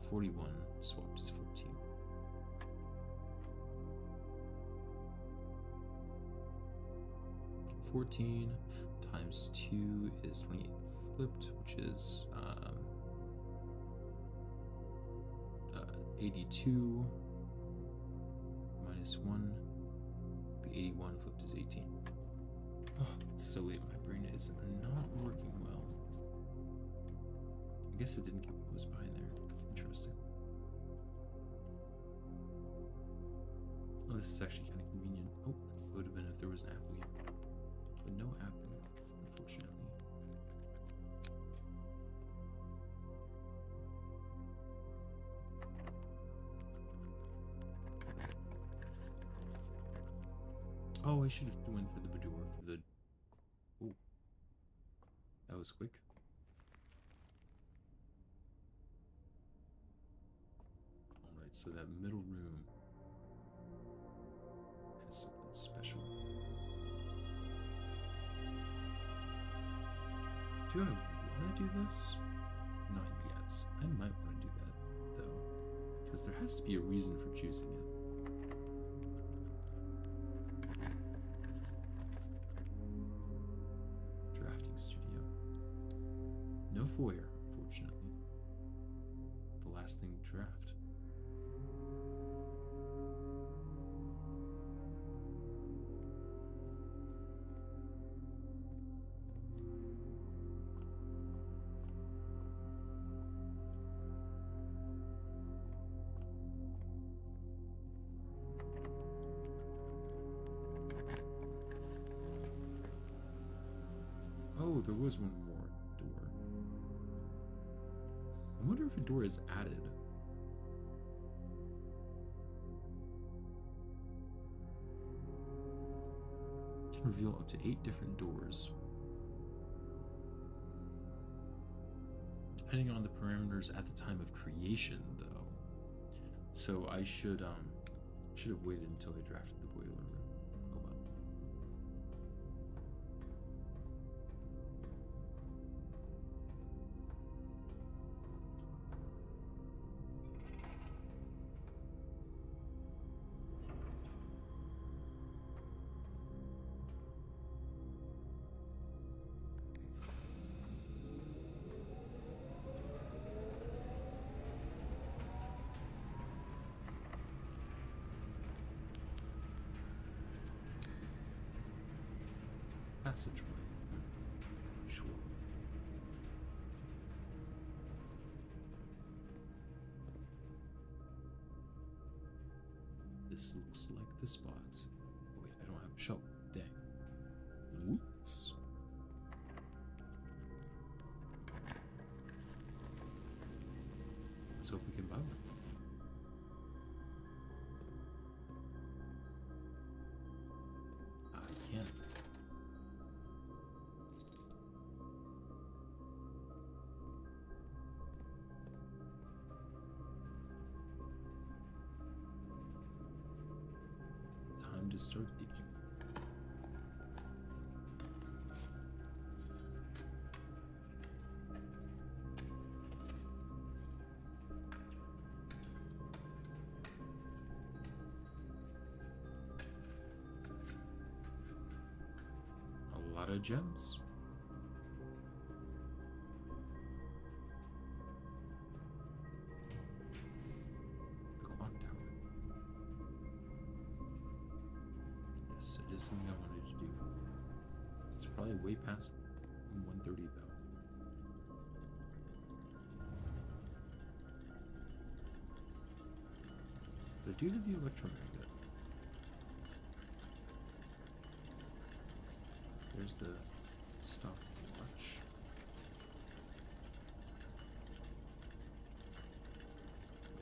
41, swapped is 14. $14 times 2 is 28 flipped, which is 82 minus 1. 81 flipped is 18. Oh, it's so late. My brain is not working well. I guess it didn't get what was behind there. Interesting. Oh, this is actually kind of convenient. Oh, it would have been if there was an apple here. But no apple, unfortunately. Oh, I should have went for the boudoir for the... Oh. That was quick. Alright, so that middle room has something special. Do I want to do this? Not yet. I might want to do that, though. Because there has to be a reason for choosing it. Studio. No foyer, unfortunately. The last thing to draft. Oh, there was one more door. I wonder if a door is added. Can reveal up to 8 different doors. Depending on the parameters at the time of creation, though. So I should have waited until I drafted the boiler room. Oh well. Passageway. Sure. This looks like the spot. Oh, wait, I don't have a shovel. Dang. Whoops. Let's hope we can buy one. I can. Time to start digging. A lot of gems. The clock tower. Yes, it is something I wanted to do. It's probably way past 1:30 though. But I do have the electromagnet. There's the stopwatch.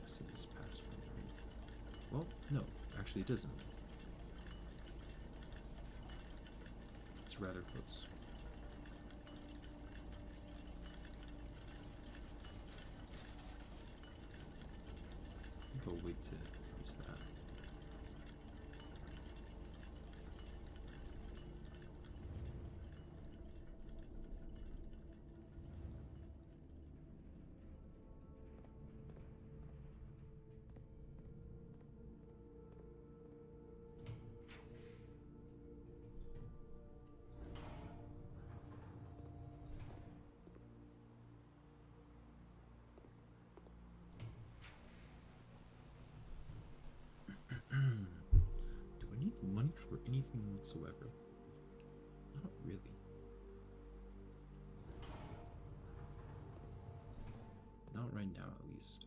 Yes, it is past 1:30. Well, no, actually it doesn't. It's rather close. I think I'll wait to use that. Do I need money for anything whatsoever? Not really. Not right now, at least.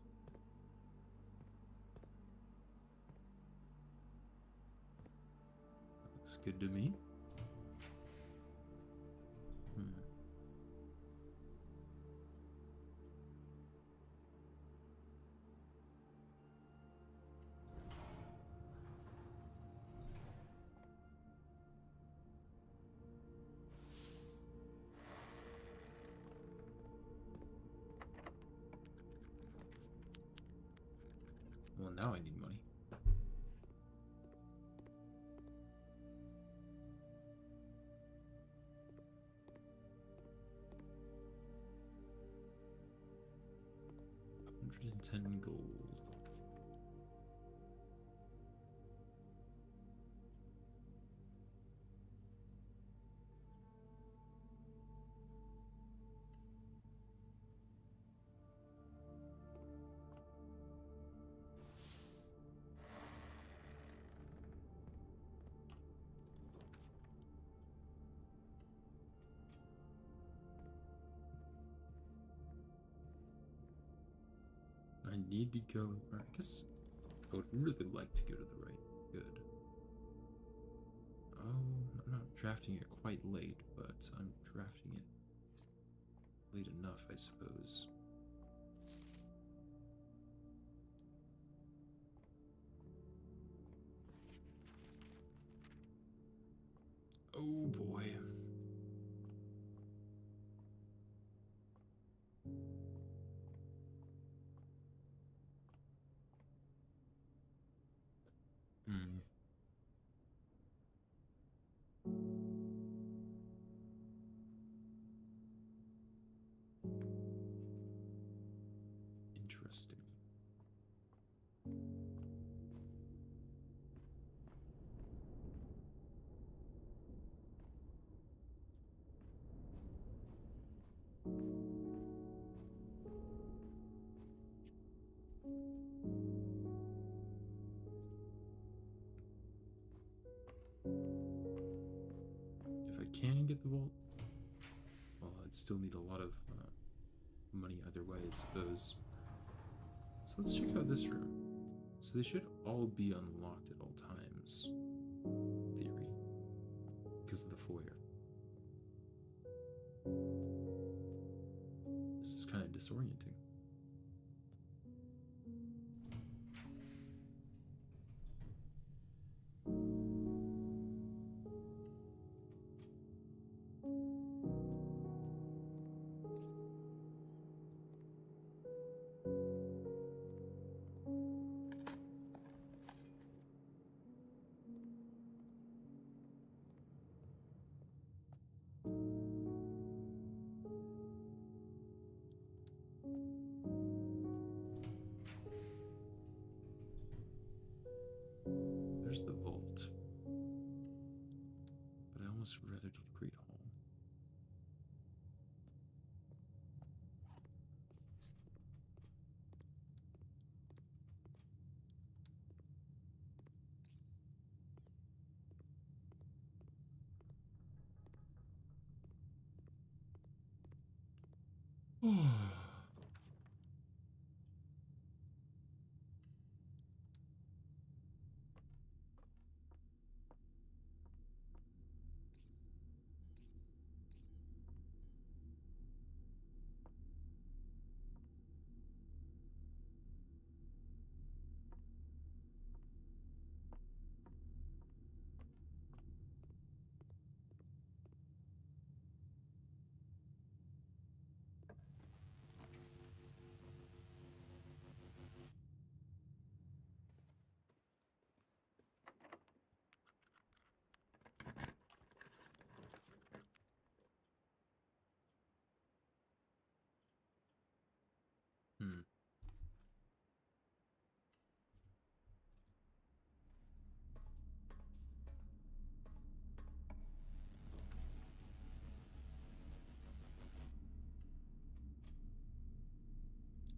That looks good to me. Well, now I need money. $110 gold. I need to go. I guess I would really like to go to the right. Good. Oh, I'm not drafting it quite late, but I'm drafting it late enough, I suppose. Oh boy. Hmm. Interesting. If I can get the vault, well, I'd still need a lot of money either way, I suppose. So let's check out this room. So they should all be unlocked at all times, in theory, because of the foyer. This is kind of disorienting. There's the vault. But I almost rather do the Great Hall. Hmm.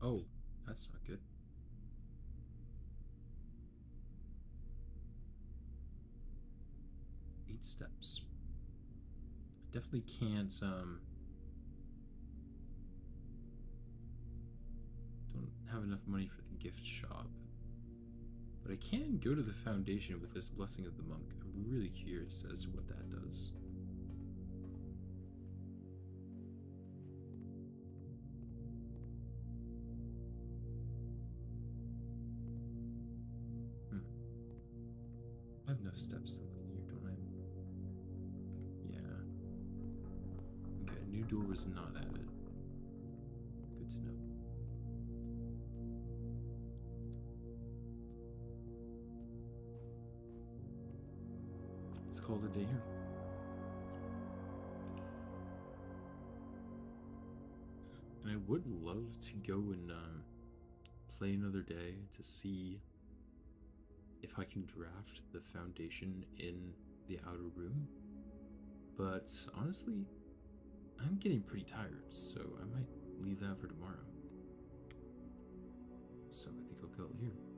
Oh, that's not good. Eight steps. I definitely can't, don't have enough money for the gift shop. But I can go to the foundation with this Blessing of the Monk. I'm really curious as to what that does. Hmm. I have enough steps to look here, don't I? Yeah. Okay, a new door was not added. Good to know. Let's call it a day here. And I would love to go and play another day to see if I can draft the foundation in the outer room. But honestly, I'm getting pretty tired, so I might leave that for tomorrow. So I think I'll go here.